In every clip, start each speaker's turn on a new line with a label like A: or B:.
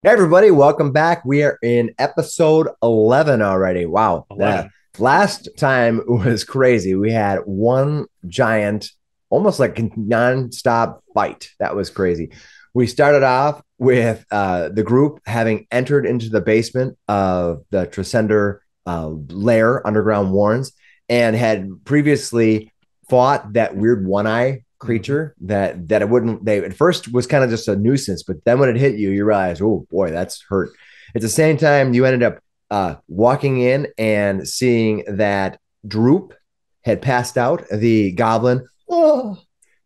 A: Hey everybody, welcome back. We are in episode 11 already. Wow, that
B: 11.
A: last time was crazy. We had one giant, almost like non-stop fight. That was crazy. We started off with the group having entered into the basement of the Tresender lair, underground warrens, and had previously fought that weird one-eye
B: hmm
A: creature that it wouldn't they at first was kind of just a nuisance, but then when it hit you, you realize, oh boy, that's hurt. At the same time, you ended up walking in and seeing that Droop had passed out, the goblin,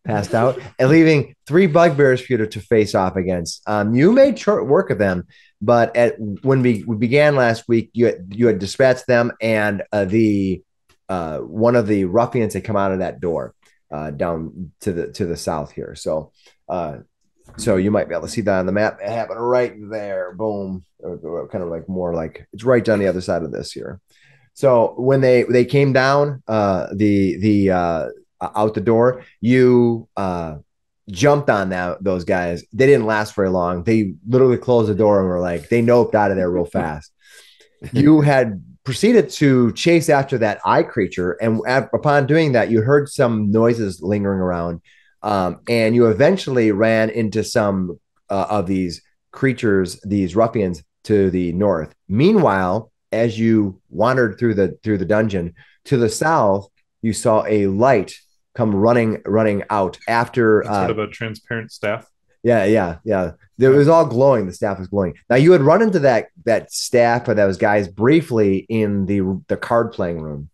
A: passed out, and leaving three bugbears for you to face off against. You made short work of them, but when we began last week, you had dispatched them, and the one of the ruffians had come out of that door down to the south here. So you might be able to see that on the map. It happened right there. Boom. Kind of like more like it's right down the other side of this here. So when they came down the out the door, you jumped on those guys. They didn't last very long. They literally closed the door and were like they noped out of there real fast. You had proceeded to chase after that eye creature, and upon doing that, you heard some noises lingering around, and you eventually ran into some of these creatures, these ruffians, to the north. Meanwhile, as you wandered through the dungeon to the south, you saw a light come running out after
B: It's sort of a transparent staff.
A: yeah. It
B: Yeah.
A: was all glowing. The staff was glowing. Now you had run into that staff or those guys briefly in the card playing room,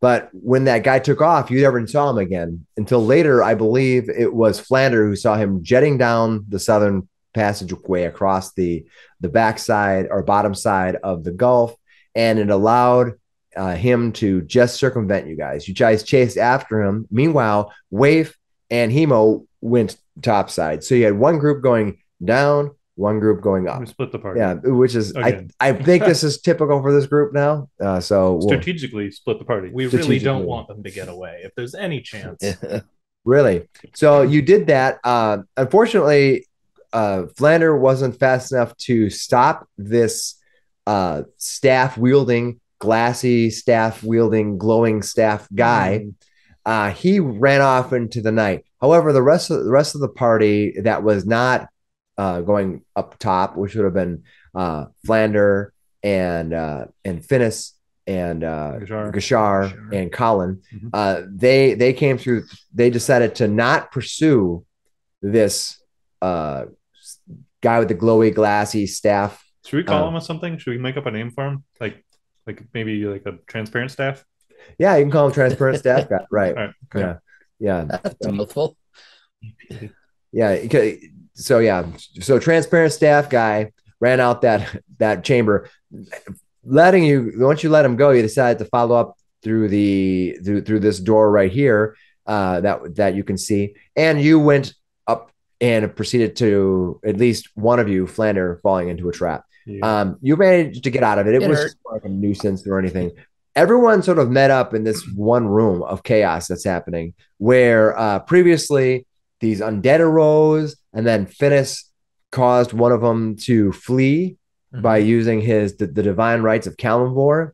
A: but when that guy took off, you never saw him again until later. I believe it was Flander who saw him jetting down the southern passageway across the backside or bottom side of the Gulf, and it allowed him to just circumvent you guys. You guys chased after him. Meanwhile, Waif and Hemo went topside. So you had one group going down, one group going
B: We
A: up.
B: split the party
A: Yeah, which is I
B: again.
A: I think this is typical for this group now. So we'll
B: Strategically split the party.
C: We really don't
A: strategically,
C: want them to get away if there's any chance.
A: really. So you did that. Unfortunately, Flander wasn't fast enough to stop this staff wielding, glassy staff wielding, glowing staff guy. He ran off into the night. However, the rest of the party that was not going up top, which would have been Flander and Finnis and
B: Gashar.
A: Gashar and Colin. They came through. They decided to not pursue this uh, guy with the glowy, glassy staff.
B: Should we call
A: Uh,
B: him something? Should we make up a name for him? Like maybe like a transparent staff?
A: yeah, you can call him transparent staff guy, right?
B: All right. Okay.
A: Yeah, yeah.
C: That's a mouthful.
A: Yeah. So yeah. So transparent staff guy ran out that chamber, letting you. Once you let him go, you decided to follow up through this door right here that you can see, and you went up and proceeded to at least one of you, Flander, falling into a trap.
B: Yeah.
A: You managed to get out of it. It
C: It
A: was
C: hurt.
A: just like a nuisance or anything. Everyone sort of met up in this one room of chaos that's happening where previously these undead arose, and then Finnis caused one of them to flee by using the divine rights of Kalimvor.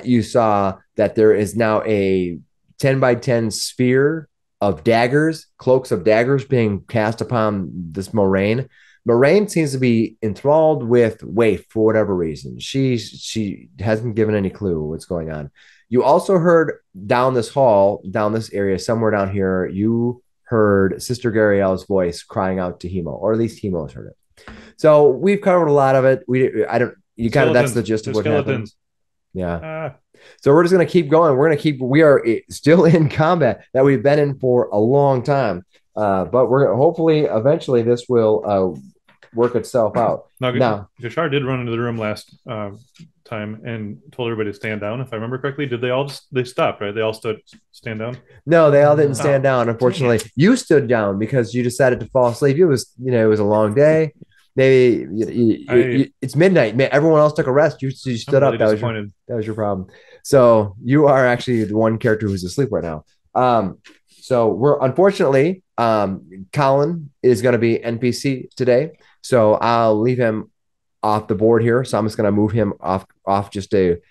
A: You saw that there is now a 10 by 10 sphere of daggers, cloaks of daggers being cast upon this Moraine. Moraine seems to be enthralled with Waif for whatever reason. She hasn't given any clue what's going on. You also heard down this hall, down this area, somewhere down here, you heard Sister Gariel's voice crying out to Hemo, or at least Hemo's heard it. So we've covered a lot of it. I don't. You kind of that's the gist of what happened.
B: Skeletons.
A: Yeah.
B: Ah,
A: So we're just gonna keep going. We are still in combat that we've been in for a long time. But we're hopefully eventually this will work itself out.
B: now,
A: Now,
B: Gashar did run into the room last time and told everybody to stand down. If I remember correctly, did they all they stopped, right? They all stood stand down.
A: no, they all didn't stand
B: Oh,
A: down. Unfortunately, you stood down because you decided to fall asleep. It was a long day. Maybe it's midnight. Everyone else took a rest. You
B: I'm
A: stood
B: really
A: up.
B: disappointed.
A: That was your problem. So you are actually the one character who's asleep right now. So we're unfortunately, Colin is going to be NPC today. So I'll leave him off the board here. So I'm just going to move him off just to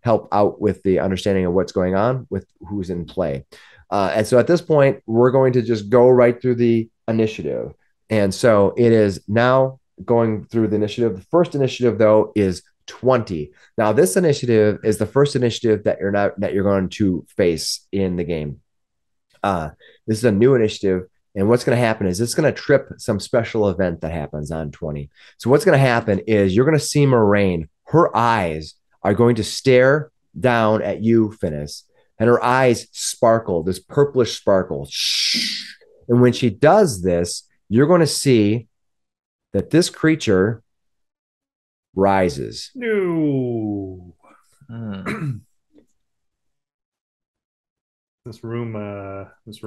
A: help out with the understanding of what's going on with who's in play. And so at this point, we're going to just go right through the initiative. And so it is now going through the initiative. The first initiative, though, is 20. Now, this initiative is the first initiative that you're going to face in the game. This is a new initiative. And what's going to happen is it's going to trip some special event that happens on 20. So what's going to happen is you're going to see Moraine. Her eyes are going to stare down at you, Finis, and her eyes sparkle, this purplish sparkle. And when she does this, you're going to see that this creature rises.
B: No. This room. This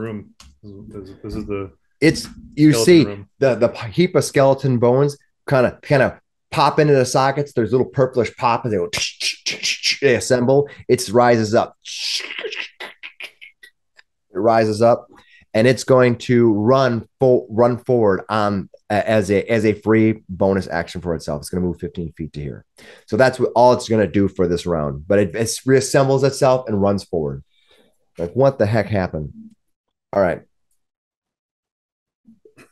B: is the.
A: It's you see
B: room.
A: the heap of skeleton bones kind of pop into the sockets. There's little purplish pop, and they assemble. It rises up. It rises up, and it's going to run forward as a free bonus action for itself. It's going to move 15 feet to here. So that's all it's going to do for this round. But it reassembles itself and runs forward. Like, what the heck happened? All right.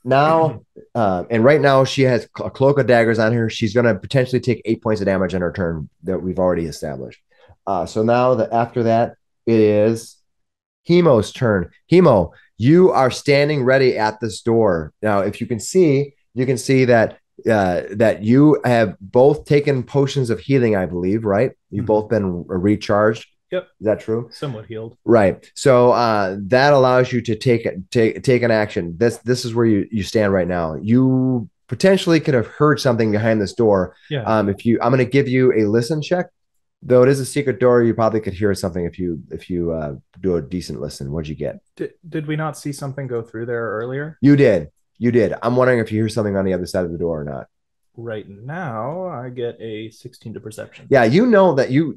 A: Now, and right now she has a cloak of daggers on her. She's going to potentially take 8 points of damage on her turn that we've already established. So now after that, it is Hemo's turn. Hemo, you are standing ready at this door. Now, if you can see that that you have both taken potions of healing, I believe, right? You've both been recharged.
C: Yep.
A: Is that true?
C: Somewhat healed.
A: Right. So that allows you to take an action. This is where you stand right now. You potentially could have heard something behind this door.
C: Yeah.
A: I'm going to give you a listen check. Though it is a secret door, you probably could hear something if you do a decent listen. What'd you get?
C: Did we not see something go through there earlier?
A: You did. I'm wondering if you hear something on the other side of the door or not.
C: Right now, I get a 16 to perception.
A: Yeah, you know that you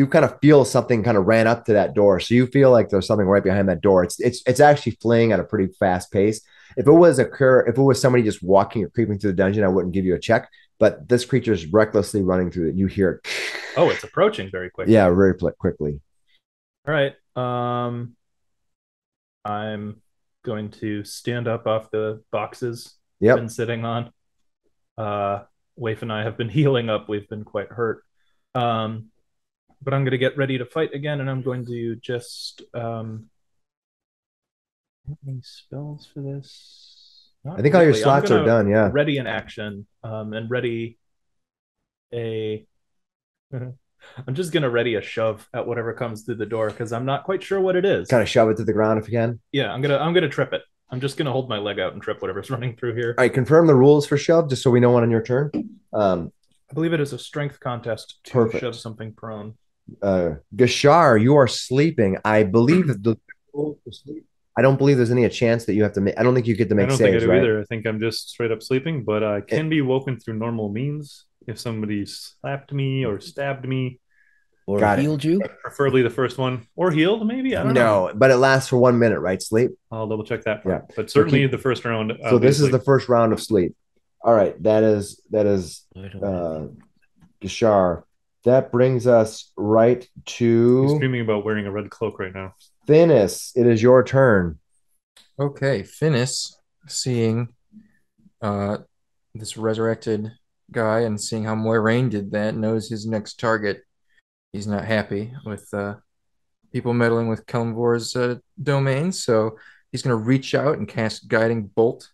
A: kind of feel something kind of ran up to that door. So you feel like there's something right behind that door. It's actually fleeing at a pretty fast pace. If it was somebody just walking or creeping through the dungeon, I wouldn't give you a check. But this creature is recklessly running through it. You hear it.
C: Oh, it's approaching very quickly.
A: Yeah, very quickly.
C: All right. I'm going to stand up off the boxes I've been sitting on. Waif and I have been healing up. We've been quite hurt. But I'm going to get ready to fight again, and I'm going to just any spells for this?
A: I think all your slots are done. Yeah.
C: Ready an action, and ready a. I'm just gonna ready a shove at whatever comes through the door because I'm not quite sure what it is.
A: Kind of shove it to the ground if you can.
C: Yeah, I'm gonna trip it. I'm just gonna hold my leg out and trip whatever's running through here.
A: All right, confirm the rules for shove, just so we know one on your turn.
C: I believe it is a strength contest to shove something prone.
A: Gashar, you are sleeping. I believe the rules for sleep. I don't believe there's any chance that you have to make. I don't think you get to make saves. I don't think I do
B: either. I think I'm just straight up sleeping, but I can be woken through normal means if somebody slapped me or stabbed me.
D: Or healed you?
B: Preferably the first one. Or healed, maybe? I don't know.
A: No, but it lasts for 1 minute, right? Sleep?
B: I'll double check that part. Yeah. But certainly the first round.
A: So this is the first round of sleep. All right. That is Gashar. That brings us right to...
B: He's dreaming about wearing a red cloak right now.
A: Finis, it is your turn.
D: Okay, Finis, seeing this resurrected guy and seeing how Moiraine did that, knows his next target. He's not happy with people meddling with Kelmvor's domain, so he's going to reach out and cast Guiding Bolt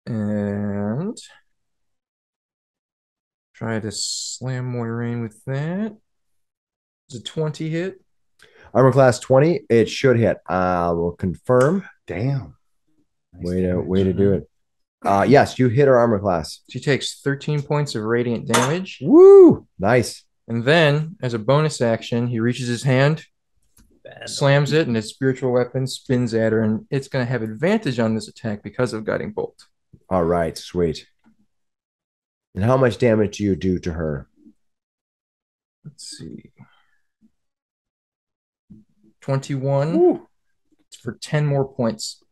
D: and try to slam Moiraine with that. Is a 20 hit?
A: Armor class 20, it should hit. We'll confirm.
E: Damn.
A: Nice way to do it. Yes, you hit her armor class.
D: She takes 13 points of radiant damage.
A: Woo! Nice.
D: And then, as a bonus action, he reaches his hand, slams it, and his spiritual weapon spins at her, and it's going to have advantage on this attack because of Guiding Bolt.
A: All right, sweet. And how much damage do you do to her?
D: Let's see. 21.
E: Woo.
D: It's for 10 more points.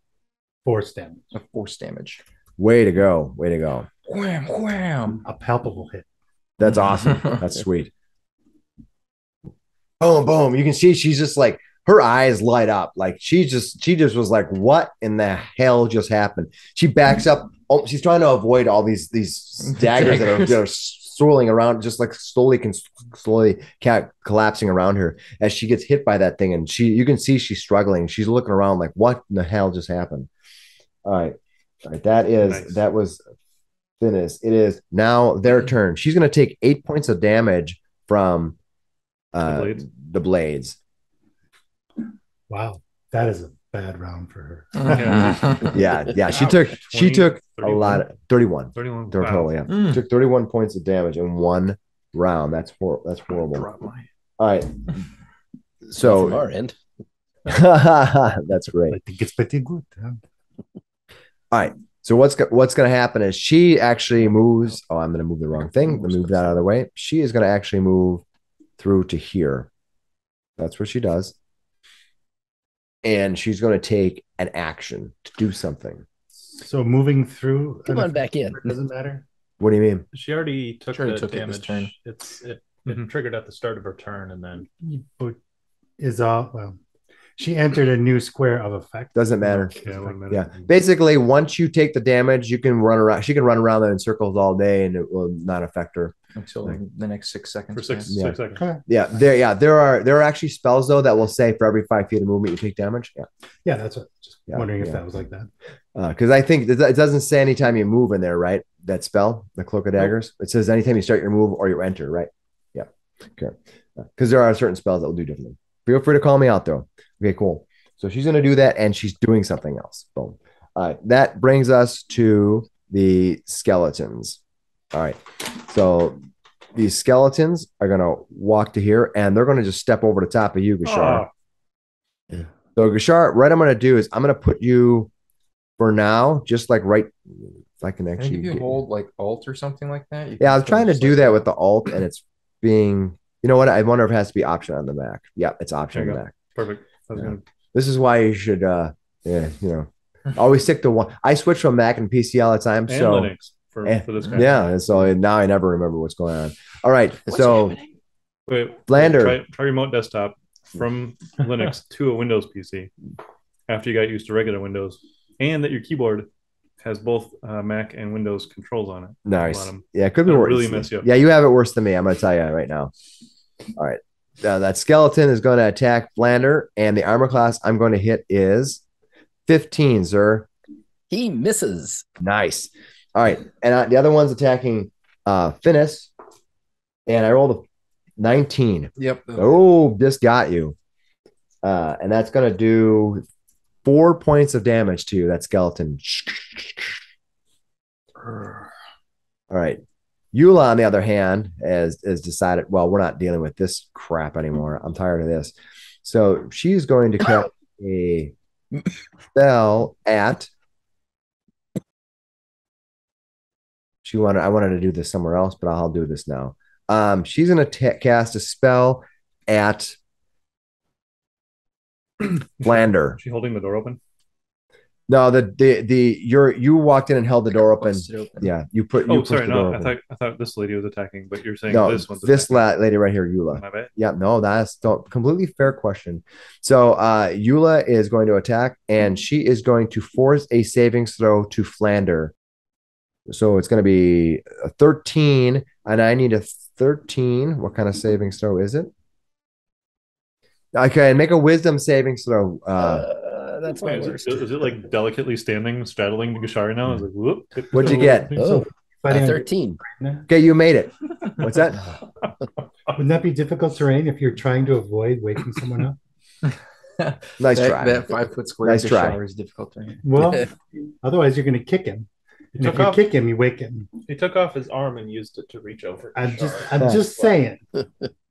E: Force damage.
D: Of force damage.
A: Way to go. Way to go.
D: Wham, wham.
E: A palpable hit.
A: That's awesome. That's sweet. Boom, boom. You can see she's just like, her eyes light up. Like she just was like, what in the hell just happened? She backs up. Oh, she's trying to avoid all these daggers that are swirling around, just like slowly collapsing around her as she gets hit by that thing. And you can see she's struggling. She's looking around like, what in the hell just happened? All right. That was Finis. It is now their turn. She's going to take 8 points of damage from the blades.
E: Wow, that is a bad round for her.
A: Yeah. She took 31. A lot of 31 total. Yeah, she took 31 points of damage in one round. That's horrible. All right, so
F: from our end.
A: That's great.
E: I think it's pretty good. Huh?
A: All right. So what's going to happen is she actually moves. Oh, I'm going to move the wrong thing. Move that out of the way. She is going to actually move through to here. That's what she does. And she's going to take an action to do something.
E: So moving through.
F: Come on back in.
E: It doesn't matter.
A: What do you mean?
C: She already took the damage.
D: Turn.
C: It triggered at the start of her turn, and then
E: she entered a new square of effect.
A: Doesn't matter.
B: Yeah.
A: Basically, once you take the damage, you can run around. She can run around in circles all day, and it will not affect her
D: until the next 6 seconds.
B: For six seconds.
A: There are actually spells though that will say for every 5 feet of movement you take damage.
E: Yeah, that's what. Just wondering if that was like that.
A: Because I think it doesn't say anytime you move in there, right? That spell, the Cloak of Daggers. It says anytime you start your move or you enter, right? Yeah. Okay. Because there are certain spells that will do differently. Feel free to call me out though. Okay, cool. So she's going to do that, and she's doing something else. Boom. That brings us to the skeletons. All right. So these skeletons are going to walk to here, and they're going to just step over the top of you, Gashar.
E: Yeah.
A: So Gashar, what I'm going to do is I'm going to put you for now, just like right. If I can actually
D: you hold like alt or something like that.
A: Yeah, I was trying to do that with the alt, and it's being. You know what? I wonder if it has to be option on the Mac. Yeah, it's option on the Mac.
B: Perfect.
A: This is why you should, always stick to one. I switch from Mac and PC all the time.
B: And
A: so
B: Linux for this kind
A: and so now I never remember what's going on. All right, so
B: Flander, try remote desktop from Linux to a Windows PC after you got used to regular Windows, and that your keyboard has both Mac and Windows controls on it.
A: Nice. Yeah, it could be worse.
B: Really mess you up.
A: Yeah, you have it worse than me. I'm going to tell you right now. All right. That skeleton is going to attack Flander, and the armor class I'm going to hit is 15, sir.
F: He misses.
A: Nice. All right. And the other one's attacking Finis, and I rolled a 19.
D: Yep.
A: Oh, this got you. And that's going to do 4 points of damage to you, that skeleton. All right. Yula, on the other hand, has decided, well, we're not dealing with this crap anymore. I'm tired of this. So she's going to cast a spell at. I wanted to do this somewhere else, but I'll do this now. She's going to cast a spell at Flander.
B: Is she holding the door open?
A: No, you walked in and held the door open. Yeah, you put.
B: I thought this lady was attacking, but you're saying this one's
A: this lady right here, Yula.
B: My bad.
A: Yeah, no, that's a completely fair question. So Yula is going to attack, and she is going to force a savings throw to Flander. So it's going to be a 13, and I need a 13. What kind of savings throw is it? Okay, and make a wisdom savings throw.
F: That's my worst.
B: Is it like delicately standing, straddling Gashari now? I was like, whoop.
A: What'd you get?
F: Oh, 13.
A: Okay, you made it. What's that?
E: Wouldn't that be difficult terrain if you're trying to avoid waking someone up?
A: Nice try.
D: That 5 foot square
A: nice try.
D: is difficult terrain.
E: Well, otherwise you're going to kick him. And if you kick him, you wake him.
C: He took off his arm and used it to reach over.
E: I'm just saying.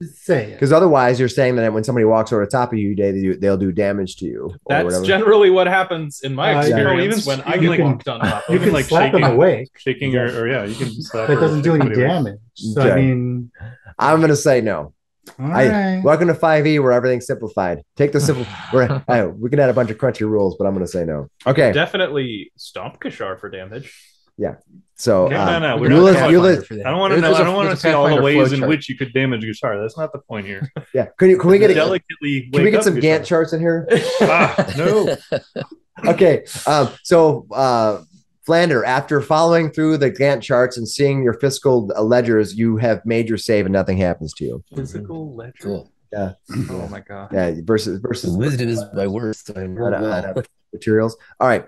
E: Just saying.
A: Because otherwise, you're saying that when somebody walks over the top of you, they'll do damage to you.
C: That's generally what happens in my experience when I get walked on top.
E: You can like slap them away.
B: Shaking or you can slap.
E: But it doesn't do any damage. So, I mean,
A: I'm going to say no.
E: Right.
A: Welcome to 5e where everything's simplified. Take the simple. We can add a bunch of crunchy rules, but I'm going to say no. Okay.
C: Definitely stomp Kashar for damage.
A: Yeah. So
B: no. I don't want to know. I don't want to see all the ways in which you could damage Gusar. That's not the point here.
A: Yeah. Can we get
B: delicately?
A: Can we get some Gantt charts in here?
B: No.
A: Okay. So Flander, after following through the Gantt charts and seeing your fiscal ledgers, you have made your save and nothing happens to you.
C: Physical ledger.
F: Cool.
A: Yeah.
C: Oh my god.
A: Yeah. Versus
F: wisdom is my worst.
A: Materials. All right.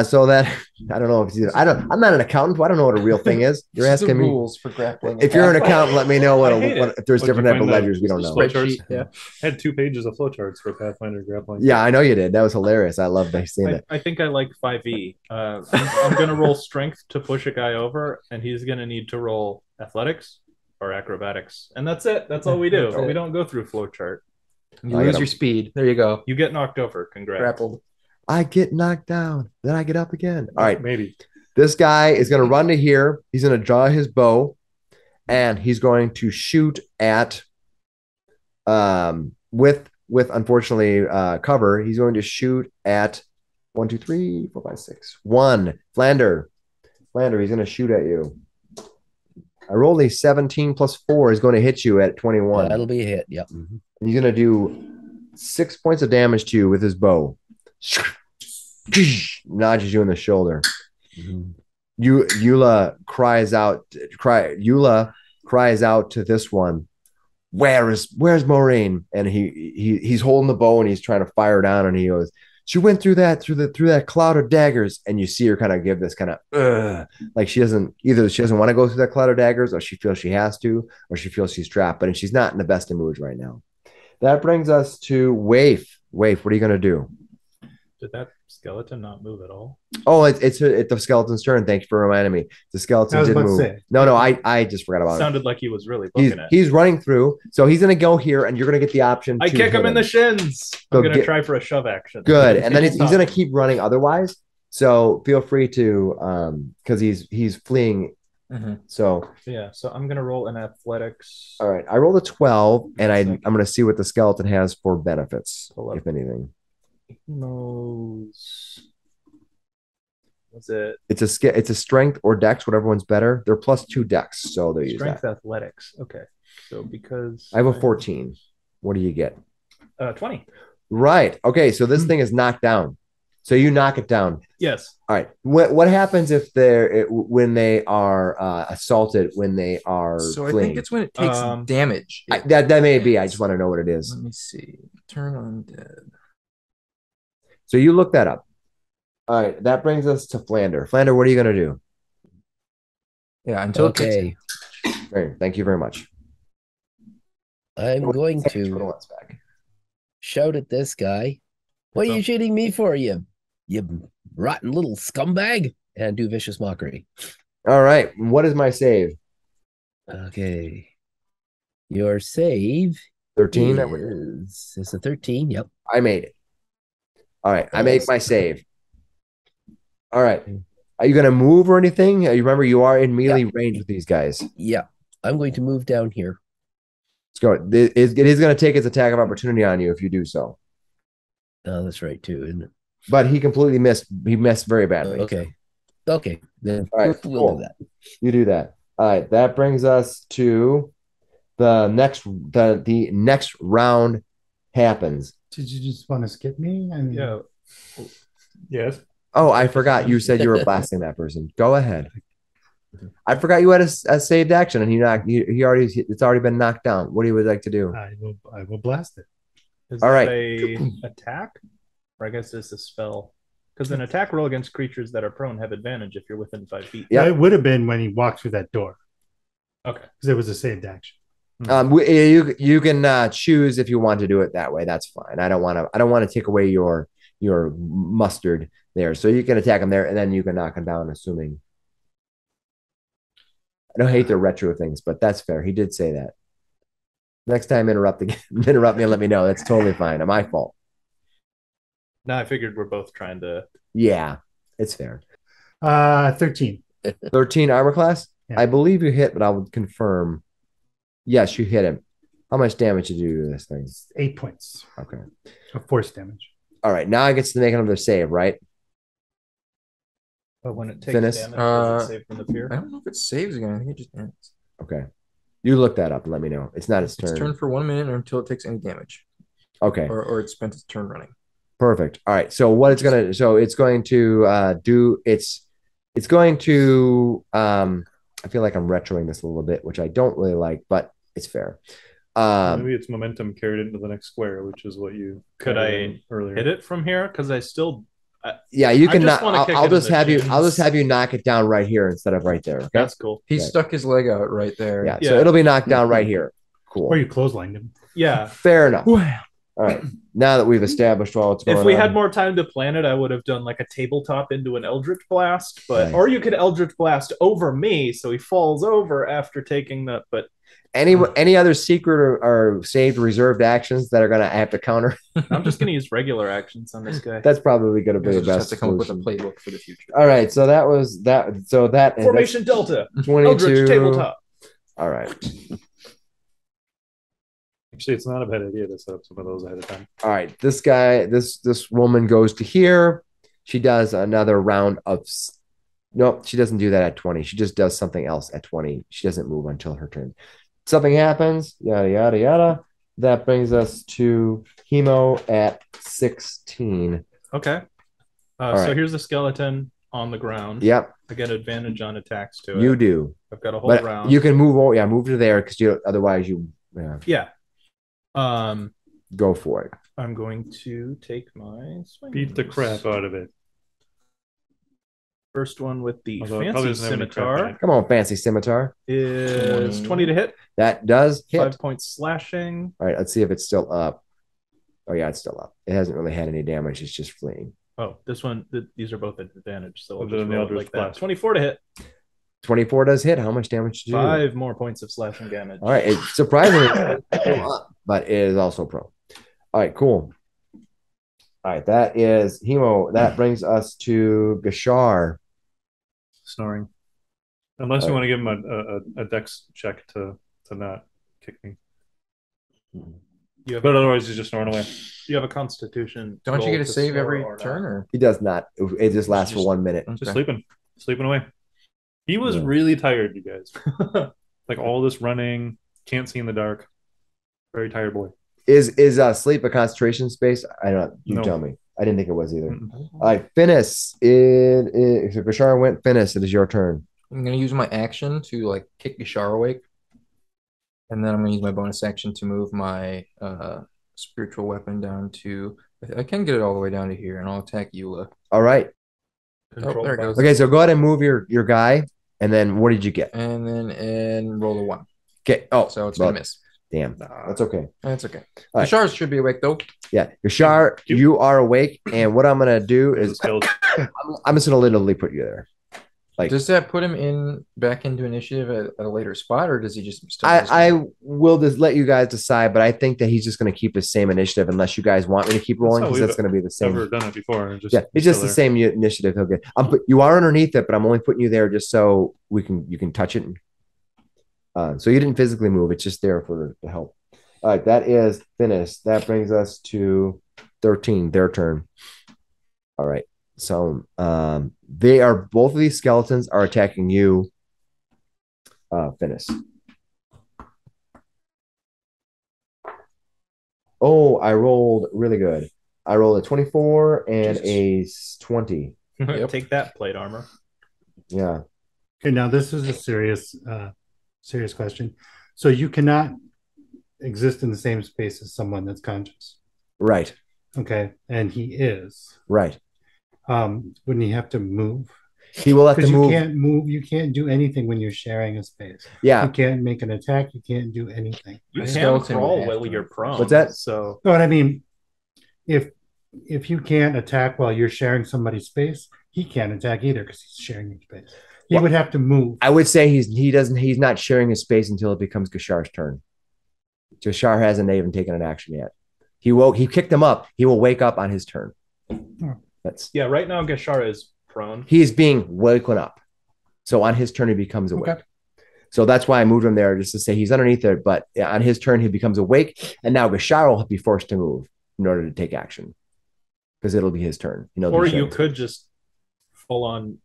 A: So that I don't know if it's I'm not an accountant. I don't know what a real thing is. You're asking me
D: rules for grappling.
A: If you're an accountant, let me know what if there's different type of ledgers we don't know.
B: Yeah. I had 2 pages of flowcharts for Pathfinder grappling.
A: Yeah, I know you did. That was hilarious. I love seeing that.
C: I think I like 5e. I'm gonna roll strength to push a guy over, and he's gonna need to roll athletics or acrobatics. And that's it. That's all we do. We don't go through flowchart.
D: You lose your speed. There you go.
C: You get knocked over. Congrats.
D: Grappled.
A: I get knocked down, then I get up again. All right,
B: maybe
A: this guy is going to run to here. He's going to draw his bow, and he's going to shoot at, with unfortunately cover. He's going to shoot at 1, 2, 3, 4, 5, 6. 1. Flander, he's going to shoot at you. I rolled a 17 plus 4 is going to hit you at 21.
F: That'll be a hit. Yep.
A: And he's going to do 6 points of damage to you with his bow. Nudges you in the shoulder. Yula cries out to this one. Where's Maureen? And he's holding the bow and he's trying to fire down, and he goes, she went through that cloud of daggers. And you see her kind of give this kind of like she doesn't want to go through that cloud of daggers, or she feels she has to, or she feels she's trapped, but she's not in the best of moods right now. That brings us to Waif. Waif, what are you gonna do?
C: Did that skeleton not move at all?
A: Oh, it's the skeleton's turn. Thanks for reminding me. The skeleton did move. No, I just forgot about it.
C: Sounded like he was really looking at.
A: He's running through, so he's gonna go here, and you're gonna get the option.
C: I kick him in the shins. I'm gonna try for a shove action.
A: Good, and then he's gonna keep running otherwise. So feel free to because he's fleeing. So
C: yeah, so I'm gonna roll an athletics.
A: All right, I rolled a 12, and I'm gonna see what the skeleton has for benefits, if anything.
C: Was it?
A: It's a strength or dex, whatever one's better. They're +2 dex, so they use
C: strength athletics. Okay, so because
A: I have a 14, what do you get?
C: 20.
A: Right. Okay, so this thing is knocked down. So you knock it down.
C: Yes.
A: All right. What happens if when they are assaulted, when they are fleeing?
D: I think it's when it takes damage.
A: That may be. I just want to know what it is.
D: Let me see. Turn undead.
A: So you look that up. All right. That brings us to Flander. Flander, what are you going to do?
D: Yeah, until
F: okay.
A: Great. Thank you very much.
F: I'm going to shout at this guy. What are you shooting me for, you rotten little scumbag? And do vicious mockery.
A: All right. What is my save?
F: Okay. Your save
A: 13.
F: It's a 13. Yep.
A: I made it. All right. I make my save. All right. Are you going to move or anything? You remember you are in melee range with these guys.
F: Yeah. I'm going to move down here.
A: Let's go. It is going to take its attack of opportunity on you if you do so.
F: Oh, that's right, too, isn't it?
A: But he completely missed. He missed very badly.
F: Okay. Then
A: all right,
F: we'll do that.
A: You do that. All right. That brings us to the next. The next round happens.
E: Did you just want to skip me?
C: Yeah. Yes.
A: Oh, I forgot. You said you were blasting that person. Go ahead. I forgot you had a saved action, and it's already been knocked down. What do you would like to do?
E: I will blast it.
C: Is
A: all right.
C: An attack? Or I guess it's a spell. Because an attack roll against creatures that are prone have advantage if you're within 5 feet.
E: Yeah, it would have been when he walked through that door.
C: Okay.
E: Because it was a saved action.
A: You can choose if you want to do it that way. That's fine. I don't want to take away your mustard there. So you can attack him there, and then you can knock him down, assuming. I don't hate the retro things, but that's fair. He did say that. Next time, interrupt me and let me know. That's totally fine. My fault.
C: No, I figured we're both trying to.
A: Yeah, it's fair.
E: 13.
A: 13 armor class?
E: Yeah.
A: I believe you hit, but I would confirm. Yes, you hit him. How much damage did you do to this thing?
E: 8 points.
A: Okay.
E: Of force damage.
A: All right. Now I get to make another save, right?
C: But when it takes
A: Finish.
C: damage, does it save from the fear?
D: I don't know if it saves again. I think it just ends.
A: Okay. You look that up and let me know. It's not its turn.
D: It's turn for 1 minute or until it takes any damage.
A: Okay.
D: Or it's spent its turn running.
A: Perfect. All right. So what it's going to do, it's going to I feel like I'm retroing this a little bit, which I don't really like, but it's fair.
B: Maybe it's momentum carried into the next square, which is what you
C: could I
B: earlier
C: hit it from here? Because I still
A: yeah, you can not.
C: I'll
A: just have you knock it down right here instead of right there. Okay?
C: That's cool.
D: He stuck his leg out right there.
A: Yeah, so it'll be knocked down right here. Cool.
E: Or you clotheslined him.
C: Yeah.
A: Fair enough.
D: Wow.
A: All right. Now that we've established what's going on.
C: If we had more time to plan it, I would have done like a tabletop into an Eldritch Blast, but or you could Eldritch Blast over me so he falls over after taking that. But
A: any other secret or saved reserved actions that are gonna have to counter?
C: I'm just gonna use regular actions on this guy.
A: That's probably gonna be the best.
D: Have to come up with a playbook for the future.
A: All right, so that was that. So that
C: Formation Delta
A: 22
C: Eldritch tabletop.
A: All right.
B: Actually, it's not a bad idea to set up some of those ahead of time.
A: All right, this guy, this woman goes to here. She does another round of. Nope, she doesn't do that at 20. She just does something else at 20. She doesn't move until her turn. Something happens, yada, yada, yada. That brings us to Hemo at 16.
C: Okay. So here's the skeleton on the ground.
A: Yep.
C: I get advantage on attacks to it.
A: You do.
C: I've got a whole round.
A: You can move. Move to there because otherwise you.
C: Yeah.
A: Go for it.
C: I'm going to take my swing.
B: Beat the crap out of it.
C: First one with the fancy scimitar.
A: Come on, fancy scimitar.
C: Is 20 to hit.
A: That does hit.
C: 5 points slashing.
A: All right, let's see if it's still up. Oh, yeah, it's still up. It hasn't really had any damage. It's just fleeing.
C: Oh, this one, these are both at advantage. So
B: I'll just roll it like that.
C: 24 to hit.
A: 24 does hit. How much damage did you do?
C: 5 more points of slashing damage.
A: All right, it's surprisingly, but it is also prone. All right, cool. All right, that is Hemo. That brings us to Gashar.
B: Snoring. Unless you want to give him a dex check to not kick me. But otherwise, he's just snoring away.
C: You have a constitution.
D: Don't you get a save every turn? Or?
A: He does not. It just lasts for 1 minute.
B: Okay. Just sleeping away. He was really tired, you guys. Like all this running, can't see in the dark. Very tired boy.
A: Is sleep a concentration space? I don't. You tell me. I didn't think it was either. All right, Finis. If Gashar went Finis, it is your turn.
D: I'm gonna use my action to like kick Gashar awake, and then I'm gonna use my bonus action to move my spiritual weapon down to. I can get it all the way down to here, and I'll attack Yula.
A: All right.
D: Oh, there it goes.
A: Okay, so go ahead and move your guy, and then what did you get?
D: And roll a 1.
A: Okay. Oh,
D: so it's gonna miss.
A: Damn, that's okay.
D: That's okay.
A: Right.
D: Gashar should be awake though.
A: Yeah, Gashar, you are awake, and what I'm gonna do is I'm just gonna literally put you there. Like,
D: does that put him back into initiative at a later spot, or does he just?
A: I will just let you guys decide, but I think that he's just gonna keep the same initiative unless you guys want me to keep rolling because that's gonna be the same.
B: Never done it before.
A: It's just the same initiative he'll get. You are underneath it, but I'm only putting you there just so you can touch it. So you didn't physically move; it's just there for the help. All right, that is finished. That brings us to 13, their turn. All right, so both of these skeletons are attacking you. Finis. Oh, I rolled really good. I rolled a 24 and a 20.
C: Yep. Take that, plate armor.
A: Yeah.
E: Okay, now this is a serious question. So you cannot exist in the same space as someone that's conscious.
A: Right.
E: Okay. And he is.
A: Right.
E: Wouldn't he have to move?
A: He will have to move.
E: You can't move. You can't do anything when you're sharing a space.
A: Yeah.
E: You can't make an attack. You can't do anything.
C: You can crawl while you're prone.
A: What's that?
C: So.
E: No, I mean, if you can't attack while you're sharing somebody's space, he can't attack either because he's sharing your space. He would have to move.
A: I would say he's not sharing his space until it becomes Gashar's turn. Gashar hasn't even taken an action yet. He kicked him up. He will wake up on his turn.
C: Right now Gashar is prone.
A: He is being woken up. So on his turn he becomes awake. Okay. So that's why I moved him there just to say he's underneath it, but on his turn he becomes awake, and now Gashar will be forced to move in order to take action. Because it'll be his turn.
C: Or you could just full on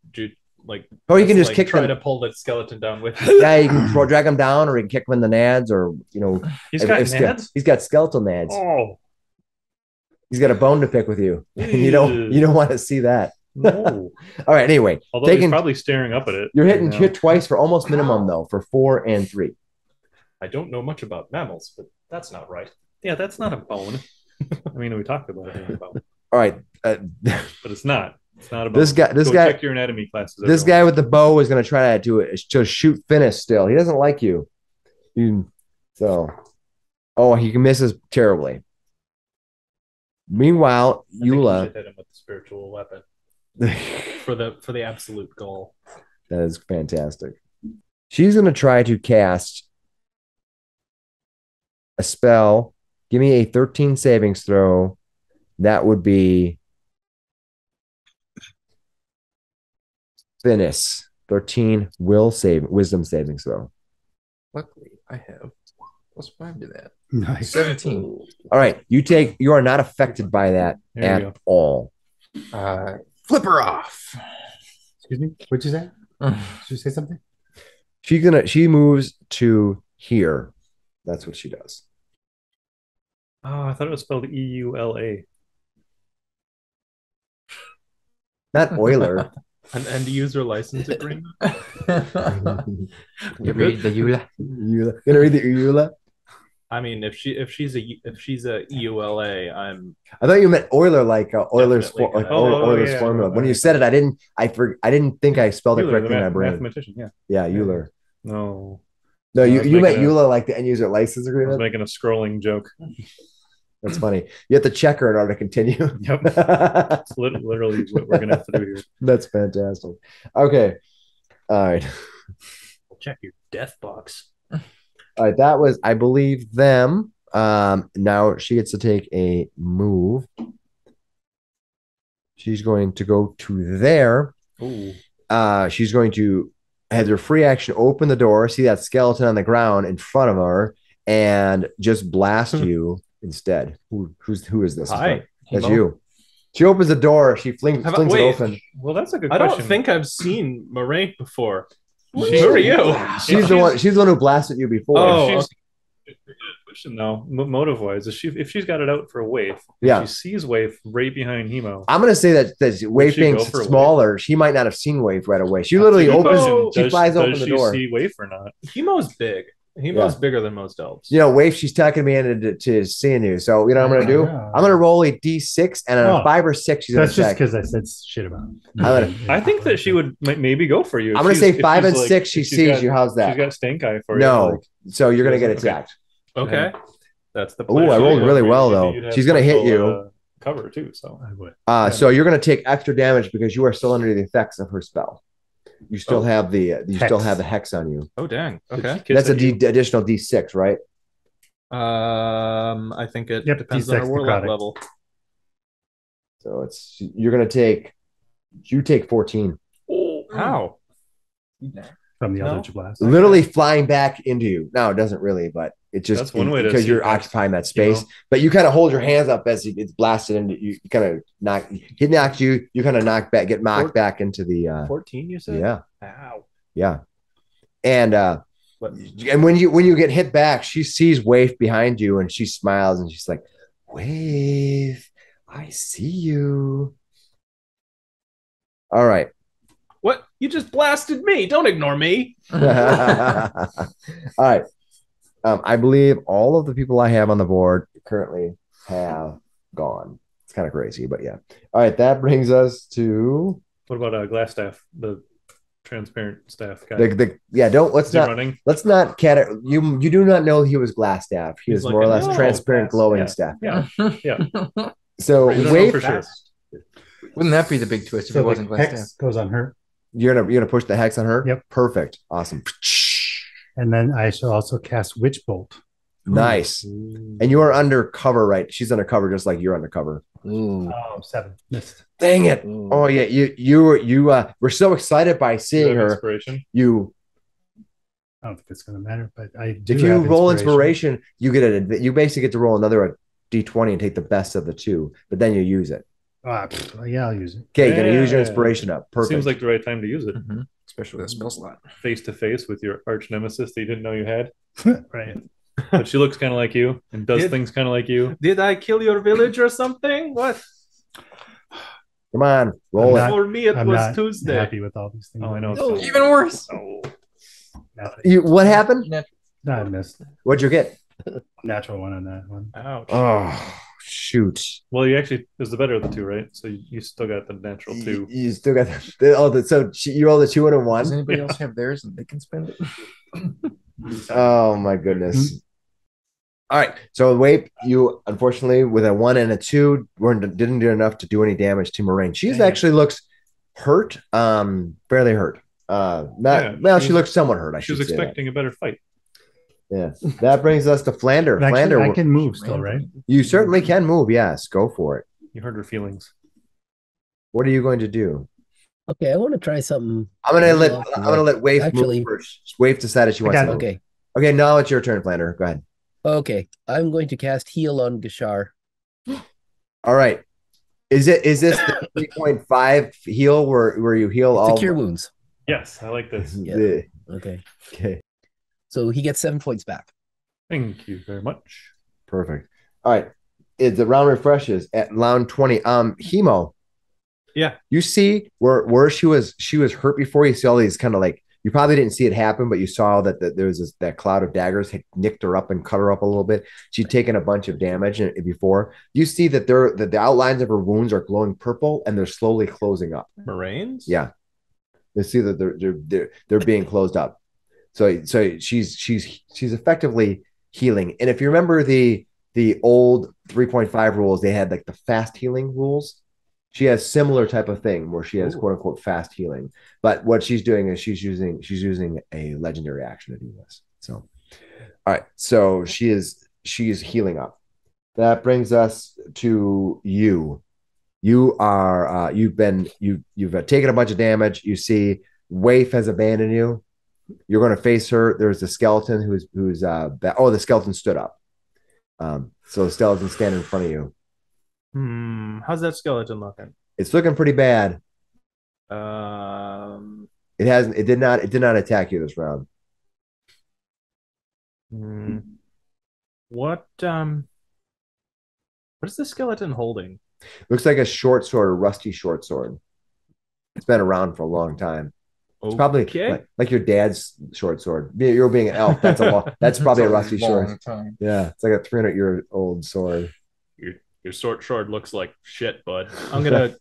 C: like.
A: Oh, you can just kick
C: try
A: them.
C: to pull the skeleton down with you.
A: Yeah, you can drag him down, or you can kick him in the nads, or
B: he's got nads.
A: He's got skeletal nads.
B: Oh,
A: he's got a bone to pick with you. You don't want to see that.
B: No.
A: All right. Anyway,
B: although he's probably staring up at it.
A: You're hit twice for almost minimum though, for 4 and 3.
C: I don't know much about mammals, but that's not right.
B: Yeah, that's not a bone. I mean, we talked about it.
A: All right,
B: but it's not. It's not a bone.
A: This guy.
B: Check your anatomy classes.
A: This guy with the bow is going to try to shoot Finnis. Still, he doesn't like you. He misses terribly. Meanwhile, Yula
C: hit him with the spiritual weapon for the absolute goal.
A: That is fantastic. She's going to try to cast a spell. Give me a 13 savings throw. That would be Finnis. 13 wisdom savings throw.
D: Luckily, I have +5 to that.
E: Nice.
D: 17.
A: All right. You are not affected by that at all.
D: Flip her off.
E: Excuse me? What'd you say? Did you say something?
A: She moves to here. That's what she does.
B: Oh, I thought it was spelled EULA.
A: Not Euler.
C: An end user license agreement.
D: You read the Yula.
A: Gonna read the Yula.
C: I mean, if she's a EULA,
A: I thought you meant Euler, like Euler's formula. When you said it, I didn't think I spelled it correctly in my brain.
B: Mathematician, yeah.
A: Yeah, Euler.
B: No,
A: you meant Yula, like the end user license agreement.
B: I was making a scrolling joke.
A: That's funny. You have to check her in order to continue.
B: Yep. That's literally what we're going to have to do here.
A: That's fantastic. Okay. All right.
C: Check your death box.
A: All right. That was, I believe, them. Now she gets to take a move. She's going to go to there.
B: Ooh.
A: She's going to have her free action, open the door, see that skeleton on the ground in front of her, and just blast you. Instead, who is this?
C: Hi,
A: that's you. She opens the door. She flings it open.
B: Well, that's a good
C: question. I don't think I've seen Moraine before. Who are you?
A: She's the one who blasted you before.
B: Oh, question though, motive wise, if she's got it out for a waif, she sees waif right behind Hemo.
A: I'm gonna say that waif being smaller, she might not have seen waif right away. She literally opens. She flies open the door.
B: Does she see waif or not?
C: Hemo's big. Hemo's bigger than most elves.
A: Waif, she's talking me into seeing you. So what I'm gonna do? I'm gonna roll a d6 and a 5 or 6. She's
E: that's just because I said shit about it.
B: I think that she would maybe go for you.
A: I'm gonna say 5 and 6. She sees you. How's that?
B: She's got stank eye for you.
A: No, so you're gonna get attacked.
C: Okay, that's the.
A: Oh, I rolled really well though. She's gonna hit you.
B: Cover too. So I
A: would. So you're gonna take extra damage because you are still under the effects of her spell. You still have the hex on you.
C: Oh dang! Okay,
A: that's additional d6, right?
C: I think it depends on our warlock level.
A: So you take 14.
C: Oh, how?
E: From the Eldritch Blast,
A: literally flying back into you. No, it doesn't really, but it just
B: that's one way
A: because you're occupying that space. But you kind of hold your hands up as it's blasted into you. You kind of knocks you. You kind of get knocked back into the
C: 14. You said,
A: yeah.
C: Ow.
A: Yeah, and when you get hit back, she sees Waif behind you, and she smiles, and she's like, "Waif, I see you." All right.
C: What? You just blasted me. Don't ignore me.
A: All right. I believe all of the people I have on the board currently have gone. It's kind of crazy, but yeah. All right. That brings us to.
B: What about glass staff? The transparent staff guy.
A: Let's not you do not know he was glass staff. He was like more or less transparent glowing staff.
B: Yeah.
A: So wait.
D: Wouldn't that be the big twist if it wasn't glass staff?
E: Goes on her.
A: You're gonna push the hex on her?
E: Yep.
A: Perfect. Awesome.
E: And then I shall also cast Witch Bolt.
A: Nice. And you are under cover, right? She's under cover just like you're under cover.
E: Oh, 7. Missed.
A: Dang it. Ooh. Oh yeah. You were so excited by seeing her.
B: Inspiration.
E: I don't think it's gonna matter, but I do.
A: If you roll inspiration, you basically get to roll another d20 and take the best of the two, but then you use it.
E: Yeah, I'll use it.
A: Okay, you're gonna use your inspiration up. Perfect.
B: Seems like the right time to use it.
D: Especially with a spell slot.
B: Face to face with your arch nemesis that you didn't know you had.
E: Right.
B: But she looks kind of like you and does things kind of like you.
C: Did I kill your village or something? What?
A: Come on, roll it.
C: For me, it
E: I'm
C: was
E: not
C: Tuesday.
E: happy with all these things.
B: Oh, I know.
C: No.
D: Even worse.
B: Oh.
A: What happened?
E: No, I missed.
A: What'd you get?
E: Natural one on that one.
C: Ouch.
A: Oh, shoot.
B: Well, you actually is the better of the two, right? So you still got the natural two.
A: You still got you rolled a 2 and a 1.
D: Does anybody else have theirs and they can spend it?
A: Oh my goodness. All right. So Wape, you unfortunately with a 1 and a 2 didn't do enough to do any damage to Moraine. She's actually looks hurt, barely hurt. She looks somewhat hurt.
B: She was expecting a better fight.
A: Yeah. That brings us to Flander. Flander,
E: I can move still, right?
A: You certainly can move. Yes, go for it.
B: You hurt her feelings.
A: What are you going to do?
F: Okay, I want to try something.
A: I'm gonna let Waif
F: Actually-
A: move first. Waif decided she wants to move.
F: Okay.
A: Okay, now it's your turn, Flander. Go ahead.
F: Okay, I'm going to cast Heal on Gashar.
A: All right. Is this the 3.5 heal where you heal all
F: To cure wounds.
B: Yes, I like this.
F: Yeah. Okay.
A: Okay.
F: So he gets 7 points back.
B: Thank you very much.
A: Perfect. All right. The round refreshes at round 20. Hemo.
C: Yeah.
A: You see where she was hurt before. You see all these kind of like, you probably didn't see it happen, but you saw that there was that cloud of daggers had nicked her up and cut her up a little bit. She'd taken a bunch of damage before. You see that the outlines of her wounds are glowing purple and they're slowly closing up.
C: Moraines?
A: Yeah. You see that they're being closed up. So she's effectively healing. And if you remember the old 3.5 rules, they had like the fast healing rules. She has similar type of thing where she has quote unquote fast healing. But what she's doing is she's using a legendary action to do this. So all right, so she's healing up. That brings us to you. You are you've taken a bunch of damage. You see Waif has abandoned you. You're going to face her. There's the skeleton who's the skeleton stood up. So the skeleton's standing in front of you.
C: How's that skeleton looking?
A: It's looking pretty bad. It did not attack you this round.
C: What is the skeleton holding?
A: Looks like a short sword, a rusty short sword. It's been around for a long time. It's probably like your dad's short sword. You're being an elf. That's probably a rusty sword. Yeah, it's like a 300-year-old sword.
C: Your short sword looks like shit, bud. I'm gonna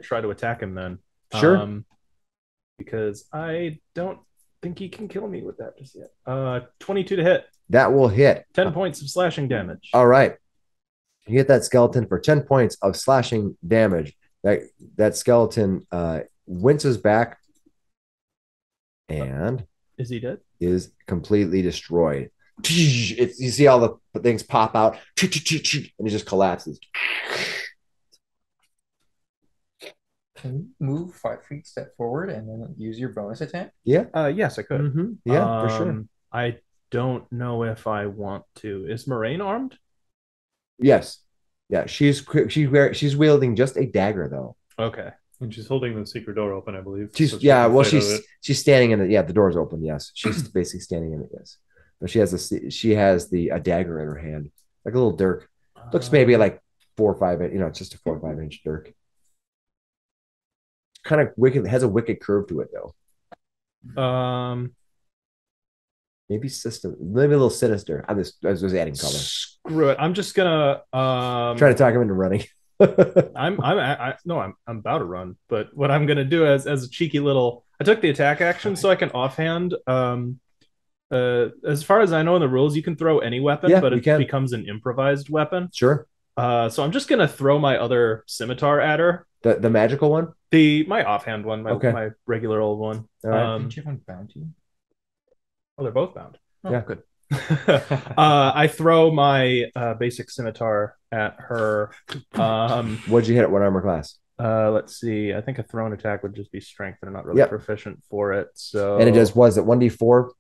C: try to attack him then.
A: Sure.
C: Because I don't think he can kill me with that just yet. 22 to hit.
A: That will hit.
C: 10 points of slashing damage.
A: All right. You hit that skeleton for 10 points of slashing damage. That skeleton winces back and
C: is he dead?
A: Is completely destroyed. You see all the things pop out and it just collapses.
D: Can you move 5 feet step forward and then use your bonus attack?
A: Yeah.
C: Yes, I could.
A: Mm-hmm. Yeah, for sure.
C: I don't know if I want to. Is Moraine armed?
A: Yes. Yeah, she's wielding just a dagger though.
C: Okay.
B: And she's holding the secret door open, I believe.
A: She's standing in it. Yeah, the door's open. Yes, she's basically standing in it. Yes, but she has a dagger in her hand, like a little dirk. Looks maybe like 4 or 5. It's just a 4 or 5 inch dirk. Kind of wicked. Has a wicked curve to it though. Maybe a little sinister. I was just adding color.
C: Screw it. I'm just gonna
A: try to talk him into running.
C: I'm about to run, but what I'm gonna do as a cheeky little, I took the attack action so I can offhand. As far as I know in the rules, you can throw any weapon, but it becomes an improvised weapon.
A: Sure.
C: So I'm just gonna throw my other scimitar at her.
A: The magical one?
C: My offhand one, my regular old one.
D: All right. Didn't you have one bound to you?
C: Oh, they're both bound.
D: Oh, yeah, good.
C: I throw my basic scimitar at her.
A: What'd you hit at what armor class?
C: Let's see. I think a thrown attack would just be strength, and I'm not really proficient for it. So
A: and it was it 1d4?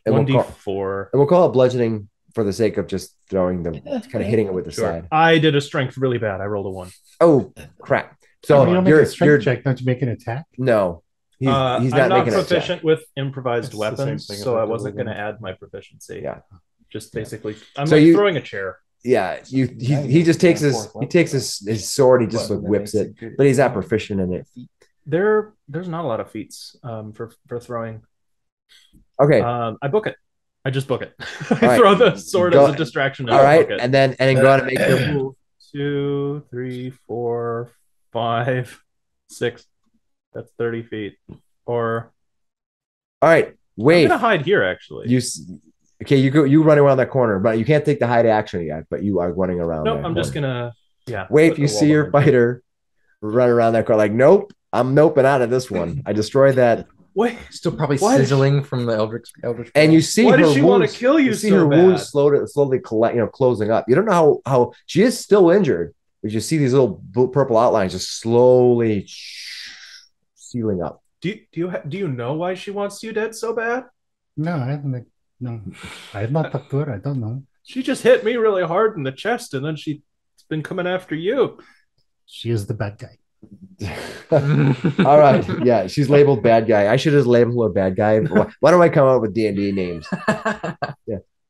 C: 1d4.
A: And we'll call it bludgeoning for the sake of just throwing them, kind of hitting it with the side.
C: I did a strength really bad. I rolled a 1.
A: Oh crap! So
E: you don't make a strength check. Don't you make an attack?
A: No, he's not
C: I'm not
A: making
C: proficient with improvised
B: It's the
C: weapons,
B: same thing
C: so
B: as
C: I
B: like a
C: wasn't going to
B: wooden-
C: add my proficiency.
A: Yeah.
C: Just basically, I'm
A: So
C: like
A: you-
C: throwing a chair.
A: Yeah, he just takes his sword, he just whips it, but he's not proficient in it.
C: There's not a lot of feats for throwing.
A: Okay,
C: I book it. I just book it. I
A: right.
C: throw the sword
A: Go-
C: as a distraction.
A: all right,
C: book it.
A: and then go on and make your move.
C: 2, 3, 4, 5, 6. That's 30 feet. Or
A: All right, wait.
C: I'm gonna hide here actually.
A: You run around that corner, but you can't take the hide action yet. But you are running around.
C: Nope, I'm just gonna
A: wait.
C: put
A: If you
C: the
A: see
C: wall
A: your
C: behind me.
A: fighter run around that corner, like nope, I'm noping out of this one. I destroyed that.
C: Wait,
D: Still probably
C: Why did
D: sizzling from the Eldritch.
A: And you see
C: why
A: her
C: does she want to
A: wounds.
C: kill you,
A: You see
C: so
A: her
C: bad?
A: wounds slowly closing up. You don't know how she is still injured, but you see these little purple outlines just slowly sealing up.
C: Do you know why she wants you dead so bad?
E: No, I haven't. No, I have not talked to her. I don't know.
C: She just hit me really hard in the chest, and then she's been coming after you.
E: She is the bad guy.
A: All right, yeah, she's labeled bad guy. I should have labeled her bad guy. Why don't I come up with D&D names?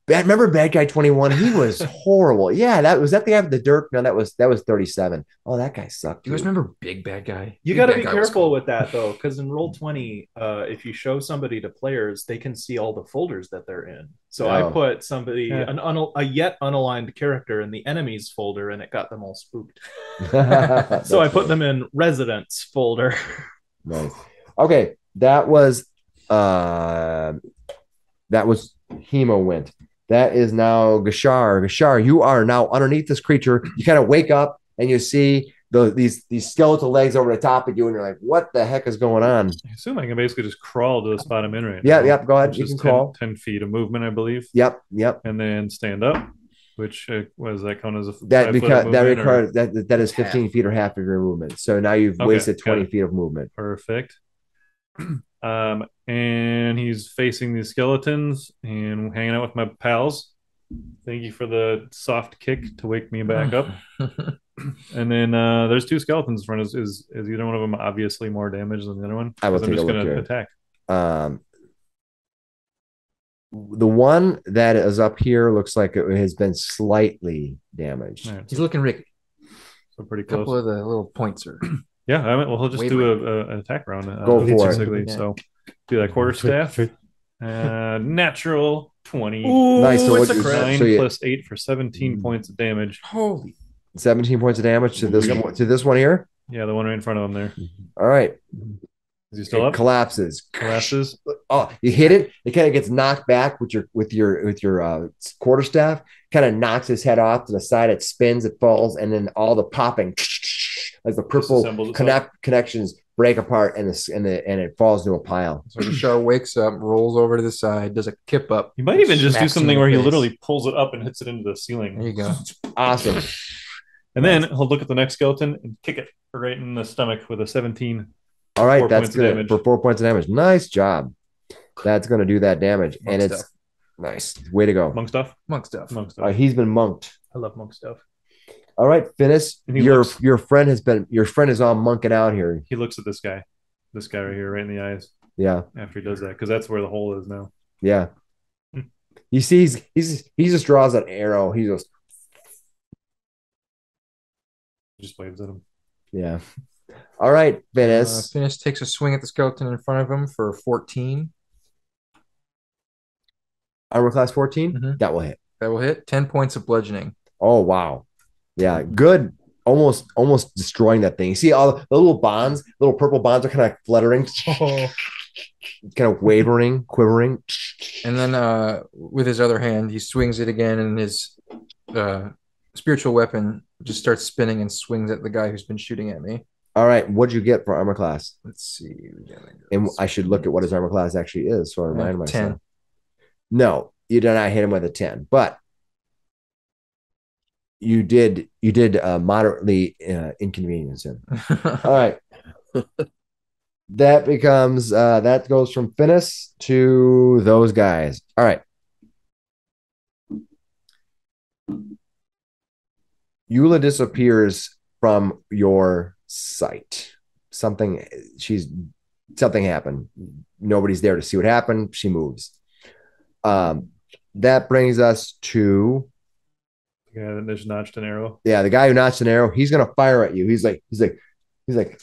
A: Yeah, remember Bad Guy 21? He was horrible. Yeah, that the guy with the Dirk? No, that was 37. Oh, that guy sucked.
D: Do you guys remember Big Bad Guy?
C: You
D: Big
C: got to
D: Bad
C: be
D: Guy was
C: careful
D: cool.
C: with that though, because in Roll20, if you show somebody to players, they can see all the folders that they're in. So I put somebody, a yet unaligned character in the enemies folder, and it got them all spooked. So I put them in residents folder.
A: Nice. Okay, that was Hemo went. That is now Gashar. Gashar, you are now underneath this creature. You kind of wake up and you see these skeletal legs over the top of you, and you're like, "What the heck is going on?"
B: I assume I can basically just crawl to the spot I'm in right
A: Yeah,
B: now.
A: yep. Go ahead.
B: Which
A: You
B: is
A: can crawl.
B: 10 feet of movement, I believe.
A: Yep.
B: And then stand up, which what does that count as a
A: That
B: 5 foot
A: because
B: of
A: that
B: movement, or-
A: requires that is 15 feet or half of your movement. So now you've
B: Okay,
A: wasted
B: got
A: 20
B: it.
A: feet of movement.
B: Perfect. And he's facing these skeletons and hanging out with my pals. Thank you for the soft kick to wake me back up. And then there's 2 skeletons in front. Is either one of them obviously more damage than the other one?
A: I will
B: 'Cause
A: take a
B: I'm
A: look
B: just
A: here.
B: gonna attack.
A: The one that is up here looks like it has been slightly damaged.
B: All right,
D: He's looking Ricky.
B: so pretty
D: A couple
B: close.
D: of the little points are.
B: Yeah, he'll just do
D: Wavering.
B: an attack round.
A: Go for it.
B: basically.
D: Yeah.
B: So do that quarterstaff. Natural 20.
C: Ooh,
A: Nice, so
C: it's
A: what
C: a
A: you-
C: crit.
B: 9
A: so you-
B: plus 8 for 17 points of damage.
D: Holy.
A: 17 points of damage to this one here.
B: Yeah, the one right in front of him there.
A: All right.
B: Is he still
A: It
B: up?
A: collapses.
B: Collapses.
A: Oh, you hit it. It kind of gets knocked back with your quarterstaff. Kind of knocks his head off to the side. It spins. It falls, and then all the popping, like the purple
B: Disassembles itself.
A: connections, break apart, and it falls into a pile.
D: So Gashar wakes up, rolls over to the side, does a kip up.
B: You might even just do
D: smacks him
B: something
D: in
B: where
D: the
B: he
D: face.
B: literally pulls it up and hits it into the ceiling.
D: There you go.
A: Awesome.
B: And then he'll look at the next skeleton and kick it right in the stomach with a 17.
A: All right,
B: 4
A: that's
B: points of
A: good
B: damage.
A: for 4 points of damage. Nice job. That's going to do that damage,
D: Monk
A: and it's
D: stuff.
A: nice. Way to go.
B: Monk stuff?
D: Monk stuff.
B: Monk stuff.
A: He's been monked.
C: I love monk stuff.
A: All right, Finis,
B: And he
A: your
B: looks-
A: friend is all monking out here.
B: He looks at this guy right here, right in the eyes
A: Yeah,
B: after he does that, because that's where the hole is now.
A: yeah. He sees he just draws an arrow. He goes,
B: He just waves at him.
A: yeah. All right, Finis.
D: Finis takes a swing at the skeleton in front of him for 14.
A: Armor class 14.
D: Mhm.
A: That will hit.
D: That will hit. 10 points of bludgeoning.
A: Oh wow, yeah, good. Almost destroying that thing. You see all the little purple bonds are kind of fluttering, kind of wavering, quivering.
D: And then with his other hand, he swings it again, and his spiritual weapon just starts spinning and swings at the guy who's been shooting at me.
A: All right, what'd you get for armor class?
D: Let's see.
A: And I should look at what his armor class actually is, so I remind myself.
D: 10.
A: No, you did not hit him with a 10, but you did moderately inconvenience him. All right. That becomes that goes from Finis to those guys. All right. Yula disappears from your sight. Something happened. Nobody's there to see what happened. She moves. That brings us to
B: that just notched an arrow.
A: Yeah, the guy who notched an arrow. He's gonna fire at you. He's like,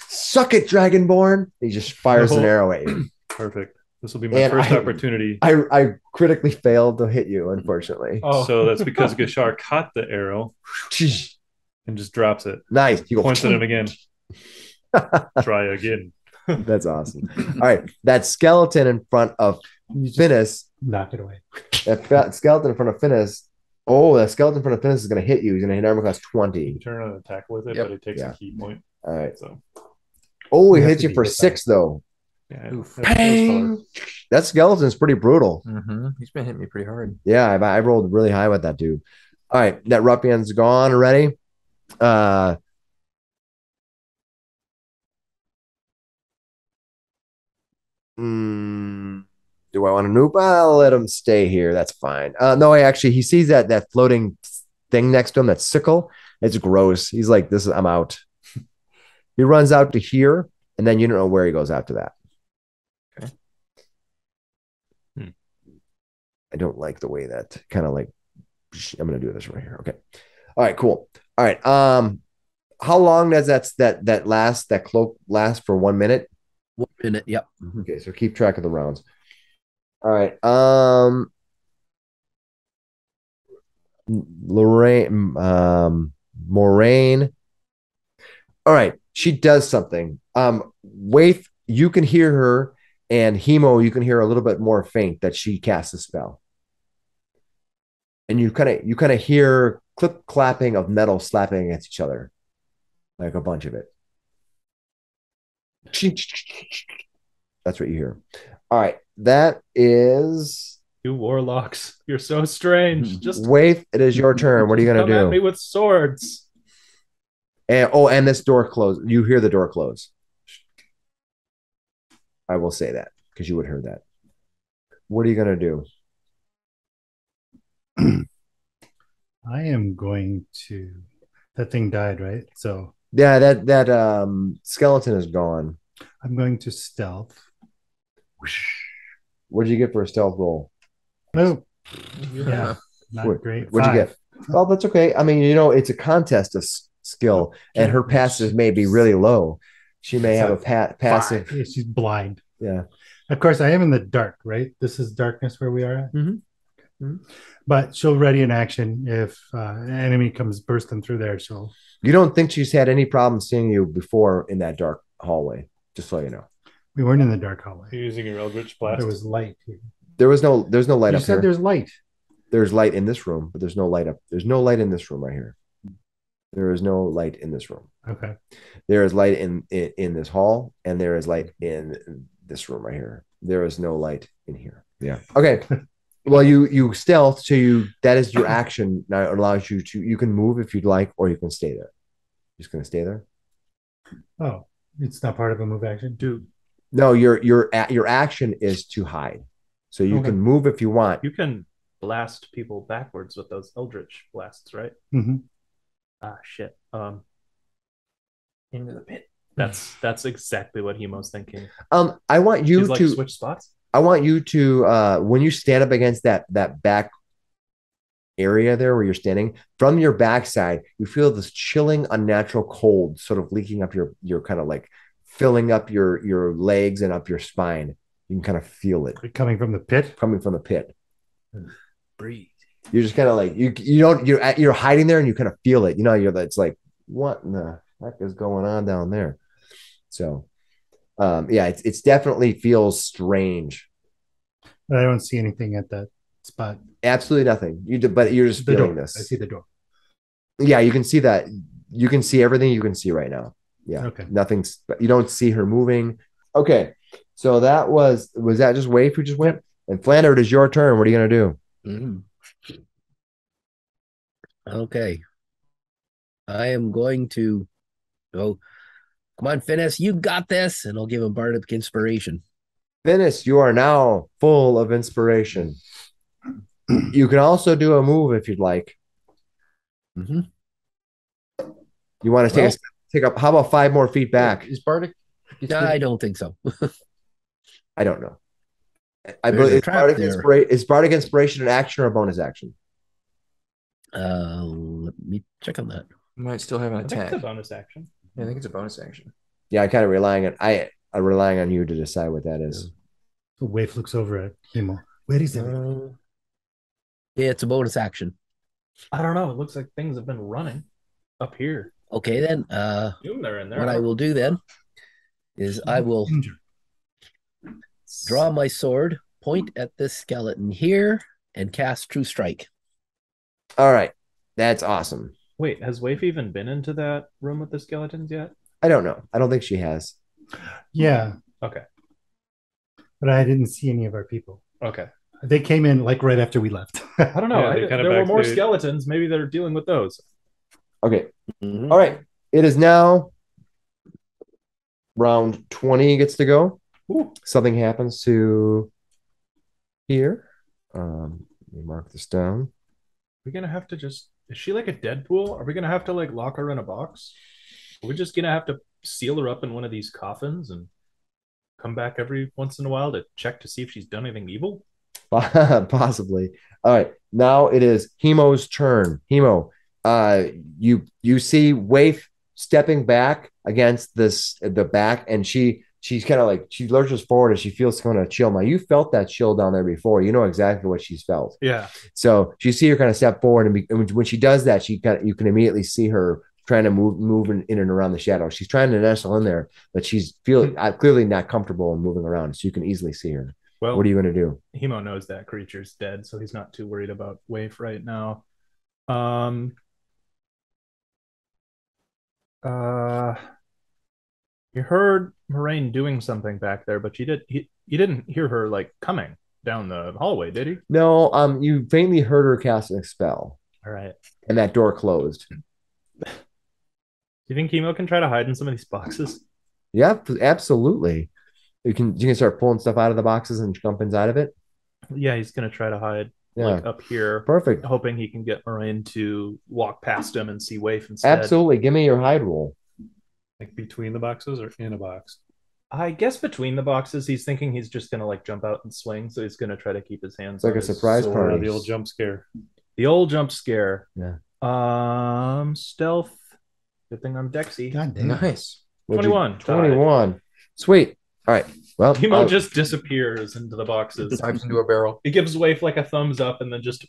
A: suck it, Dragonborn. He just fires an arrow at you.
B: Perfect. This will be my first opportunity.
A: I critically failed to hit you, unfortunately.
B: Oh. So that's because Gashar caught the arrow and just drops it.
A: Nice.
B: He points at him again. Try again.
A: That's awesome. All right. That skeleton in front of Finis.
E: Knock it away.
A: That skeleton in front of Finis. Oh, that skeleton in front of Finis is going to hit you. He's going to hit armor class 20.
B: You turn on an attack with it, but it takes a key point.
A: All right.
B: So.
A: Oh, he hits you for 6, though.
B: Yeah,
A: that skeleton's pretty brutal.
D: He's been hitting me pretty hard.
A: Yeah, I rolled really high with that dude. All right, that ruffian's gone already. Do I want to noob? I'll let him stay here. That's fine. No, he sees that floating thing next to him, that sickle. It's gross. He's like, I'm out. He runs out to here, and then you don't know where he goes after that.
D: Okay.
A: I don't like the way that kind of like, I'm going to do this right here. Okay. All right, cool. All right. How long does that cloak last for 1 minute?
F: 1 minute. Yep.
A: Okay. So keep track of the rounds. All right. Moraine. All right. She does something. Waif, you can hear her, and Hemo, you can hear a little bit more faint that she casts a spell. And you kind of hear clip clapping of metal slapping against each other. Like a bunch of it. That's what you hear. All right. That is
C: You warlocks. You're so strange. Just
A: Waif, it is your turn. What are you gonna do?
C: Come at me with swords.
A: And this door closed. You hear the door close. I will say that because you would hear that. What are you gonna do?
E: I am going to. That thing died, right? So
A: yeah, that skeleton is gone.
E: I'm going to stealth.
A: What did you get for a stealth roll?
E: Oh, yeah, not great.
A: What'd you get? Well, that's okay. I mean, it's a contest of skill, and her passive may be really low. She may have a passive.
E: Yeah, she's blind.
A: Yeah.
E: Of course, I am in the dark, right? This is darkness where we are at.
A: Mm-hmm.
E: But she'll ready an action if an enemy comes bursting through there.
A: You don't think she's had any problem seeing you before in that dark hallway? Just so you know.
E: We weren't in the dark hallway.
B: You're using your Eldritch Blast.
E: There was light here.
A: There's no light up here.
E: You said there's light.
A: There's light in this room, but there's no light up. There's no light in this room right here. There is no light in this room.
E: Okay.
A: There is light in this hall, and there is light in this room right here. There is no light in here. Yeah. Okay. Well, you stealth, so that is your action. Now it allows you can move if you'd like, or you can stay there. Just gonna stay there.
E: Oh, it's not part of a move action, dude.
A: No, your action is to hide. So you can move if you want.
C: You can blast people backwards with those Eldritch blasts, right?
E: Mm-hmm.
C: Ah, shit. Into the pit. That's exactly what Hemo's thinking.
A: I want you to
C: switch spots.
A: I want you to when you stand up against that back area there where you're standing, from your backside, you feel this chilling, unnatural cold sort of leaking up your kind of like filling up your legs and up your spine. You can kind of feel it
E: coming from the pit.
F: Breathe.
A: You're just kind of like you're hiding there and you kind of feel it. It's like, what in the heck is going on down there? So, yeah, it's definitely feels strange.
E: But I don't see anything at that spot.
A: Absolutely nothing. But you're just feeling this.
E: I see the door.
A: Yeah, you can see that. You can see everything you can see right now. Yeah.
E: Okay.
A: Nothing's. You don't see her moving. Okay. So that was that just Waif who just went? And Flander, it is your turn. What are you gonna do?
F: Okay. I am going to go. Come on, Finis, you got this, and I'll give him bardic inspiration.
A: Finis, you are now full of inspiration. You can also do a move if you'd like. You want to take up? How about 5 more feet back?
D: Is Bardic?
F: I don't think so.
A: I don't know. I
F: There's
A: believe
F: a
A: is Bardic Inspiration an action or a bonus action?
F: Let me check on that.
D: Might still have an
C: I think
D: attack.
C: it's a bonus action.
D: Yeah, I think it's a bonus action.
A: Yeah, I'm relying on you to decide what that is.
E: So Waif looks over at Hemo. Where is everything?
F: Yeah, it's a bonus action.
C: I don't know. It looks like things have been running up here.
F: Okay, then.
C: They're in there.
F: What I will do then is I will draw my sword, point at this skeleton here, and cast True Strike.
A: All right. That's awesome.
C: Wait, has Waif even been into that room with the skeletons yet?
A: I don't know. I don't think she has.
E: Yeah.
C: Okay.
E: But I didn't see any of our people.
C: Okay.
E: They came in like right after we left.
C: I don't know.
B: Yeah,
C: There were more skeletons. Maybe they're dealing with those.
A: Okay. All right. It is now round 20 gets to go.
C: Ooh.
A: Something happens to here. Let me mark this down.
C: We're gonna have to just. Is she like a Deadpool? Are we gonna have to like lock her in a box? Are we just gonna have to seal her up in one of these coffins and come back every once in a while to check to see if she's done anything evil?
A: Possibly. All right. Now it is Hemo's turn. Hemo, you see Waif stepping back against the back, and she's kind of like she lurches forward and she feels kind of chill. Now you felt that chill down there before. You know exactly what she's felt.
C: Yeah.
A: So you see her kind of step forward, and when she does that, you can immediately see her trying to move in and around the shadows. She's trying to nestle in there, but she's clearly not comfortable in moving around. So you can easily see her.
C: Well,
A: what are you going to do?
C: Hemo knows that creature's dead, so he's not too worried about Waif right now. You heard Moraine doing something back there, but you didn't hear her like coming down the hallway, did he?
A: No, you faintly heard her cast a spell.
C: All right.
A: And that door closed.
C: Do you think Hemo can try to hide in some of these boxes?
A: Yeah, absolutely. You can start pulling stuff out of the boxes and jump inside of it.
C: Yeah, he's gonna try to hide like up here.
A: Perfect.
C: Hoping he can get Moraine to walk past him and see Waif instead.
A: Absolutely. Give me your hide roll.
B: Like between the boxes or in a box?
C: I guess between the boxes, he's thinking he's just gonna like jump out and swing, so he's gonna try to keep his hands.
A: It's like a surprise party.
B: The old jump scare.
C: The old jump scare.
A: Yeah.
C: Stealth. Good thing I'm Dexy.
E: God damn.
D: Nice.
C: 21.
A: 21. Sweet. All right. Well,
C: Hemo just disappears into the boxes.
D: Dives into a barrel.
C: He gives Waif like a thumbs up and then just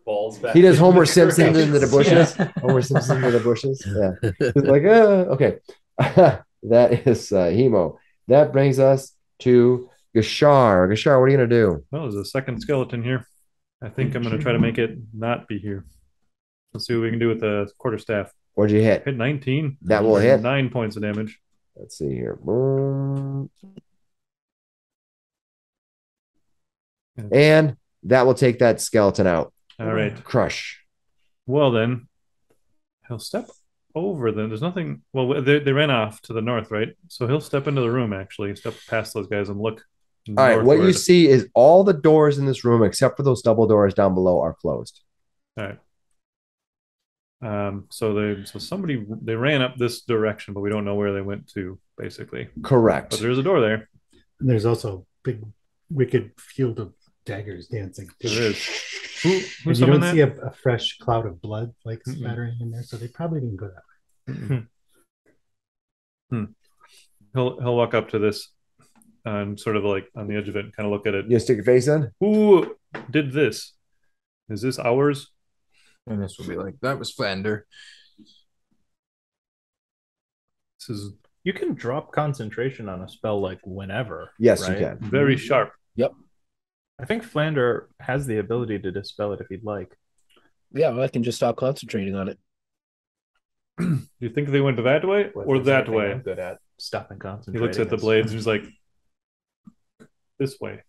C: falls back.
A: He does Homer Simpson into the bushes.
C: Yeah.
A: Homer Simpson into the bushes. Yeah. He's like, okay. That is Hemo. That brings us to Gashar. Gashar, what are you going to do?
B: Well, there's a second skeleton here. I think I'm going to try to make it not be here. Let's see what we can do with the quarterstaff.
A: What'd you hit?
B: Hit 19.
A: That will hit.
B: 9 points of damage.
A: Let's see here. Boom. And that will take that skeleton out.
B: All right.
A: Crush.
B: Well, then, he'll step over them. There's nothing. Well, they ran off to the north, right? So he'll step into the room, actually, step past those guys and look.
A: All right. What you see is all the doors in this room, except for those double doors down below, are closed.
B: All right. So somebody ran up this direction, but we don't know where they went to, basically.
A: Correct.
B: But there's a door there.
E: And there's also a big wicked field of daggers dancing.
B: There is. Who
E: and you don't see a fresh cloud of blood like smattering in there, so they probably didn't go that way.
B: He'll walk up to this and sort of like on the edge of it and kind of look at it.
A: You stick your face in?
B: Who did this? Is this ours?
D: And this will be like, that was Flander.
C: You can drop concentration on a spell like whenever.
A: Yes,
C: right?
A: you can.
B: Very sharp.
F: Yep.
C: I think Flander has the ability to dispel it if he'd like.
F: Yeah, well, I can just stop concentrating on it.
B: Do you think they went that way or that way?
C: I'm good at stopping
B: He
C: concentrating.
B: looks at the blades and he's like, this way.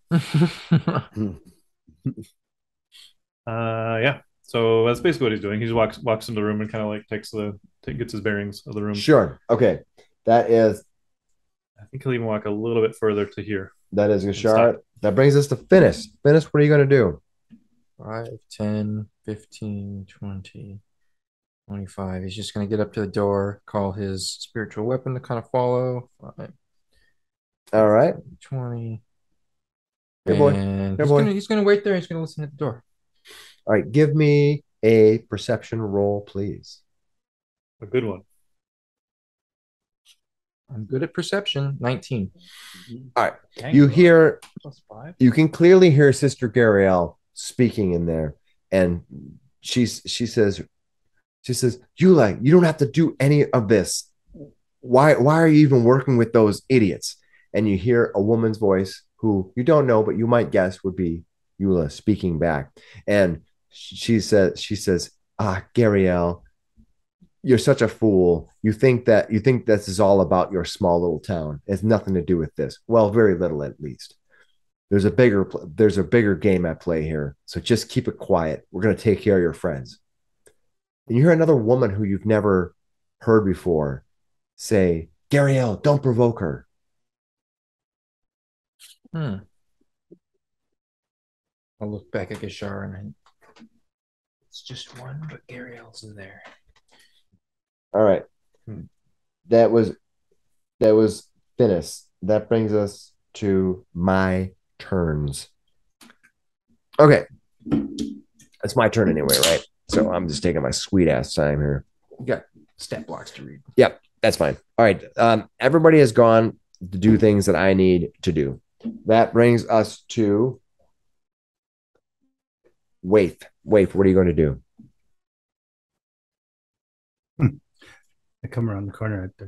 B: Yeah. So that's basically what he's doing. He just walks into the room and kind of like gets his bearings of the room.
A: Sure. Okay. That is.
B: I think he'll even walk a little bit further to here.
A: That is Gashar. That brings us to Finis. Finis, what are you going to do?
D: 5, 10, 15, 20, 25. He's just going to get up to the door, call his spiritual weapon to kind of follow. 5,
A: All right.
D: 20.
A: Good boy.
D: And
A: Good boy.
D: he's gonna wait there. He's gonna listen at the door.
A: All right. Give me a perception roll, please.
B: A good one.
D: I'm good at perception. 19.
A: All right.
C: Dang,
A: You hear,
C: +5.
A: you can clearly hear Sister Gariel speaking in there. And she says, Yula, you don't have to do any of this. Why are you even working with those idiots? And you hear a woman's voice who you don't know, but you might guess would be Yula speaking back. And she says, Gariel, you're such a fool. You think this is all about your small little town. It has nothing to do with this. Well, very little at least. There's a bigger game at play here. So just keep it quiet. We're going to take care of your friends. And you hear another woman who you've never heard before say, Gariel, don't provoke her.
D: I'll look back at Gishar and it's just one, but Gariel's in there.
A: All right. That was Finis. That brings us to my turns. Okay. It's my turn anyway, right? So I'm just taking my sweet ass time here.
D: You got stat blocks to read.
A: Yep, that's fine. All right. Everybody has gone to do things that I need to do. That brings us to Waif. Waif, what are you going to do?
E: I come around the corner. I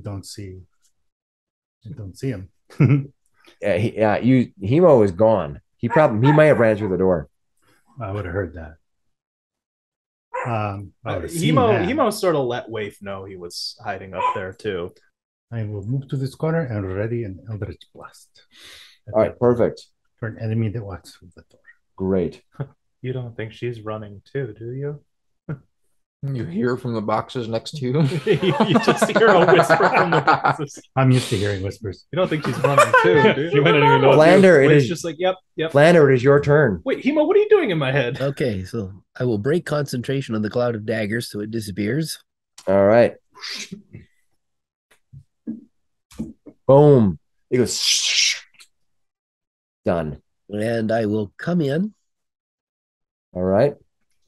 E: don't see him.
A: Yeah, Hemo is gone. He might have ran through the door.
E: I would have heard that.
C: Hemo sort of let Waif know he was hiding up there too.
E: I will move to this corner and ready an Eldritch Blast.
A: All right, perfect.
E: For an enemy that walks through the door.
A: Great.
C: You don't think she's running too, do you?
D: You hear from the boxes next to you.
C: You just hear a whisper from the boxes.
E: I'm used to hearing whispers.
C: You don't think she's running too, do you?
B: She might not even know.
A: Flander, it is
C: just like, yep.
A: Flander, it is your turn.
C: Wait, Hemo, what are you doing in my head?
F: Okay, so I will break concentration on the cloud of daggers so it disappears.
A: All right. Boom. It goes. Done.
F: And I will come in.
A: All right.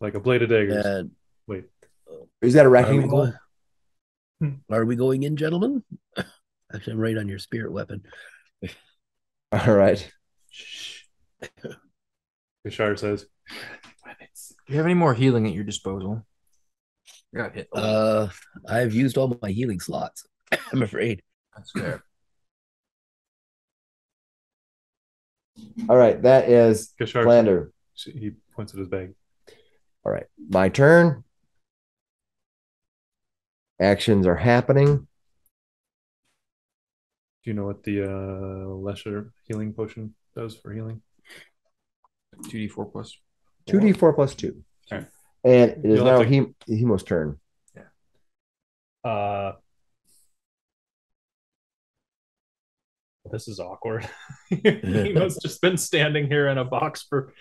B: Like a blade of daggers.
F: And
B: Wait.
A: Is that a
F: are
A: wrecking
F: we,
A: ball?
F: are we going in, gentlemen? Actually, I'm right on your spirit weapon.
A: All right.
B: Gishar says,
D: Do you have any more healing at your disposal? Got hit.
F: I've used all my healing slots, I'm afraid.
D: That's fair.
A: All right. That is
B: Gishar.
A: Flander.
B: He points at his bag.
A: All right. My turn. Actions are happening.
B: Do you know what the lesser healing potion does for healing?
D: 2d4 plus
A: 2d4 plus 2.
B: Okay.
A: And it is
B: You'll
A: now
B: have to-
A: Hemo's turn.
C: This is awkward. Hemo's just been standing here in a box for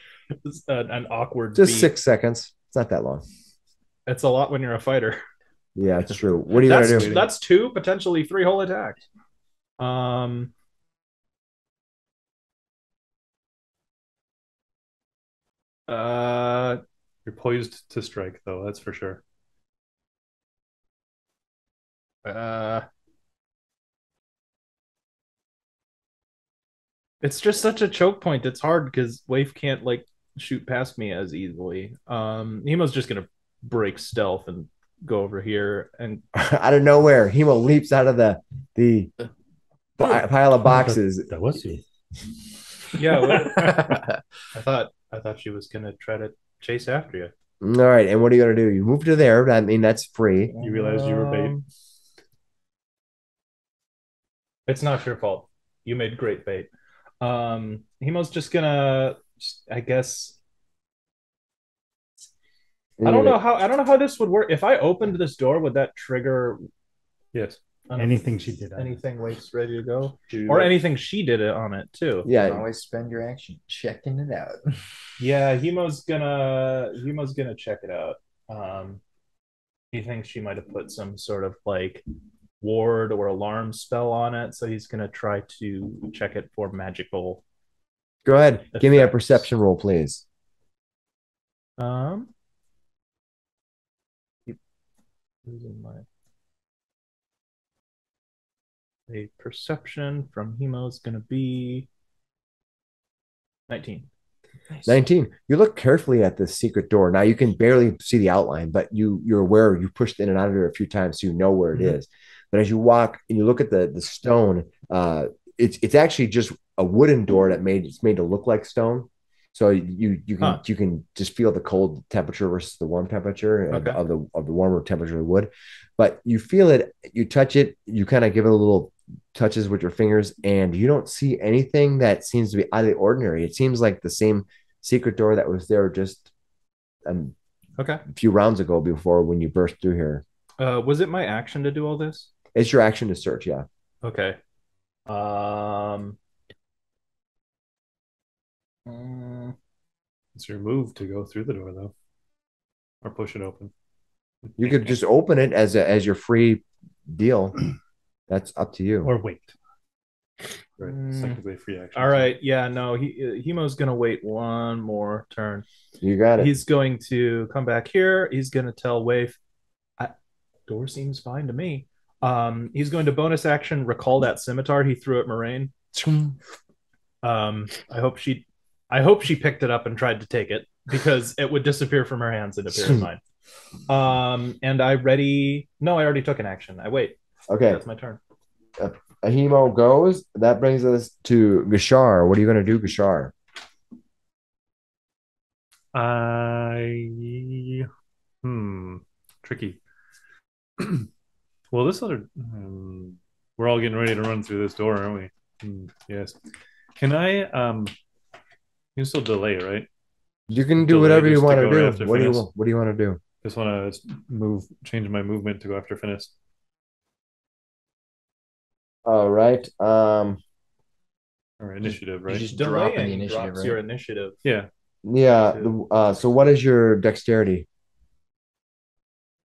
C: an awkward
A: Just
C: beat.
A: 6 seconds. It's not that long.
C: It's a lot when you're a fighter.
A: Yeah, it's true. What are you going to do?
C: That's 2, potentially 3 whole attacks.
B: You're poised to strike, though. That's for sure.
C: It's just such a choke point. It's hard because Waif can't like shoot past me as easily. Hemo's just gonna break stealth and go over here and
A: Out of nowhere, Hemo leaps out of the pile of boxes.
E: That was you.
C: yeah. I thought she was gonna try to chase after you.
A: All right, and what are you going to do? You move to there. I mean, that's free.
B: You realized you were bait.
C: It's not your fault. You made great bait. Hemo's just gonna, I guess. I don't know how this would work. If I opened this door, would that trigger?
B: Yes.
E: Anything she did.
C: Anything Waif's ready to go, or anything she did it on it too.
A: Yeah.
D: You can always spend your action checking it out.
C: Yeah, Hemo's gonna check it out. He thinks she might have put some sort of like ward or alarm spell on it, so he's gonna try to check it for magical.
A: Go ahead.
C: Effects.
A: Give me a perception roll, please.
C: Keep losing my a perception from Hemo is gonna be 19.
A: Nice. 19. You look carefully at this secret door. Now you can barely see the outline, but you're aware you pushed in and out of it a few times, so you know where it is. But as you walk and you look at the stone, it's actually just a wooden door it's made to look like stone. So you can just feel the cold temperature versus the warm temperature of the warmer temperature of the wood. But you feel it, you touch it, you kind of give it a little touches with your fingers, and you don't see anything that seems to be out of the ordinary. It seems like the same secret door that was there just a few rounds ago before when you burst through here.
C: Was it my action to do all this?
A: It's your action to search, yeah.
C: Okay.
B: It's your move to go through the door, though, or push it open.
A: You could just open it as your free deal. That's up to you.
E: Or wait.
B: Right. Technically free action.
C: All right. Yeah, no, Hemo's going to wait one more turn.
A: You got it.
C: He's going to come back here. He's going to tell Waif, door seems fine to me. He's going to bonus action recall that scimitar he threw at Moraine. I hope she picked it up and tried to take it, because it would disappear from her hands and appear in mine. And I already took an action. I wait.
A: Okay.
C: That's my turn.
A: Ahimo goes. That brings us to Gashar. What are you going to do, Gashar?
B: Tricky. Well, this other... we're all getting ready to run through this door, aren't we? Yes. Can I... you can still delay, right?
A: You can do whatever you want to do. What do you want to do?
B: Just want to change my movement to go after Finis.
A: All right.
B: Or initiative, right?
C: Just dropping the initiative, right? Your initiative.
B: Yeah.
A: Yeah. So what is your dexterity?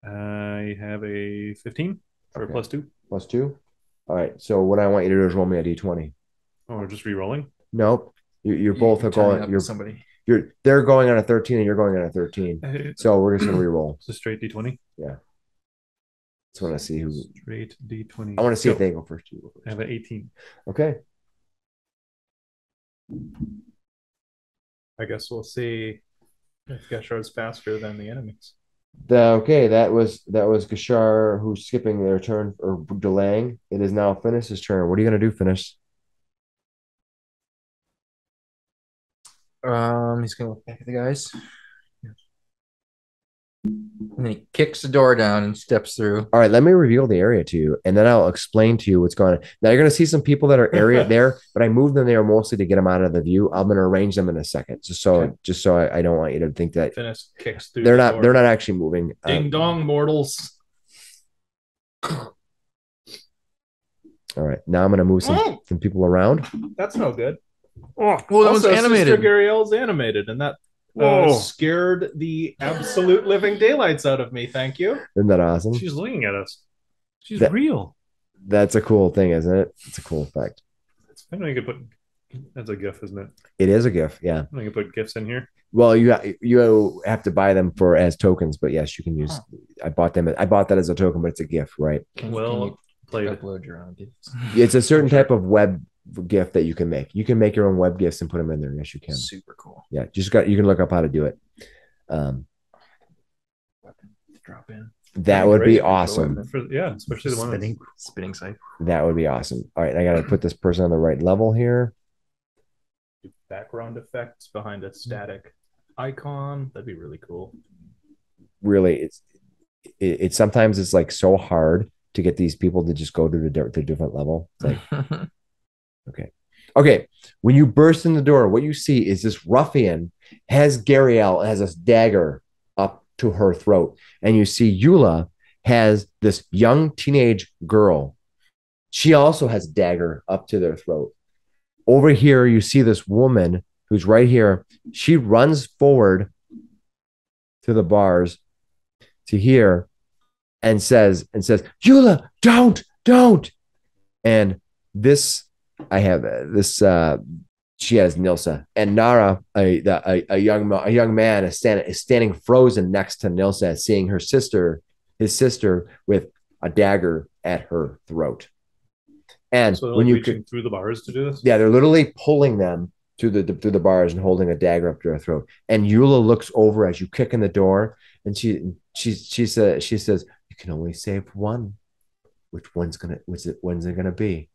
B: I have a 15 for a +2.
A: +2. All right. So what I want you to do is roll me a d20.
B: Oh, we're just re-rolling?
A: Nope. You're both going. They're going on a 13 and you're going on a 13. So we're just gonna re-roll.
B: It's a straight d20.
A: Yeah. Just want to see who.
B: Straight d20.
A: I want to see if they go first.
B: I have an 18.
A: Okay.
C: I guess we'll see if Gashar's faster than the enemies.
A: That was Gashar who's skipping their turn or delaying. It is now Finis's turn. What are you gonna do, Finis?
D: He's gonna look back at the guys. And then he kicks the door down and steps through.
A: All right, let me reveal the area to you, and then I'll explain to you what's going on. Now you're going to see some people that are area there, but I moved them there mostly to get them out of the view. I'm going to arrange them in a second, just so I don't want you to think that
C: Finis kicks through.
A: They're not actually moving.
C: Ding dong, mortals.
A: All right, now I'm going to move some people around.
C: That's no good.
D: Oh, well, that was animated.
C: Sister Gariel's animated, and that scared the absolute living daylights out of me. Thank you.
A: Isn't that awesome?
B: She's looking at us. She's real.
A: That's a cool thing, isn't it? It's a cool effect.
B: I know you could put. That's a GIF, isn't it?
A: It is a GIF. Yeah.
B: I know you can put GIFs in here.
A: Well, you have to buy them as tokens, but yes, you can use. I bought that as a token, but it's a GIF, right?
B: Well,
D: upload your own GIFs.
A: It's a certain type of web GIF that you can make. You can make your own web GIFs and put them in there. Yes, you can.
D: Super cool.
A: Yeah, you can look up how to do it.
C: Drop in.
A: That would be awesome.
B: Especially the one
D: spinning site.
A: That would be awesome. All right, I got to put this person on the right level here.
C: Background effects behind a static icon. That'd be really cool.
A: Really, it's sometimes it's like so hard to get these people to just go to the different level. It's like okay. When you burst in the door, what you see is this ruffian has Gariel has a dagger up to her throat, and you see Yula has this young teenage girl. She also has a dagger up to their throat. Over here, you see this woman who's right here. She runs forward to the bars, to here and says, Yula, don't. And this, I have this, she has Nilsa, and Nara, a young man is standing frozen next to Nilsa, seeing his sister with a dagger at her throat. And
B: so when you reaching through the bars to do this,
A: yeah, they're literally pulling them through the bars and holding a dagger up to her throat. And Yula looks over as you kick in the door, and she says, "You can only save one. When's it gonna be?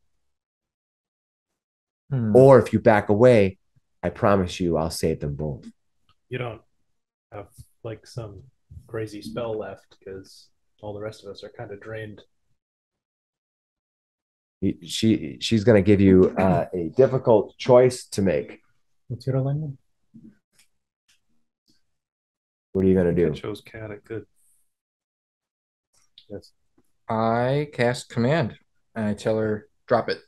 A: Or if you back away, I promise you I'll save them both."
C: You don't have like some crazy spell left because all the rest of us are kind of drained.
A: She's going to give you a difficult choice to make.
E: What's your alignment?
A: What are you going to do?
B: I chose cat. I could. Yes.
D: I cast command and I tell her drop it.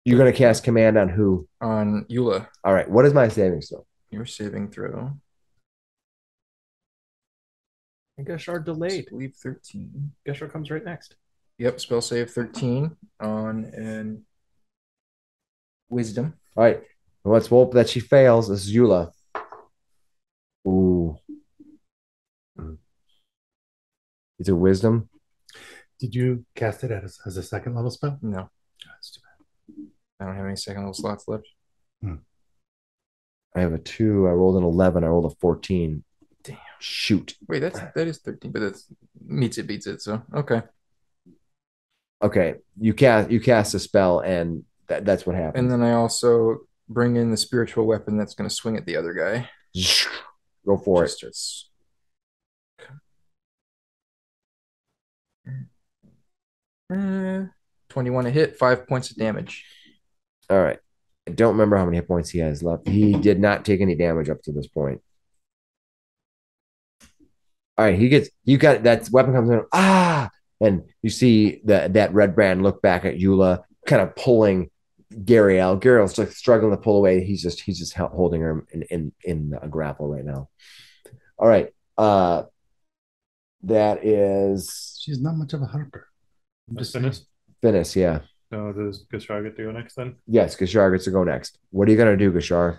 A: You're going to cast command on who?
D: On Yula.
A: All right. What is my saving throw?
D: Your saving throw.
C: I guess our delayed.
D: Leave 13.
C: Guess our comes right next.
D: Yep, spell save 13 on an wisdom.
A: All right. Let's hope that she fails. This is Yula. Ooh. It's a wisdom.
E: Did you cast it as a second level spell?
D: No. That's too bad. I don't have any second level slots left.
A: I have a 2. I rolled an 11. I rolled a 14.
D: Damn.
A: Shoot.
D: Wait, that is 13, but that's beats it. So okay.
A: Okay. You cast a spell, and that's what happens.
D: And then I also bring in the spiritual weapon that's going to swing at the other guy.
A: Go for it.
D: Starts... 21 a hit, 5 points of damage.
A: All right. I don't remember how many hit points he has left. He did not take any damage up to this point. All right, you got that weapon comes in. And you see that red brand look back at Yula, kind of pulling Gariel. Gariel's like struggling to pull away. He's just holding her in a grapple right now. All right. That is.
E: She's not much of a harper.
B: Just
A: Finis, yeah.
B: So does Gashar get to go next then?
A: Yes, Gashar gets to go next. What are you gonna do, Gashar?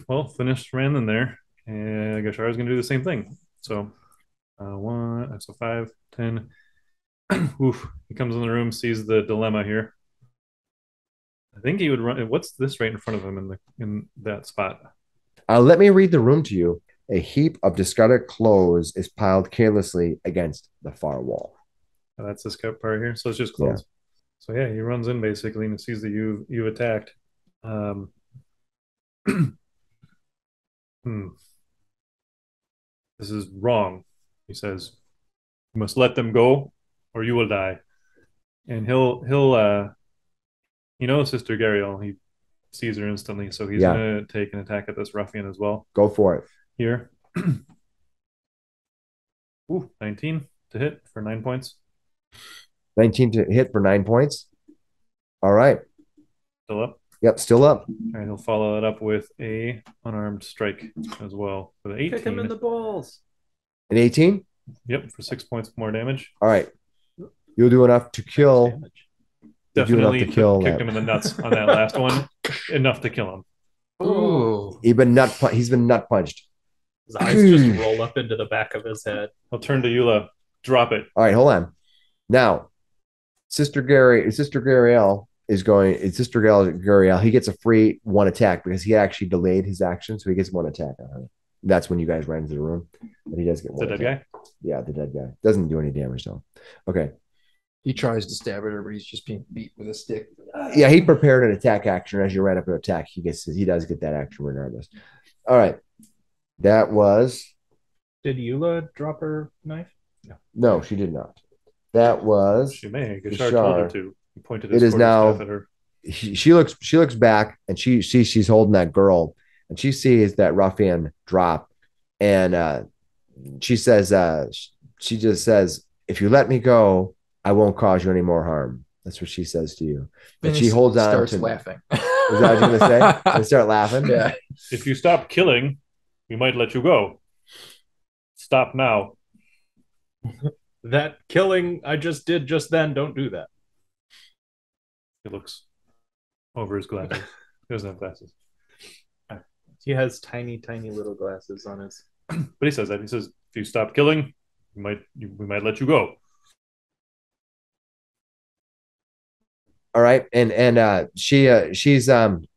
B: Well, Finis ran in there, and Gashar is gonna do the same thing. So 1, so 5, 10. Oof. He comes in the room, sees the dilemma here. I think he would run. What's this right in front of him in that spot?
A: Let me read the room to you. A heap of discarded clothes is piled carelessly against the far wall.
B: Oh, that's this part here. So it's just clothes. Yeah. So yeah, he runs in basically and sees that you've attacked. This is wrong. He says, "You must let them go, or you will die." And he'll Sister Gariel, he sees her instantly, so he's gonna take an attack at this ruffian as well.
A: Go for it.
B: Here. Ooh, 19 to hit for 9 points.
A: 19 to hit for 9 points. All right.
B: Still up?
A: Yep, still up.
B: All right, he'll follow that up with a unarmed strike as well for the 18.
C: Kick him in the balls.
A: An 18?
B: Yep, for 6 points more damage.
A: All right. You'll do enough to kill.
B: Definitely kicked him in the nuts on that last one. Enough to kill him.
C: Ooh.
A: He's been nut punched.
C: His eyes just roll up into the back of his head.
B: I'll turn to Yula. Drop it.
A: All right, hold on. Now, Sister Gariel is going. Sister Gariel, he gets a free 1 attack because he actually delayed his action, so he gets 1 attack on her. That's when you guys ran into the room. But he does get 1
B: The dead
A: attack.
B: guy?
A: Yeah, the dead guy. Doesn't do any damage though. Okay.
D: He tries to stab at her, but he's just being beat with a stick.
A: Yeah, he prepared an attack action. As you ran up an attack, he does get that action regardless. All right. That was.
C: Did Yula drop her knife?
A: No, she did not. That was.
B: She may. Gashar told her to. He pointed his
A: it is now.
B: At her.
A: She looks back and she sees she's holding that girl and she sees that ruffian drop and she says she just says, "If you let me go, I won't cause you any more harm." That's what she says to you. And she holds on
D: starts
A: to
D: laughing.
A: Is that what you're gonna say? They start laughing.
D: Yeah.
B: If you stop killing, we might let you go. Stop now.
C: That killing I just did just then, don't do that.
B: He looks over his glasses. He doesn't have glasses.
C: He has tiny, tiny little glasses on his.
B: But he says that. He says, if you stop killing, we might let you go.
A: All right. And she's sitting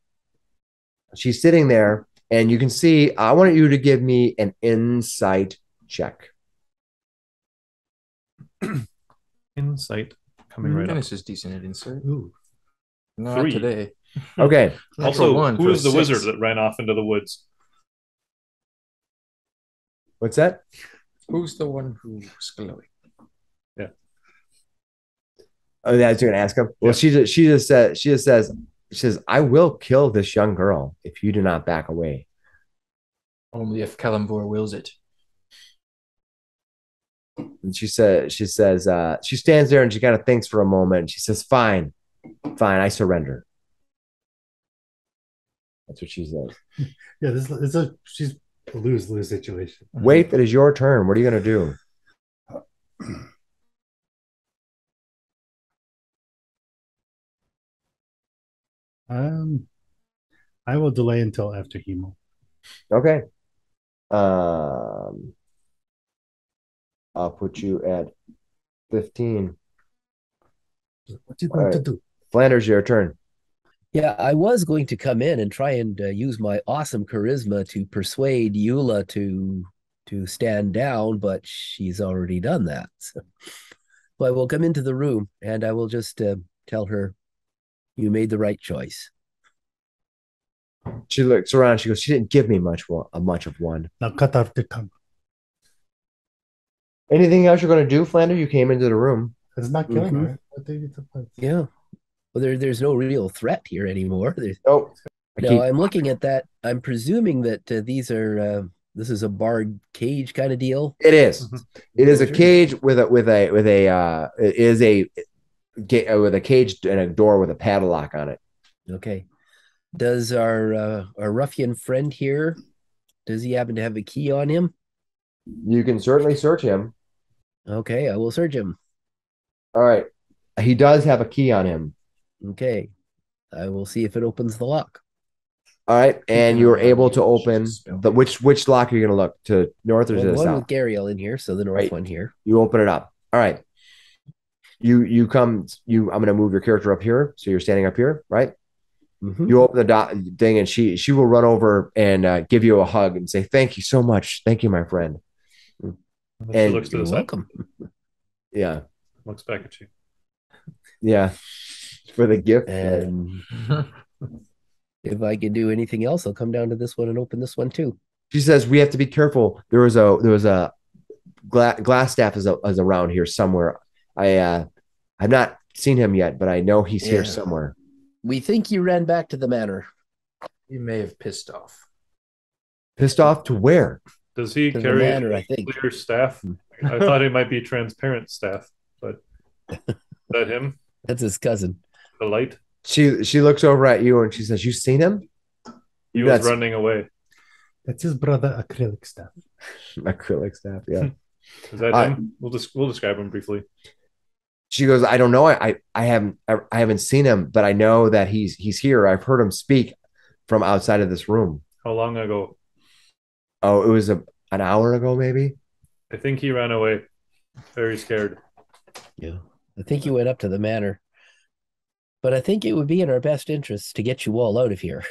A: there, and you can see, I want you to give me an insight check.
B: Insight coming right up.
D: Dennis is decent at insight.
E: Ooh.
D: Not
B: 3.
D: today.
A: Okay.
B: Also,
D: one
B: who
D: for
B: is the
D: 6.
B: wizard that ran off into the woods?
A: What's that?
D: Who's the one who's glowing?
B: Yeah.
A: Oh, that's you're gonna ask him. Well,
B: Yeah.
A: she just says, I will kill this young girl if you do not back away.
D: Only if Kalimvor wills it.
A: And she stands there and she kind of thinks for a moment. She says, fine, I surrender. That's what she says.
E: Yeah, she's a lose-lose situation.
A: Wait, it is your turn. What are you gonna do?
E: I will delay until after Hemo.
A: Okay. I'll put you at 15.
E: What you going to do?
A: Flanders, your turn.
F: Yeah, I was going to come in and try and use my awesome charisma to persuade Yula to stand down, but she's already done that. So I will come into the room and I will just tell her, you made the right choice.
A: She looks around. She goes, she didn't give me much of one.
E: Now cut off the tongue.
A: Anything else you're going to do, Flanders? You came into the room.
E: It's not killing her. What do you suppose?
F: Yeah. Well, there's no real threat here anymore.
A: Oh,
F: No, I'm looking at that. I'm presuming that this is a barred cage kind of deal.
A: It is. It is a cage with a cage and a door with a padlock on it.
F: Okay. Does our ruffian friend here, does he happen to have a key on him?
A: You can certainly search him.
F: Okay, I will search him.
A: All right. He does have a key on him.
F: Okay. I will see if it opens the lock.
A: All right. And you're able to open which lock are you going to look to, north or to the
F: One
A: south?
F: with Gariel in here, so the north one here.
A: You open it up. All right. I'm going to move your character up here. So you're standing up here, right?
F: Mm-hmm.
A: You open the thing, and she will run over and give you a hug and say, "Thank you so much. Thank you, my friend."
B: She
A: And
B: looks to
F: You're
B: the
F: welcome.
A: yeah,
B: looks back at you.
A: yeah, for the gift.
F: And if I can do anything else, I'll come down to this one and open this one too.
A: She says, "We have to be careful. There was a glass staff is around here somewhere. I've not seen him yet, but I know he's here somewhere."
F: We think you ran back to the manor.
D: You may have pissed off.
A: Pissed off to where?
B: Does he
F: To the
B: carry
F: manor, I think.
B: clear staff? I thought it might be transparent staff, but is that him?
F: That's his cousin.
B: The light?
A: She looks over at you and she says, "You seen him?"
B: He was running away.
E: That's his brother, acrylic staff.
A: Acrylic staff, yeah.
B: Is that him? We'll describe him briefly.
A: She goes, "I don't know. I haven't seen him, but I know that he's here. I've heard him speak from outside of this room."
B: How long ago?
A: Oh, it was an hour ago, maybe.
B: I think he ran away. Very scared.
F: Yeah. I think you went up to the manor. But I think it would be in our best interest to get you all out of here.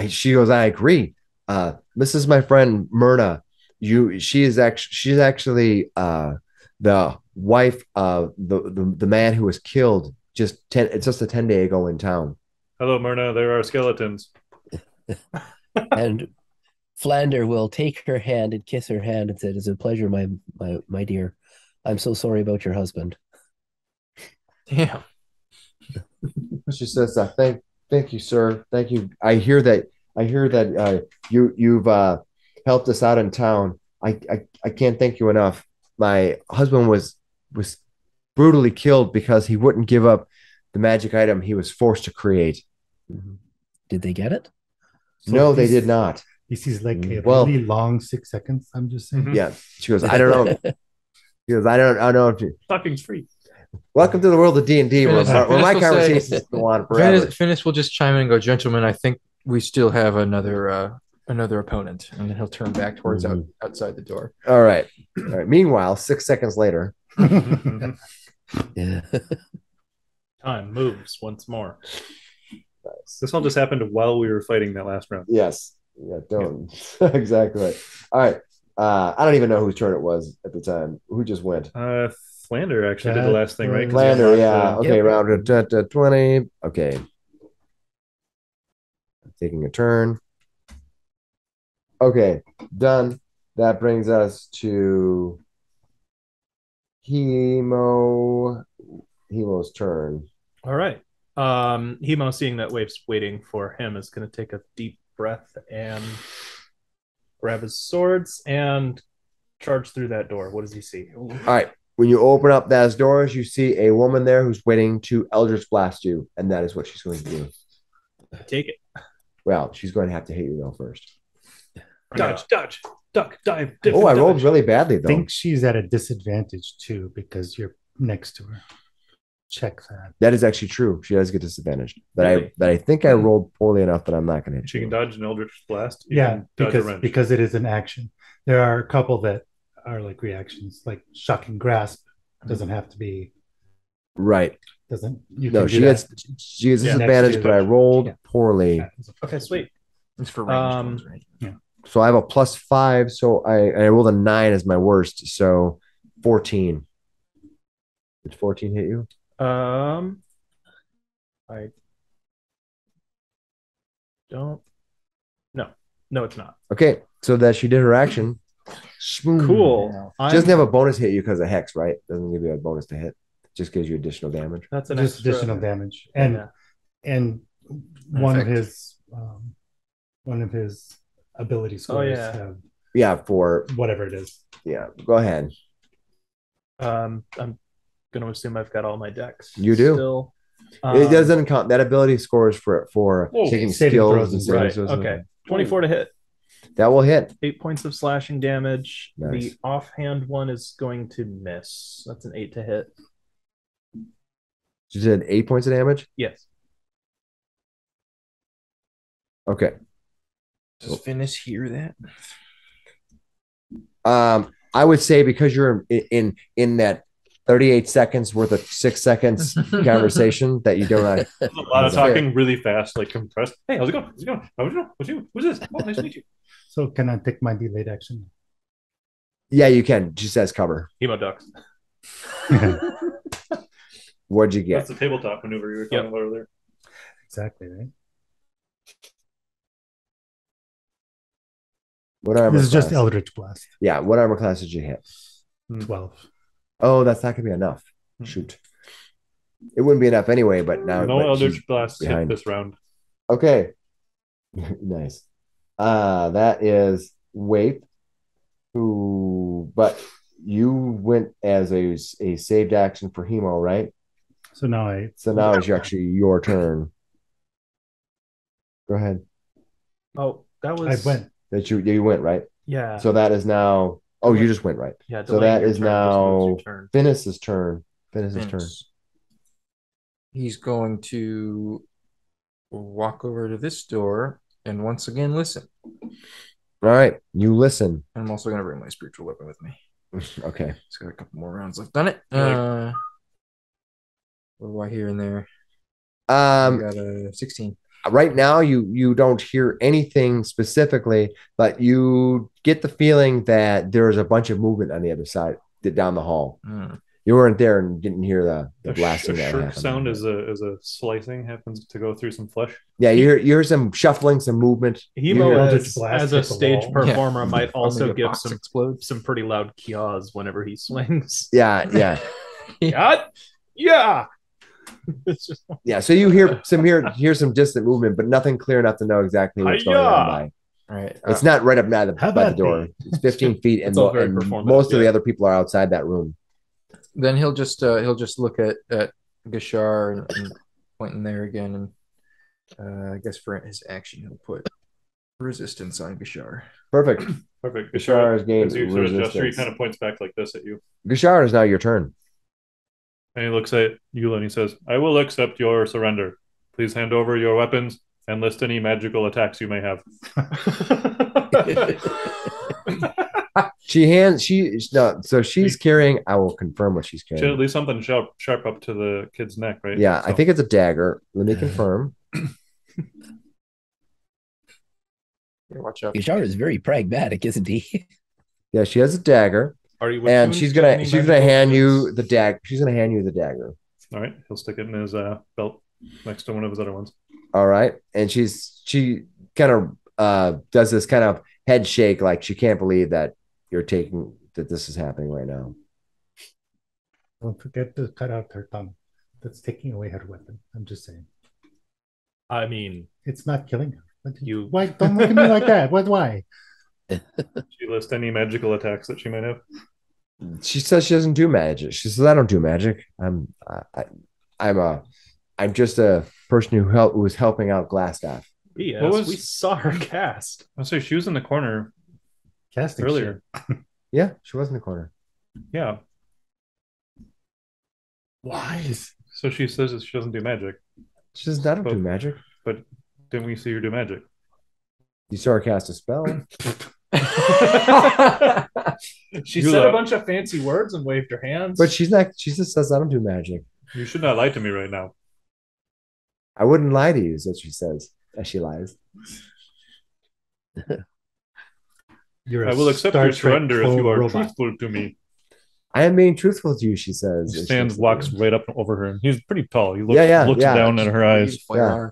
A: She goes, "I agree. This is my friend Myrna. She's actually the wife of the man who was killed just a 10-day ago in town."
B: Hello, Myrna. There are skeletons.
F: And Flander will take her hand and kiss her hand and say, "It's a pleasure, my dear. I'm so sorry about your husband."
D: Yeah.
A: She says, "Thank you, sir. Thank you. I hear that you've helped us out in town. I can't thank you enough. My husband was brutally killed because he wouldn't give up the magic item he was forced to create."
F: Did they get it?
A: No, they did not.
E: He sees like a really long 6 seconds. I'm just saying.
A: Yeah. She goes, I don't know. She goes, I don't know if you...
B: Talking's free.
A: Welcome to the world of D&D where my conversations go on forever.
D: Finis will just chime in and go, gentlemen, I think we still have another opponent. And then he'll turn back towards outside the door.
A: All right. Meanwhile, 6 seconds later.
F: Yeah.
C: Time moves once more.
B: Nice. This all just happened while we were fighting that last round.
A: Yes. Yeah, don't. Exactly right. All right. I don't even know whose turn it was at the time. Who just went?
B: Flander actually did the last thing, right?
A: Flander, yeah. Okay, round 20. Okay. I'm taking a turn. Okay, done. That brings us to Hemo's turn.
C: All right. Hemo, seeing that Waif's waiting for him, is going to take a deep breath and grab his swords and charge through that door. What does he see?
A: All right. When you open up those doors, you see a woman there who's waiting to Eldritch Blast you, and that is what she's going to do.
C: Take it.
A: Well, she's going to have to hit you though first.
B: Dodge, duck, dive.
A: Oh, I rolled really badly though.
E: I think she's at a disadvantage too because you're next to her. Check that.
A: That is actually true. She does get disadvantaged, but I think I rolled poorly enough that I'm not going to hit.
B: She can dodge an Eldritch Blast.
E: Yeah, because it is an action. There are a couple that are like reactions, like Shocking Grasp doesn't have to be
A: right.
E: She gets
A: disadvantage, but I rolled poorly.
C: Okay, sweet.
D: It's for ranged ones, right?
E: Yeah.
A: So I have a +5, so I rolled a 9 as my worst, so 14. Did 14 hit you?
C: I don't. No, it's not.
A: Okay, so that she did her action.
C: Cool.
A: She doesn't have a bonus to hit you because of Hex, right? Doesn't give you a bonus to hit. Just gives you additional damage.
C: That's an
E: just additional damage, and one of his ability scores.
A: For
E: whatever it is.
A: Yeah, go ahead.
C: I'm gonna assume I've got all my decks.
A: You do.
C: Still.
A: It doesn't count. That ability scores for taking skills and
C: right. Okay, 24 to hit.
A: That will hit.
C: 8 points of slashing damage.
A: Nice.
C: The offhand one is going to miss. That's an 8 to hit.
A: You did 8 points of damage?
C: Yes.
A: Okay.
D: Does Finis hear that?
A: I would say because you're in that 38 seconds worth of 6 seconds conversation that you don't have.
B: A lot of talking really fast, like compressed. Hey, how's it going? How's it going? How's it going? What's you? Who's this? Oh, nice to meet you.
E: So can I take my delayed action?
A: Yeah, you can. She says cover.
C: Hemo ducks.
A: What'd you get?
B: That's the tabletop maneuver you were talking about earlier.
E: Exactly, right?
A: What armor
E: This is
A: class?
E: just Eldritch Blast.
A: Yeah, what armor class did you hit?
E: 12.
A: Oh, that's not going to be enough. Shoot. It wouldn't be enough anyway, but now...
B: No Eldritch Blast hit this round.
A: Okay. Nice. That is Waif, but you went as a saved action for Hemo, right?
E: So now
A: it's actually your turn. Go ahead.
C: Oh, that was...
E: I went.
A: You went, right?
C: Yeah.
A: So that is now... Oh, you just went, right?
C: Yeah.
A: So that is now Finis's turn.
D: He's going to walk over to this door and once again listen.
A: All right, you listen.
D: I'm also going to bring my spiritual weapon with me.
A: Okay.
D: It's got a couple more rounds left on it. What do I hear in there? I got a 16.
A: Right now, you don't hear anything specifically, but you get the feeling that there's a bunch of movement on the other side, down the hall. You weren't there and didn't hear the blasting that happened.
B: Sound as a slicing happens to go through some flesh.
A: Yeah, you hear some shuffling, some movement.
C: Hemo as a stage performer might also give some pretty loud kias whenever he swings.
A: Yeah.
C: Yeah.
A: Yeah, so you hear some distant movement, but nothing clear enough to know exactly what's going on by.
D: Right.
A: It's not right up by the door. It's 15 feet, and most of the other people are outside that room.
D: Then he'll just look at Gashar and point in there again, and I guess for his action he'll put resistance on Gashar.
A: Perfect.
B: Perfect.
A: Gashar has gained
B: as you sort of gesture, he
A: resistance.
B: kind of points back like this at you.
A: Gashar, is now your turn.
B: And he looks at Yula and he says, I will accept your surrender. Please hand over your weapons and list any magical attacks you may have.
A: So she's carrying, I will confirm what she's carrying.
B: At least something sharp up to the kid's neck, right?
A: Yeah, so. I think it's a dagger. Let me confirm.
D: Watch out.
F: Gashar is very pragmatic, isn't he?
A: Yeah, she has a dagger. And she's gonna hand you the dagger. She's gonna hand you the dagger.
B: All right, he'll stick it in his belt next to one of his other ones.
A: All right, and she kind of does this kind of head shake, like she can't believe that this is happening right now.
E: Don't forget to cut out her thumb. That's taking away her weapon. I'm just saying.
C: I mean,
E: it's not killing her. Why? Don't look at me like that. Why?
B: She lists any magical attacks that she might have.
A: She says she doesn't do magic. She says, I don't do magic. I'm just a person who was helping out Glassstaff.
C: Yes, we saw her cast.
B: I'll say she was in the corner
E: casting
B: earlier.
A: Yeah, she was in the corner.
B: Yeah.
E: Why?
B: So she says that she doesn't do magic.
A: She says, I don't do magic.
B: But didn't we see her do magic?
A: You saw her cast a spell.
C: She said a bunch of fancy words and waved her hands.
A: But she's not. She just says, I don't do magic.
B: You should not lie to me right now.
A: I wouldn't lie to you, is what she says. As she lies.
B: I will accept your surrender if you are truthful to me.
A: I am being truthful to you, she says.
B: He stands, walks right up over her. He's pretty tall. He looks down at her eyes.
A: Yeah.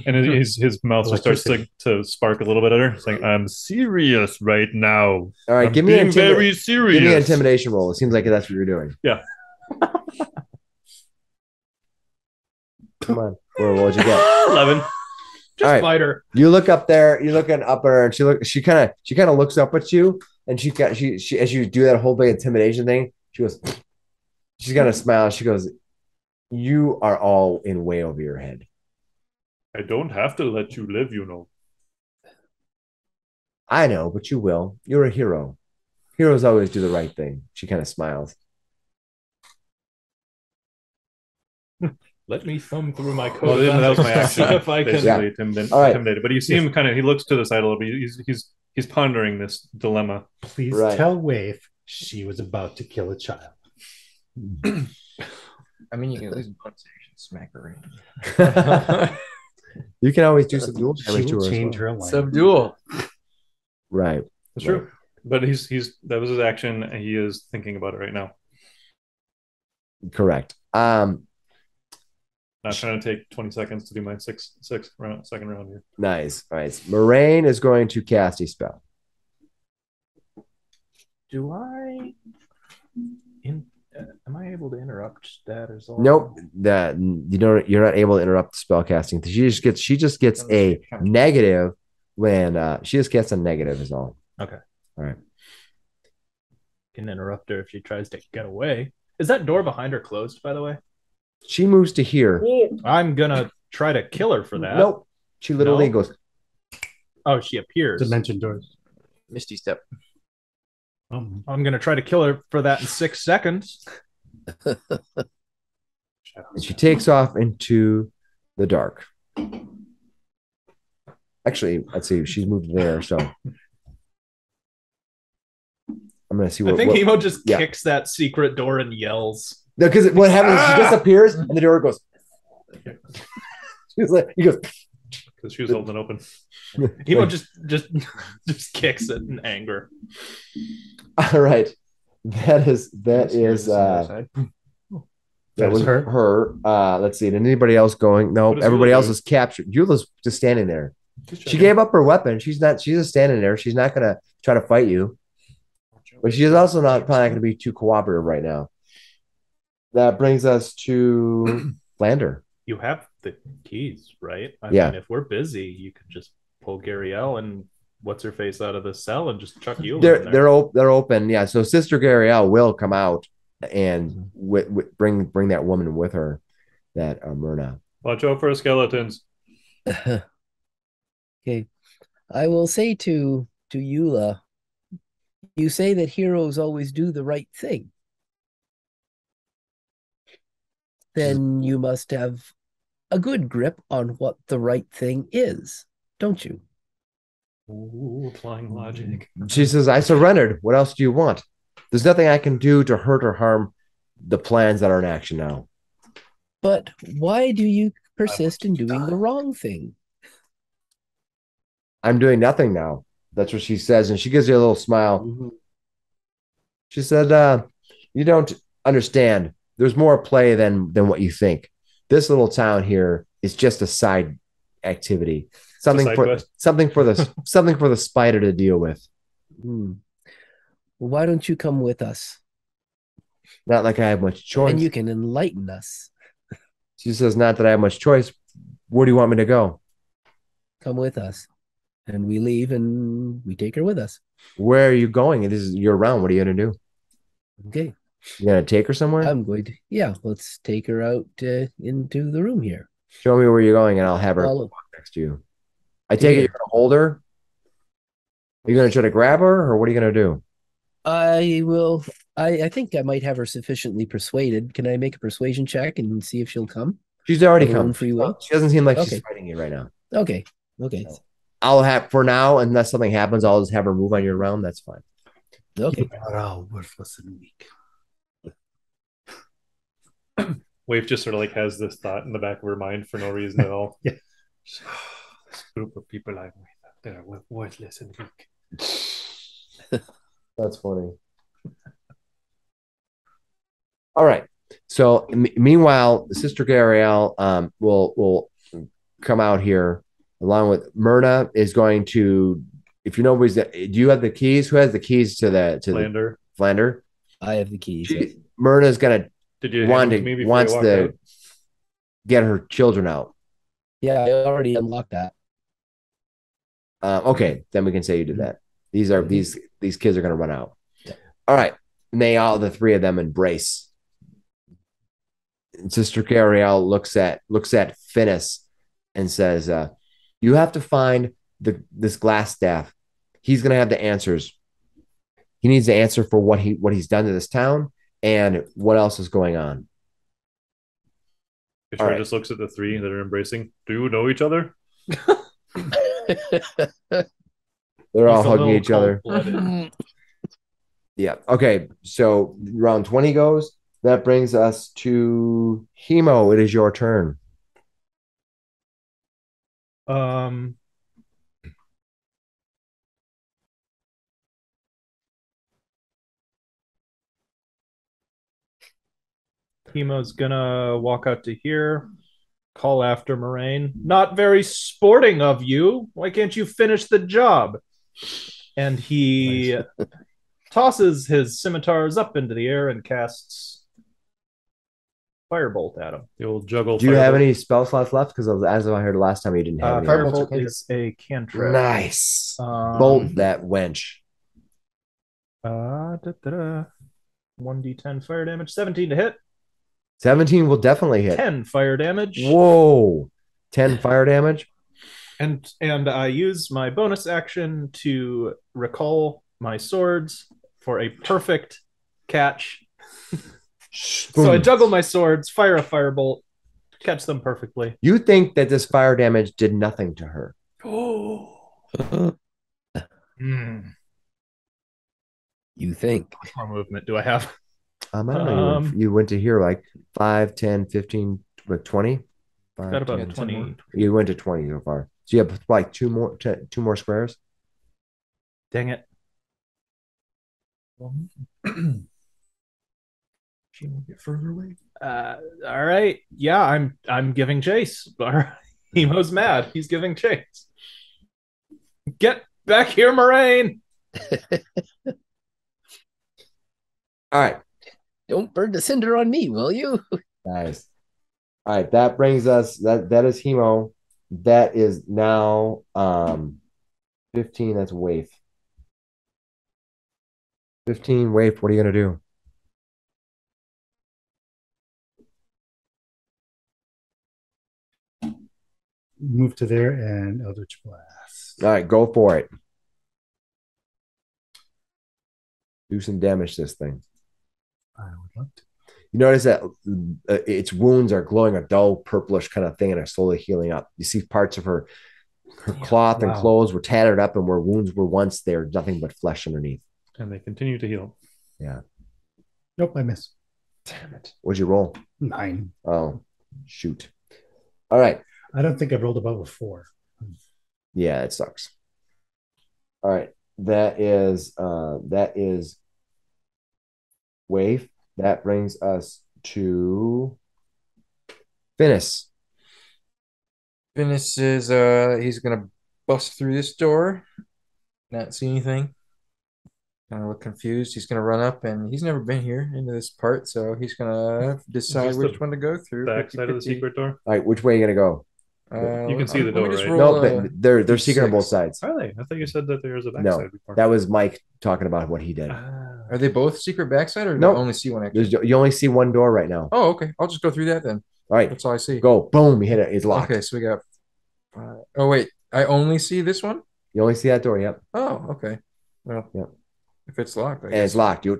B: And his mouth just starts to spark a little bit at her, saying, I'm serious right now.
A: All right,
B: give me very serious.
A: Give me an intimidation roll. It seems like that's what you're doing.
B: Yeah.
A: Come on. What'd you get?
B: 11.
C: Just fight her.
A: You look up there, you're looking up at her, and she kind of looks up at you, and she as you do that whole big intimidation thing, she's gonna smile. She goes, you are all in way over your head.
B: I don't have to let you live, you know.
A: I know, but you will. You're a hero. Heroes always do the right thing. She kind of smiles.
C: Let me thumb through my code.
B: Well, that was my action.
C: If I can
B: intimidated. But you see him kind of, he looks to the side a little bit. He's pondering this dilemma.
E: Please tell Waif she was about to kill a child.
D: I mean, you can at least smack her in.
A: You can always do subdual damage to her.
E: Change her alignment.
D: Subdual.
A: Right.
B: That's true. But that was his action, and he is thinking about it right now.
A: Correct.
B: Not trying to take 20 seconds to do my second round here.
A: Nice. All right. Moraine is going to cast a spell.
C: Am I able to interrupt that as well?
A: Nope. You're not able to interrupt the spell casting. She just gets a negative when she just gets a negative is all.
C: Okay.
A: All right.
C: Can interrupt her if she tries to get away. Is that door behind her closed, by the way?
A: She moves to here.
C: I'm gonna try to kill her for that.
A: Nope. She literally goes.
C: Oh, she appears.
E: Dimension doors.
D: Misty step.
C: I'm gonna try to kill her for that in 6 seconds.
A: And she takes off into the dark. Actually, let's see. She's moved there, so I'm gonna see what.
C: I think Emo just kicks that secret door and yells.
A: No, because what happens is she disappears and the door goes. She's like, he goes.
B: Because she was holding it open.
C: Emo just kicks it in anger.
A: All right, that was her. Let's see. Did anybody else going? No, everybody else is captured. Yula's just standing there. She gave up her weapon. She's just standing there. She's not gonna try to fight you, but she's also probably not gonna be too cooperative right now. That brings us to Flander.
C: You have the keys, right? I
A: mean,
C: if we're busy, you could just pull Gariel and what's her face out of the cell and just chuck you.
A: They're open, yeah. So Sister Gariel will come out and bring that woman with her, that Myrna.
B: Watch out for skeletons.
F: Okay. I will say to Yula, you say that heroes always do the right thing. Then you must have a good grip on what the right thing is, don't you?
B: Ooh, applying logic.
A: She says, I surrendered. What else do you want? There's nothing I can do to hurt or harm the plans that are in action now.
F: But why do you persist in doing the wrong thing?
A: I'm doing nothing now. That's what she says. And she gives you a little smile.
F: Mm-hmm.
A: She said, you don't understand. There's more play than what you think. This little town here is just a side activity. Something for the spider to deal with.
F: Well, why don't you come with us?
A: Not like I have much choice.
F: And you can enlighten us.
A: She says, not that I have much choice. Where do you want me to go?
F: Come with us. And we leave and we take her with us.
A: Where are you going? You're around. What are you going to do?
F: Okay.
A: You going to take her somewhere?
F: I'm going to, yeah, let's take her out into the room here.
A: Show me where you're going and I'll have her walk next to you. I take it you're going to hold her? Are you going to try to grab her or what are you going to do?
F: I will. I think I might have her sufficiently persuaded. Can I make a persuasion check and see if she'll come?
A: She's already come.
F: Free will?
A: She doesn't seem like she's fighting you right now.
F: Okay.
A: So I'll have, for now, unless something happens, I'll just have her move on your round. That's fine.
F: Okay.
E: You are all worthless and weak.
B: Wave just sort of like has this thought in the back of her mind for no reason at all.
E: Yeah.
B: This group of people I'm with, they're worthless and weak.
A: That's funny. All right. So meanwhile, Sister Gariel will come out here along with Myrna is going to. If you know, do you have the keys? Who has the keys to the Flander?
F: I have the keys.
A: Myrna's gonna wants
B: to
A: out? Get her children out.
F: Yeah, I already unlocked that.
A: Okay, then we can say you did that. These kids are gonna run out. Yeah. All right. And the three of them embrace. And Sister Gariel looks at Finis and says, you have to find this glass staff. He's gonna have the answers. He needs the answer for what he's done to this town and what else is going on.
B: Victoria just looks at the three that are embracing. Do you know each other?
A: They're all hugging each other. Yeah. Okay. So round 20 goes. That brings us to Hemo. It is your turn.
C: Hemo's gonna walk out to here, call after Moraine. Not very sporting of you. Why can't you finish the job? And he tosses his scimitars up into the air and casts Firebolt at him.
B: The old juggle.
A: Do you have any spell slots left? Because as I heard last time, you didn't have any.
C: Firebolt is a cantrip.
A: Nice. Bolt that wench.
C: 1d10 fire damage. 17 to hit.
A: 17 will definitely hit.
C: 10 fire damage.
A: Whoa. 10 fire damage.
C: And I use my bonus action to recall my swords for a perfect catch. So I juggle my swords, fire a firebolt, catch them perfectly.
A: You think that this fire damage did nothing to her?
F: Oh. You think?
C: How much more movement do I have?
A: I don't know. You went to here like 5, 10, 15, 20? 5,
C: got about
A: 10,
C: 20.
A: You went to 20 so far. So you have like two more squares?
C: Dang it.
E: She will get further away.
C: All right. Yeah, I'm giving chase. Hemo's mad. He's giving chase. Get back here, Moraine.
A: All right.
F: Don't burn the cinder on me, will you?
A: Nice. All right, that brings us that is Hemo. That is now 15. That's Waif. 15, Waif. What are you gonna do?
E: move to there and Eldritch Blast.
A: All right, go for it. Do some damage to this thing.
E: I would love to.
A: You notice that its wounds are glowing a dull purplish kind of thing and are slowly healing up. You see parts of her cloth and clothes were tattered up, and where wounds were once, they're nothing but flesh underneath.
B: And they continue to heal.
A: Yeah.
E: Nope, I miss.
A: Damn it. What'd you roll?
E: 9.
A: Oh, shoot. All right.
E: I don't think I've rolled above a 4.
A: Yeah, it sucks. All right. That is Wave. That brings us to Finis.
D: Finis is he's gonna bust through this door, not see anything. Kind of look confused. He's gonna run up, and he's never been here into this part, so he's gonna decide which one to go through.
B: Back side of the secret door.
A: All right, which way are you gonna go?
B: You can see the door, right?
A: No, they're secret on both sides.
B: Are they? I thought you said that there was a backside
A: No,
B: before.
A: that was Mike talking about what he did.
D: Are they both secret backside, or do
A: Nope.
D: you only see one? Actually?
A: You only see one door right now.
D: Oh, okay. I'll just go through that then.
A: All right,
D: that's all I see.
A: Go. Boom. You hit it. It's locked.
D: Okay, so we got. Oh wait, I only see this one.
A: You only see that door. Yep.
D: Oh, okay. Well,
A: yep.
D: If it's locked,
A: and it's locked. You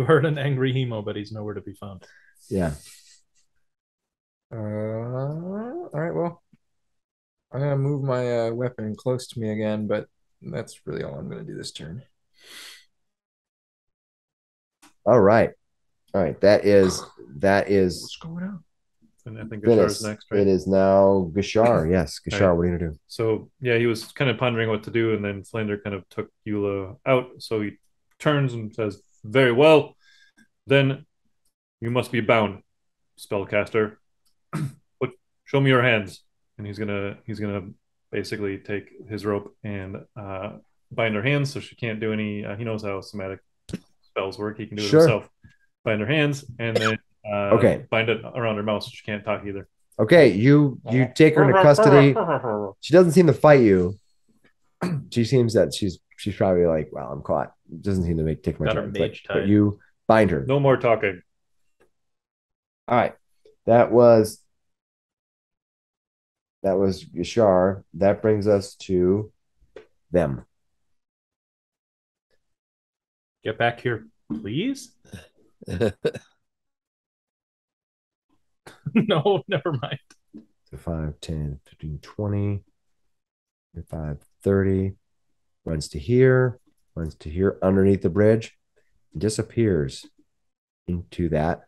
C: heard an angry Hemo, but he's nowhere to be found.
A: Yeah.
D: All right. Well, I'm gonna move my weapon close to me again, but that's really all I'm gonna do this turn.
A: All right. That is.
D: What's going on?
B: And I think Gashar's next, right?
A: It is now Gashar. Yes, Gashar. Right. What are you gonna do?
B: So yeah, he was kind of pondering what to do, and then Flander kind of took Yula out. So he turns and says, "Very well, then you must be bound, spellcaster. But show me your hands." And he's gonna basically take his rope and bind her hands, so she can't do any. He knows how somatic spells work. He can do it himself. Bind her hands, and then bind it around her mouth so she can't talk either.
A: Okay, you take her into custody. She doesn't seem to fight you. She seems that she's probably like, well, I'm caught. Doesn't seem to take my time. But you bind her.
B: No more talking.
A: All right. That was Yashar. That brings us to them.
C: Get back here, please. No, never mind.
A: So 5, 10, 15, 20, 25, 30. Runs to here underneath the bridge, and disappears into that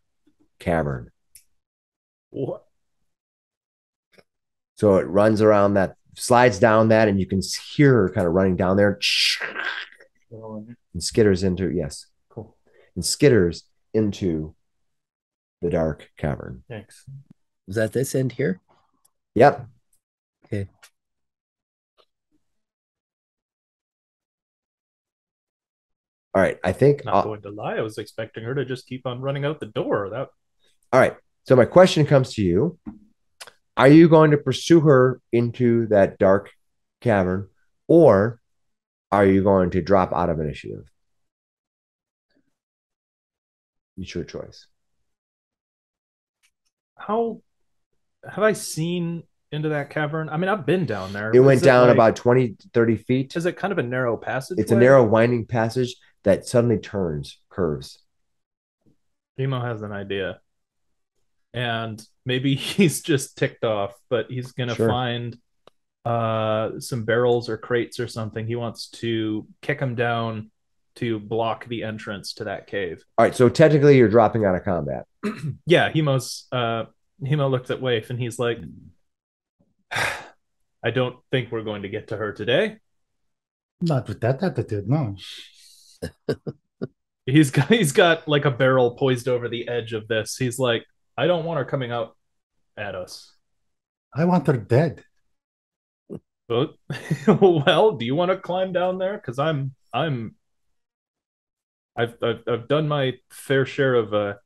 A: cavern.
C: What?
A: So it runs around that, slides down that, and you can hear her kind of running down there and skitters into, yes.
C: Cool.
A: And skitters into the dark cavern.
C: Thanks.
F: Was that this end here?
A: Yep.
F: Okay.
A: All right. I think
C: not going to lie. I was expecting her to just keep on running out the door. All
A: right. So my question comes to you. Are you going to pursue her into that dark cavern, or are you going to drop out of initiative? It's your choice.
C: How have I seen into that cavern? I mean, I've been down there.
A: It went down about 20, 30 feet.
C: Is it kind of a narrow passage?
A: It's a narrow, winding passage that suddenly curves.
C: Emo has an idea. And maybe he's just ticked off, but he's going to find some barrels or crates or something. He wants to kick them down to block the entrance to that cave.
A: All right, so technically you're dropping out of combat.
C: Yeah, Hemo looks at Waif and he's like, I don't think we're going to get to her today.
E: Not with that attitude, no.
C: He's got like a barrel poised over the edge of this. He's like, I don't want her coming out at us.
E: I want her dead.
C: Well, do you want to climb down there? Because I've done my fair share of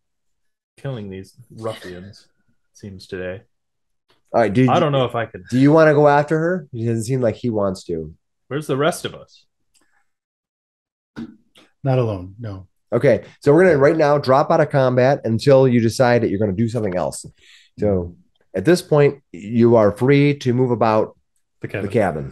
C: killing these ruffians. Seems today.
A: All right,
C: I don't know if I can.
A: Do you want to go after her? It doesn't seem like he wants to.
C: Where's the rest of us?
E: Not alone, no.
A: Okay, so we're gonna right now drop out of combat until you decide that you're gonna do something else. So at this point, you are free to move about the cabin.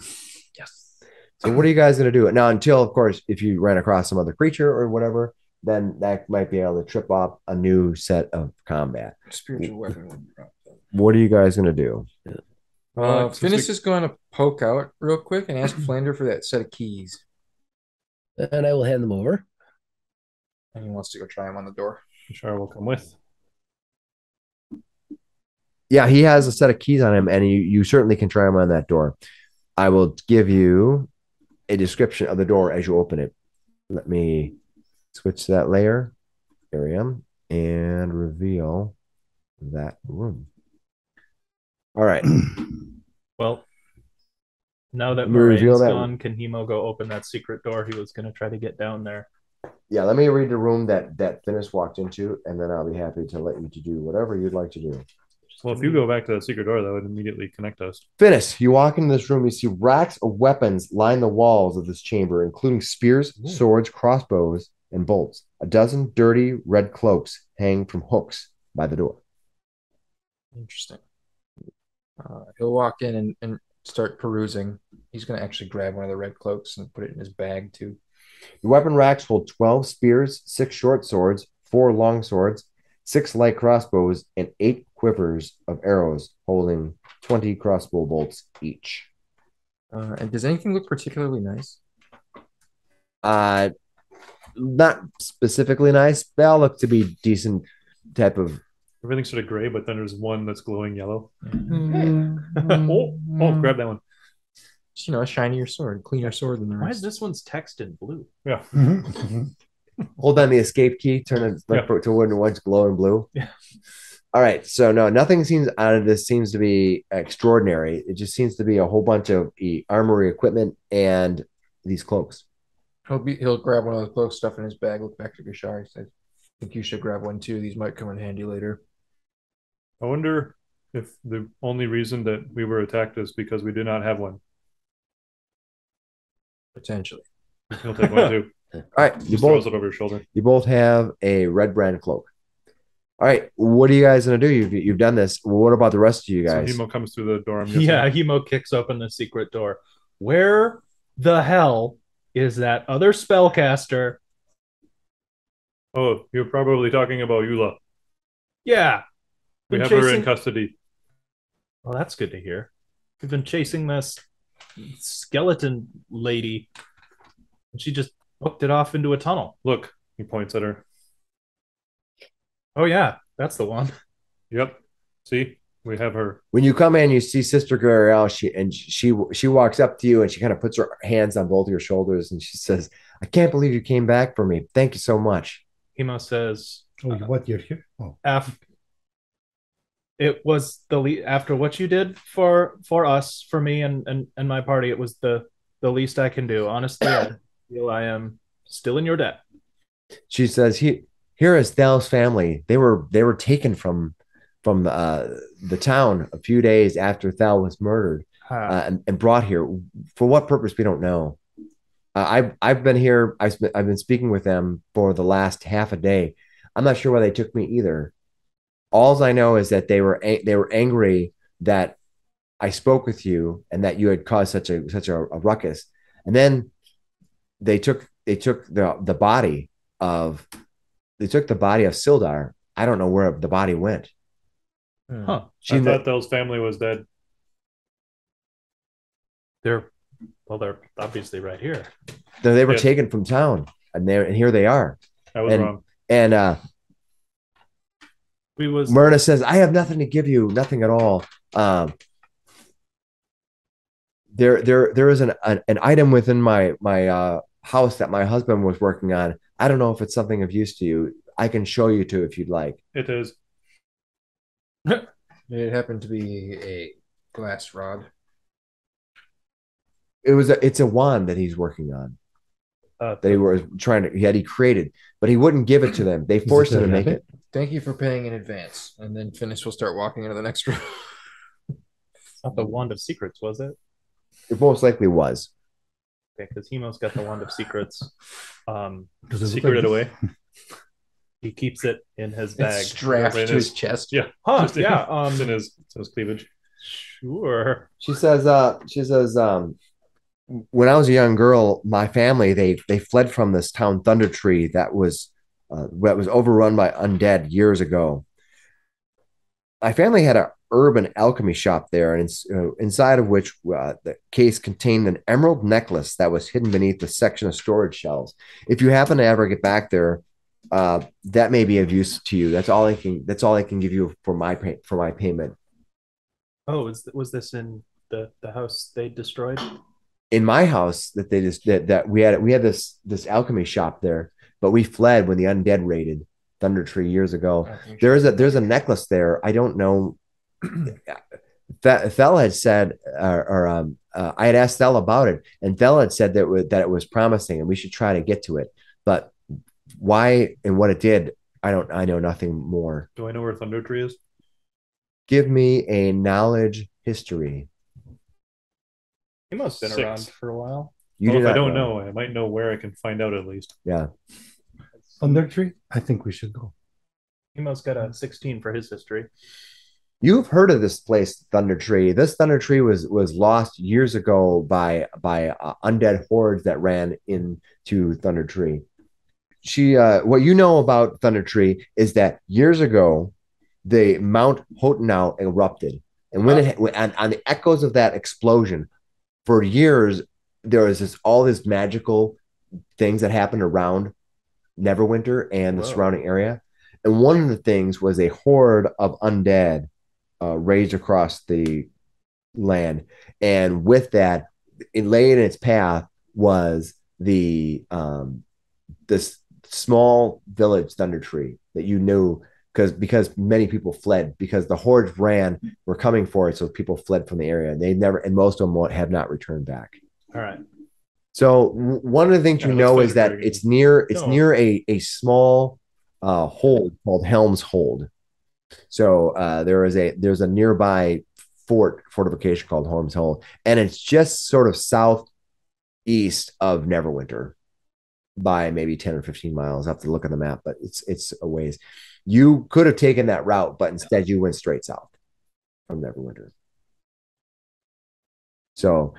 F: Yes.
A: So what are you guys gonna do now? Until, of course, if you ran across some other creature or whatever, then that might be able to trip off a new set of combat.
D: Spiritual weapon.
A: What are you guys gonna do?
D: Finis is going to poke out real quick and ask Flander for that set of keys.
F: And I will hand them over.
D: And he wants to go try them on the door.
B: Sure, will come with.
A: Yeah, he has a set of keys on him, and you certainly can try them on that door. I will give you a description of the door as you open it. Let me switch that layer. There I am. And reveal that room. All right.
C: Well, now that
A: Reveal
C: Moraine's
A: that
C: gone, can Hemo go open that secret door? He was going to try to get down there.
A: Yeah, let me read the room that Finis walked into, and then I'll be happy to let you to do whatever you'd like to do.
B: Well, if you go back to the secret door, that would immediately connect us.
A: Finis, you walk into this room, you see racks of weapons line the walls of this chamber, including spears, swords, crossbows, and bolts. A dozen dirty red cloaks hang from hooks by the door.
D: Interesting. He'll walk in and start perusing. He's going to actually grab one of the red cloaks and put it in his bag, too.
A: The weapon racks hold 12 spears, 6 short swords, 4 long swords, 6 light crossbows, and 8 quivers of arrows holding 20 crossbow bolts each.
D: And does anything look particularly nice?
A: Not specifically nice. They all look to be decent type of.
B: Everything's sort of gray, but then there's one that's glowing yellow. Oh, grab that one.
D: Just, a shinier sword, cleaner sword than the rest.
C: Why is this one's text in blue?
B: Yeah.
A: Hold down the escape key, turn it to when one's glowing blue.
C: Yeah.
A: All right. So no, nothing seems out of this seems to be extraordinary. It just seems to be a whole bunch of armory equipment and these cloaks.
D: He'll grab one of the cloak stuff in his bag, look back to Gashar. He says, I think you should grab one too. These might come in handy later.
B: I wonder if the only reason that we were attacked is because we did not have one.
D: Potentially.
B: He'll take one too.
A: All right.
B: You throws it over your shoulder.
A: You both have a red brand cloak. All right. What are you guys going to do? You've done this. What about the rest of you guys?
B: So Hemo comes through the door.
C: Yeah, Hemo kicks open the secret door. Where the hell is that other spellcaster?
B: Oh, you're probably talking about Yula.
C: Yeah.
B: We have her in custody.
C: Well, that's good to hear. We've been chasing this skeleton lady, and she just hooked it off into a tunnel.
B: Look, he points at her.
C: Oh, yeah, that's the one.
B: Yep. See, we have her.
A: When you come in, you see Sister Gariel, she walks up to you and she kind of puts her hands on both of your shoulders and she says, I can't believe you came back for me. Thank you so much.
C: Hemo says,
E: what, you're here? Oh.
C: It was after what you did for us, for me and my party, it was the least I can do. Honestly, I feel I am still in your debt.
A: She says, here is Thal's family. They were taken from the town a few days after Thal was murdered and brought here. For what purpose, we don't know. I've been here. I've been speaking with them for the last half a day. I'm not sure why they took me either. All I know is that they were angry that I spoke with you and that you had caused such a ruckus. And then they took the body of Sildar. I don't know where the body went.
B: Huh. I thought Thal's family was dead.
C: They're obviously right here.
A: They were taken from town, and here they are.
B: I was wrong.
A: And Myrna says, I have nothing to give you, nothing at all. There is an item within my house that my husband was working on. I don't know if it's something of use to you. I can show you to if you'd like.
B: It is.
D: It happened to be a glass rod.
A: It's a wand that he's working on. That he created, but he wouldn't give it to them. They forced him to make it.
D: Thank you for paying in advance. And then Finis will start walking into the next room.
C: Not the Wand of Secrets, was it?
A: It most likely was.
C: Okay, because Hemo's got the Wand of Secrets.
B: Secreted away.
C: He keeps it in his bag.
D: It's strapped to his chest.
B: Yeah.
C: Huh,
B: Just
C: yeah.
B: it's in his cleavage.
C: Sure.
A: She says, when I was a young girl, my family they fled from this town Thunder Tree that was overrun by undead years ago. My family had an urban alchemy shop there, and inside of which the case contained an emerald necklace that was hidden beneath the section of storage shelves. If you happen to ever get back there, that may be of use to you. That's all I can give you for my payment.
C: Oh, was this in the house they destroyed?
A: In my house that we had this alchemy shop there, but we fled when the undead raided Thunder Tree years ago. There's a necklace there. I don't know. Thel had said, I had asked Thel about it, and Thel had said that it was promising, and we should try to get to it. But why and what it did, I know nothing more.
B: Do I know where Thunder Tree is?
A: Give me a knowledge history.
C: He must have been
B: 6.
C: around for a while.
B: If I don't know, I might know where I can find out at least.
A: Yeah.
E: Thunder Tree? I think we should go.
C: He must got a 16 for his history.
A: You've heard of this place, Thunder Tree. This Thunder Tree was lost years ago by undead hordes that ran into Thunder Tree. What you know about Thunder Tree is that years ago, the Mount Hotenau erupted, and on the echoes of that explosion, for years there was all this magical things that happened around Neverwinter and the surrounding area. And one of the things was a horde of undead raged across the land. And with that, it lay in its path was this small village Thunder Tree that you knew because many people fled because the hordes were coming for it. So people fled from the area, and most of them have not returned back.
C: All right.
A: So one of the things you know is that it's near a small hold called Helm's Hold. So there's a nearby fortification called Helm's Hold, and it's just sort of southeast of Neverwinter by maybe 10 or 15 miles. I have to look at the map, but it's a ways. You could have taken that route, but instead you went straight south from Neverwinter. So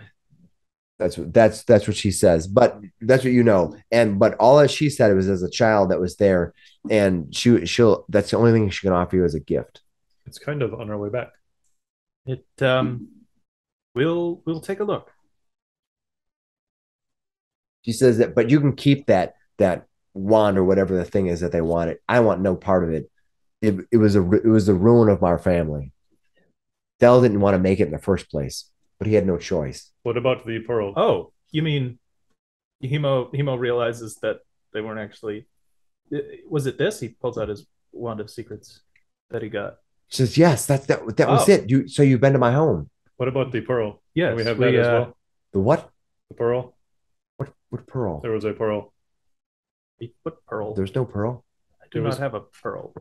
A: that's what she says, but that's what you know. But all that she said was as a child that was there, and she'll that's the only thing she can offer you as a gift.
B: It's kind of on our way back.
C: We'll take a look.
A: She says that, but you can keep that wand or whatever the thing is that they wanted. I want no part of it. It was the ruin of our family. Del didn't want to make it in the first place, but he had no choice.
B: What about the pearl?
C: Oh, you mean Hemo realizes that they weren't actually. Was it this? He pulls out his wand of secrets that he got.
A: She says, yes, that was it. You've been to my home.
B: What about the pearl?
C: Yes,
B: we have that as well.
A: The what?
B: The pearl.
A: What pearl?
B: There was a pearl.
C: What pearl?
A: There's no pearl.
C: I do not have a pearl.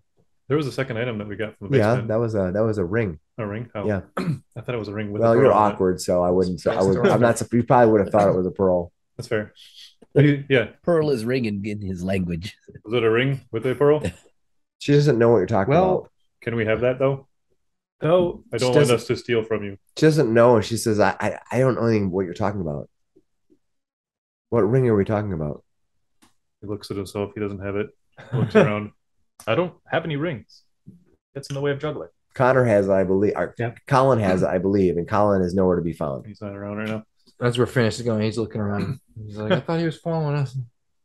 B: There was a second item that we got from the basement.
A: Yeah, that was a ring.
B: A ring? Oh.
A: Yeah.
B: I thought it was a ring with
A: well, you're awkward, so I wouldn't. So I'm not. You probably would have thought it was a pearl.
B: That's fair. Yeah.
F: Pearl is ring in his language.
B: Was it a ring with a pearl?
A: She doesn't know what you're talking about.
B: Can we have that though?
C: No,
B: I don't want us to steal from you.
A: She doesn't know, and she says, "I don't know anything what you're talking about. What ring are we talking about?"
B: He looks at himself. He doesn't have it. Looks around.
C: I don't have any rings. It's in the way of juggling.
A: Connor has, I believe. Colin has, I believe, and Colin is nowhere to be found.
B: He's not around right now.
D: That's where Finis is going. He's looking around. He's like, I thought he was following us.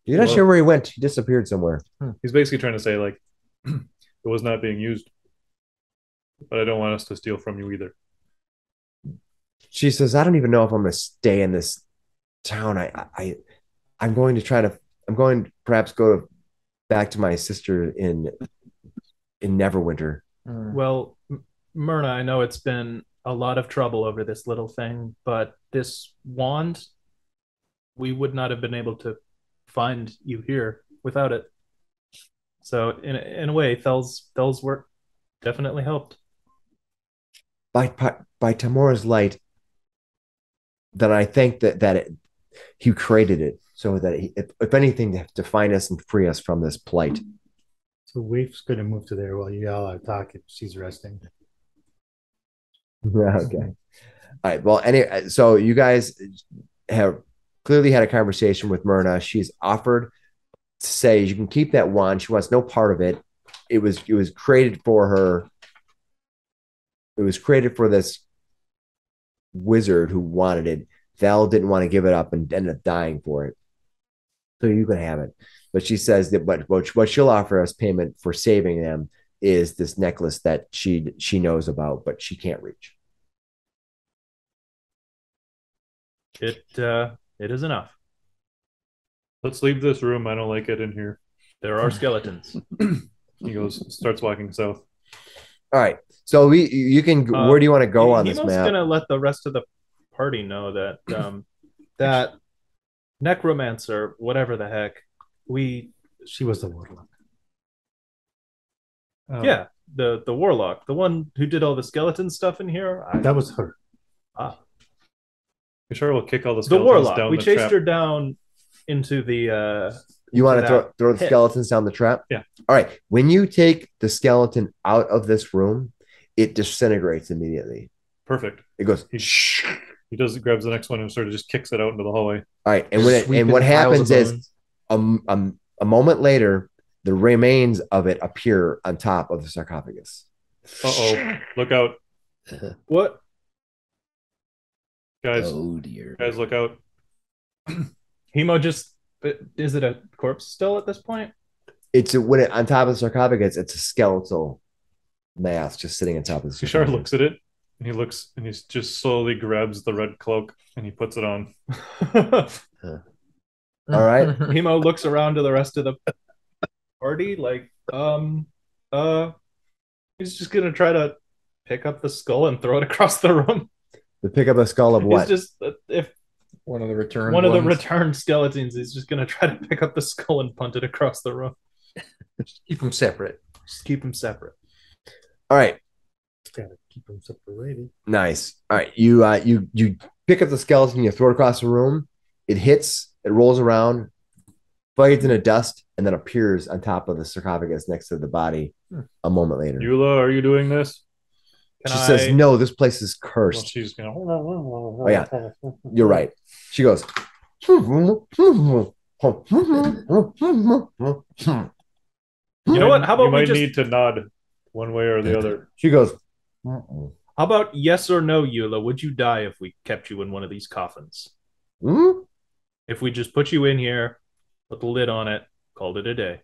A: You're not sure where he went. He disappeared somewhere.
B: He's basically trying to say, like, it was not being used, but I don't want us to steal from you either.
A: She says, I don't even know if I'm going to stay in this town. I'm going to perhaps go back to my sister in Neverwinter.
C: Well, Myrna, I know it's been a lot of trouble over this little thing, but this wand, we would not have been able to find you here without it. So in a way, Thel's work definitely helped.
A: By Tamora's light, then I think that He created it so that if anything, to find us and free us from this plight.
E: So Waif's going to move to there while you all are talking. She's resting.
A: Yeah, okay. All right. Well, anyway, so you guys have clearly had a conversation with Myrna. She's offered to say you can keep that wand. She wants no part of it. It was created for her. It was created for this wizard who wanted it. Val didn't want to give it up and ended up dying for it. So you can have it. But she says that what she'll offer us payment for saving them is this necklace that she knows about, but she can't reach.
C: It is enough.
B: Let's leave this room. I don't like it in here.
C: There are skeletons.
B: He starts walking south.
A: All right. So you can. Where do you want to go on this map?
C: He's gonna let the rest of the party know that that necromancer, whatever the heck,
E: she was the warlock.
C: Yeah, the warlock, the one who did all the skeleton stuff in here.
E: That was her.
B: You sure we'll kick all the skeletons
C: warlock.
B: down
C: We
B: the
C: chased
B: trap.
C: her down into the.
A: You want to throw the skeletons down the trap?
B: Yeah.
A: All right. When you take the skeleton out of this room, it disintegrates immediately.
B: Perfect.
A: It goes.
B: He grabs the next one and sort of just kicks it out into the hallway.
A: All right. And what happens is a moment later, the remains of it appear on top of the sarcophagus.
B: Uh-oh. Look out.
C: What?
B: Guys.
F: Oh, dear.
B: Guys, look out.
C: Hemo just... Is it a corpse still at this point?
A: It's on top of the sarcophagus, it's a skeletal mass just sitting on top of the sarcophagus.
B: Kishar looks at it, and he just slowly grabs the red cloak, and he puts it on.
A: All right.
C: Hemo looks around to the rest of the party like, he's just gonna try to pick up the skull and throw it across the room.
A: To pick up a skull of what?
C: He's just if
D: one of the
C: returned skeletons, he's just gonna try to pick up the skull and punt it across the room.
D: Just keep them separate.
A: All right.
E: Gotta keep them separated.
A: Nice. All right. You pick up the skeleton, you throw it across the room. It hits, it rolls around, fades into dust, and then appears on top of the sarcophagus next to the body a moment later.
B: Yula, are you doing this?
A: She says, no, this place is cursed.
B: Well, she's gonna...
A: Oh, yeah. You're right. She goes,
C: You know what? How about
B: you might need to nod one way or the other.
A: She goes,
C: how about yes or no, Yula? Would you die if we kept you in one of these coffins? If we just put you in here, put the lid on it, called it a day.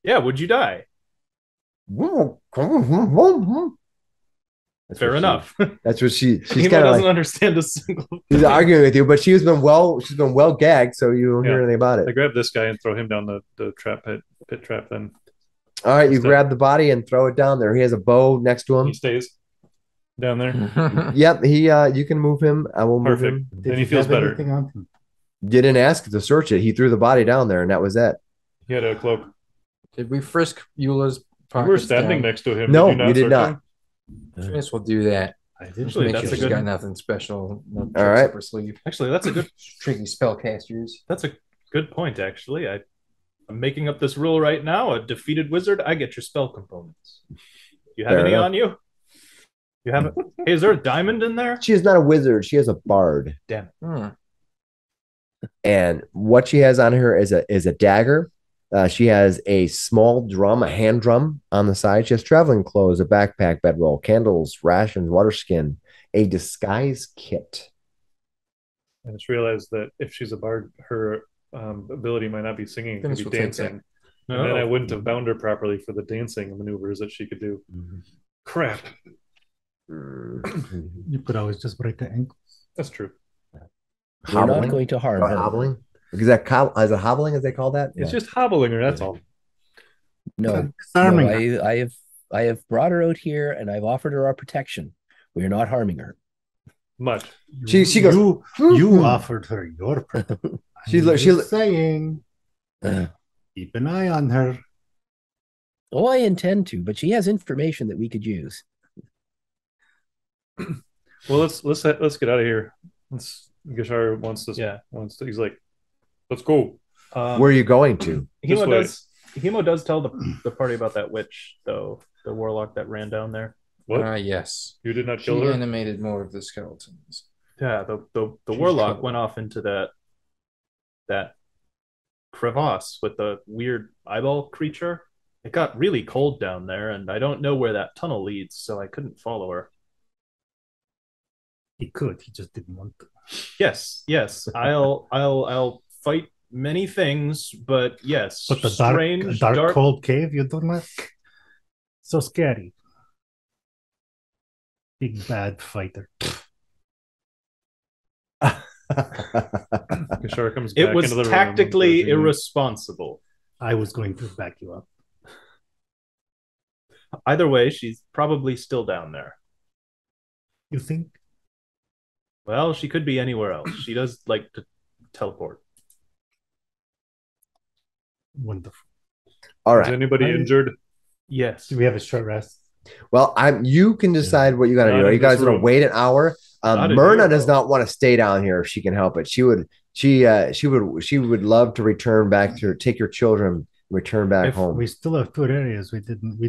C: Yeah, would you die? Fair enough.
A: That's what she's
C: kind of doesn't understand a single thing.
A: She's arguing with you, but she's been well gagged, so you don't hear anything about it.
B: I grab this guy and throw him down the pit trap then.
A: All right, you grab the body and throw it down there. He has a bow next to him.
B: He stays down there.
A: Yep, you can move him. I will move him.
B: And he feels better.
A: Didn't ask to search it. He threw the body down there, and that was it.
B: He had a cloak.
D: Did we frisk Eula's pockets?
B: You were standing next to him.
A: No, you did not.
D: I guess we'll do that.
C: Actually,
D: that's a good. Got nothing special. No
A: all right.
D: Up her sleeve.
C: Actually, that's a good
D: tricky spellcasters.
C: That's a good point. Actually, I'm making up this rule right now. A defeated wizard, I get your spell components. You have any on you? You have it? Hey, is there a diamond in there?
A: She is not a wizard. She is a bard.
C: Damn.
A: And what she has on her is a dagger. She has a small drum, a hand drum on the side. She has traveling clothes, a backpack, bedroll, candles, rations, water skin, a disguise kit.
B: I just realized that if she's a bard, her ability might not be singing, it could be dancing. And then I wouldn't have bound her properly for the dancing maneuvers that she could do. Crap.
E: You could always just break the ankles.
B: That's true.
F: We're not going to harm her.
A: Hobbling? Is it hobbling, as they call that?
B: It's just hobbling her, that's all.
F: No, I have brought her out here and I've offered her our protection. We're not harming her.
B: Much.
A: She goes,
E: you offered her your protection. She's saying, keep an eye on her.
F: Oh, I intend to, but she has information that we could use.
B: Well, let's get out of here. Gishar wants this. Yeah, he's like, let's go.
A: Where are you going to?
C: Hemo does tell the party about that witch, though, the warlock that ran down there.
B: What?
D: Yes.
B: You did not kill her?
D: She animated more of the skeletons.
C: Yeah, the warlock went off into that crevasse with the weird eyeball creature. It got really cold down there, and I don't know where that tunnel leads, so I couldn't follow her.
E: He could. He just didn't want to.
C: Yes. I'll fight many things, but yes.
E: But the dark cold cave you don't like? So scary. Big bad fighter.
B: Gishar comes back.
C: It was
B: into the
C: tactically room irresponsible.
E: I was going to back you up.
C: Either way, she's probably still down there.
E: You think?
C: Well, she could be anywhere else. She does like to teleport.
E: Wonderful.
A: All right.
B: Is anybody injured?
C: Yes.
E: Do we have a short rest?
A: Well, you can decide what you got to do. Are you guys going to wait an hour? Myrna does not want to stay down here if she can help it. She would love to return back to take your children, return back home.
E: We still have good areas. We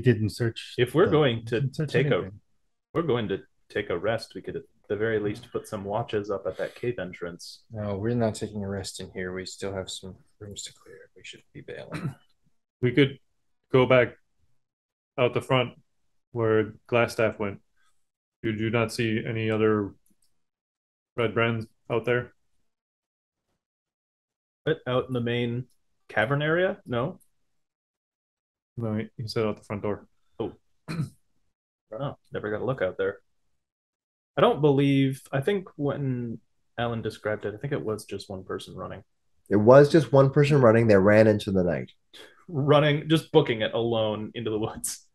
E: didn't search.
C: If we're going to take a rest, we could at the very least put some watches up at that cave entrance.
D: No, we're not taking a rest in here. We still have some rooms to clear. We should be bailing.
B: We could go back out the front where Glassstaff went. Did you not see any other red brands out there?
C: But out in the main cavern area? No.
B: No, he said out the front door.
C: Oh. I don't know. Never got a look out there. I think when Alan described it, I think it was just one person running.
A: It was just one person running. They ran into the night.
C: Running, just booking it alone into the woods.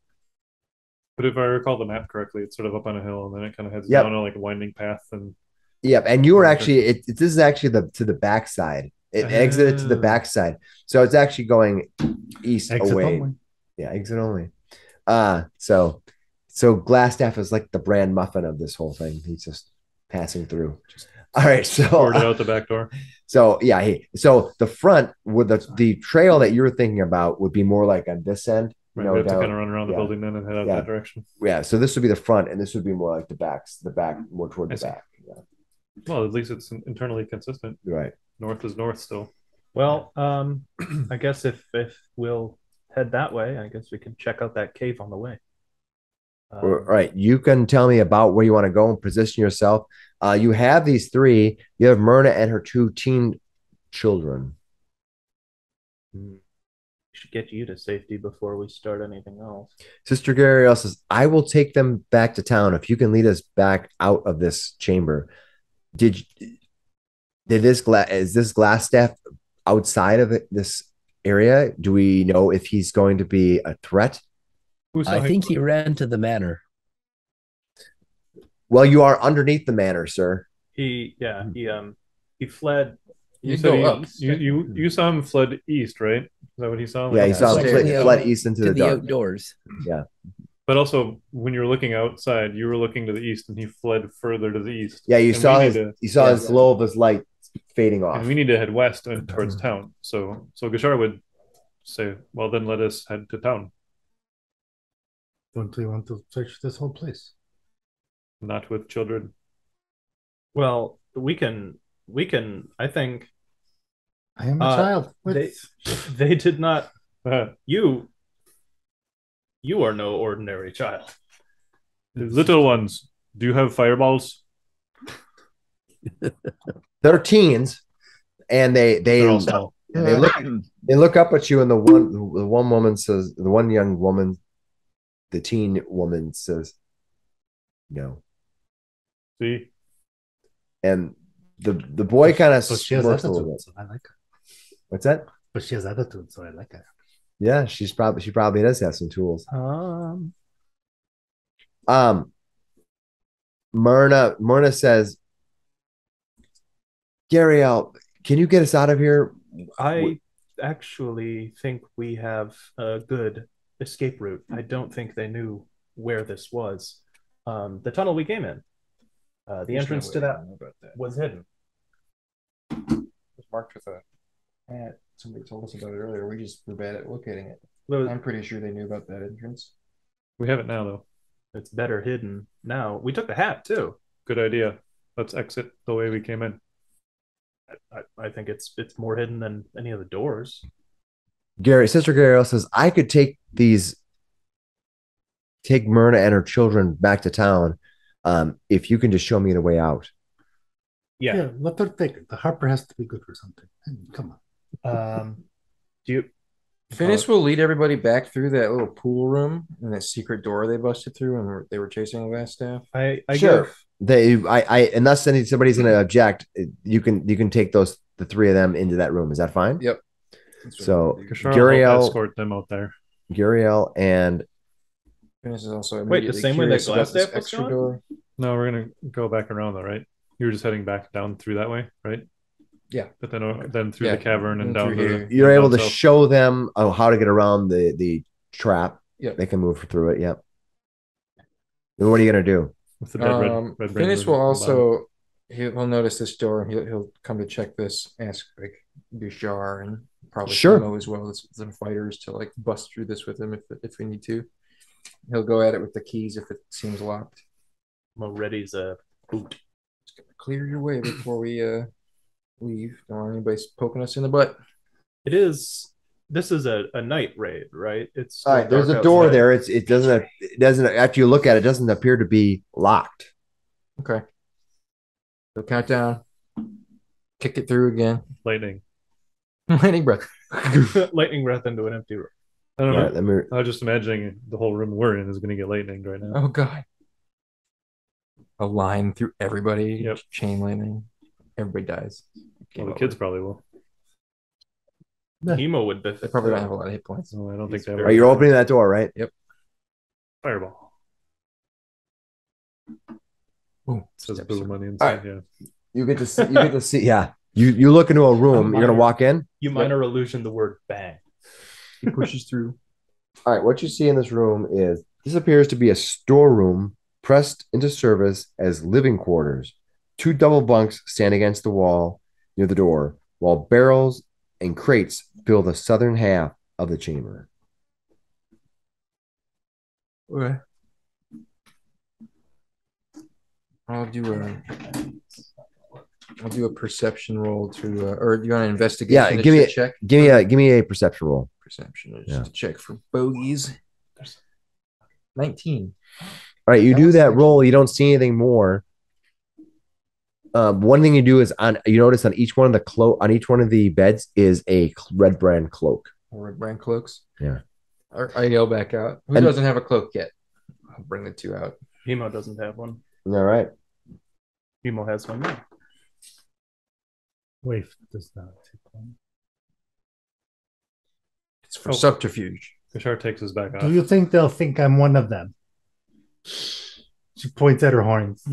B: But if I recall the map correctly, it's sort of up on a hill and then it kind of heads down a winding path. And
A: and you were actually this is actually to the backside. It exited to the backside, so it's actually going east
E: exit
A: away.
E: Only.
A: Yeah, exit only. So Glassstaff is like the brand muffin of this whole thing. He's just passing through. All right, so
B: out the back door.
A: So so the front with the trail that you were thinking about would be more like on this end.
B: Right, we have to kind of run around the building then and head out that direction.
A: Yeah, so this would be the front, and this would be more like the back more toward the back. Yeah.
B: Well, at least it's internally consistent.
A: Right.
B: North is north still.
C: Well, I guess if we'll head that way, I guess we can check out that cave on the way.
A: Right. You can tell me about where you want to go and position yourself. You have these three. You have Myrna and her two teen children.
C: We should get you to safety before we start anything else.
A: Sister Gariel says, I will take them back to town if you can lead us back out of this chamber. Is this Glassstaff outside of this area? Do we know if he's going to be a threat?
F: I think he ran to the manor.
A: Well, you are underneath the manor, sir.
C: He fled.
B: You saw him fled east, right? Is that what he saw?
A: Yeah, he saw him fled east into the dark.
F: Outdoors.
A: Yeah.
B: But also, when you were looking outside, you were looking to the east, and he fled further to the east.
A: Yeah, you saw his glow of his light fading off.
B: And we need to head west and towards town. So Gishar would say, well, then let us head to town.
E: Don't we want to search this whole place?
B: Not with children.
C: Well, we can. I think.
E: I am a child.
C: They did not. You are no ordinary child.
B: Little ones, do you have fireballs?
A: They're teens, and they look up at you, and the one woman says, the one young woman, the teen woman says, no.
B: See?
A: And the boy kind of
E: smirks a little bit. So I like her.
A: What's that?
E: But she has attitude, so I like her.
A: Yeah, she probably does have some tools. Myrna says, Gariel, can you get us out of here?
C: I actually think we have a good escape route. I don't think they knew where this was. The tunnel we came in. The entrance to that was hidden.
D: was marked with a hat. Somebody told us about it earlier. We just were bad at locating it. I'm pretty sure they knew about that entrance.
B: We have it now, though.
C: It's better hidden now. We took the hat too.
B: Good idea. Let's exit the way we came in.
C: I think it's more hidden than any of the doors.
A: Sister Gary says, I could take Myrna and her children back to town if you can just show me the way out.
E: Yeah, let her take it. The Harper has to be good for something. Come
C: on. Do you?
D: Finis will lead everybody back through that little pool room and that secret door they busted through when they were chasing the last staff.
C: I
A: sure. Unless somebody's going to object, you can take the three of them into that room. Is that fine?
D: Yep.
A: So
B: Guriel escort them out there.
A: Guriel and
D: Finis is also
C: wait, the same way that glass staff was gone?
B: Door. No, we're gonna go back around though, right? You were just heading back down through that way, right?
D: Yeah.
B: But then through the cavern and down here.
A: You're able to show them how to get around the trap.
D: Yep.
A: They can move through it. Yep. And what are you gonna do?
B: With the red
D: Finis will also he'll notice this door and he'll come to check this, ask like Bishar and probably Timo as well as some fighters to like bust through this with him if we need to. He'll go at it with the keys if it seems locked.
C: Moretti's a boot.
D: Just gonna clear your way before we leave. Don't want anybody poking us in the butt.
C: This is a night raid, right? It's
A: all right. There's a door there. It doesn't after you look at it, it doesn't appear to be locked.
D: Okay. So count down. Kick it through again.
B: Lightning
D: breath.
C: Lightning breath into an empty room.
B: I don't know. I was just imagining the whole room we're in is going to get lightninged right now.
D: Oh god. A line through everybody.
B: Yep.
D: Chain lightning. Everybody dies.
B: Well, the kids probably will.
C: Hemo would.
D: They probably don't have a lot of hit points.
B: No, I don't think they have.
A: Right, you're opening that door, right?
D: Yep.
B: Fireball.
D: Boom.
B: Says blue money inside.
A: Right. Yeah. You get to see. Yeah. You look into a room. You're gonna walk in.
C: You minor illusion the word bang.
D: He pushes through.
A: All right. What you see in this room is this appears to be a storeroom pressed into service as living quarters. 2 double bunks stand against the wall near the door, while barrels and crates fill the southern half of the chamber.
D: Okay. I'll do a perception roll to, or do you want to investigate?
A: Yeah, give me a perception roll.
D: Perception, just to check for bogeys. 19.
A: All right, you do that roll. You don't see anything more. One thing you do is you notice on each one of the beds is a red brand cloak.
D: Red brand cloaks.
A: Yeah.
D: I yell back out. Who doesn't have a cloak yet? I'll bring the 2 out.
C: Hemo doesn't have one.
A: All right.
C: Hemo has one now.
E: Waif does not take one.
D: It's for subterfuge.
B: Kashar takes his back off.
E: Do you think they'll think I'm one of them? She points at her horns.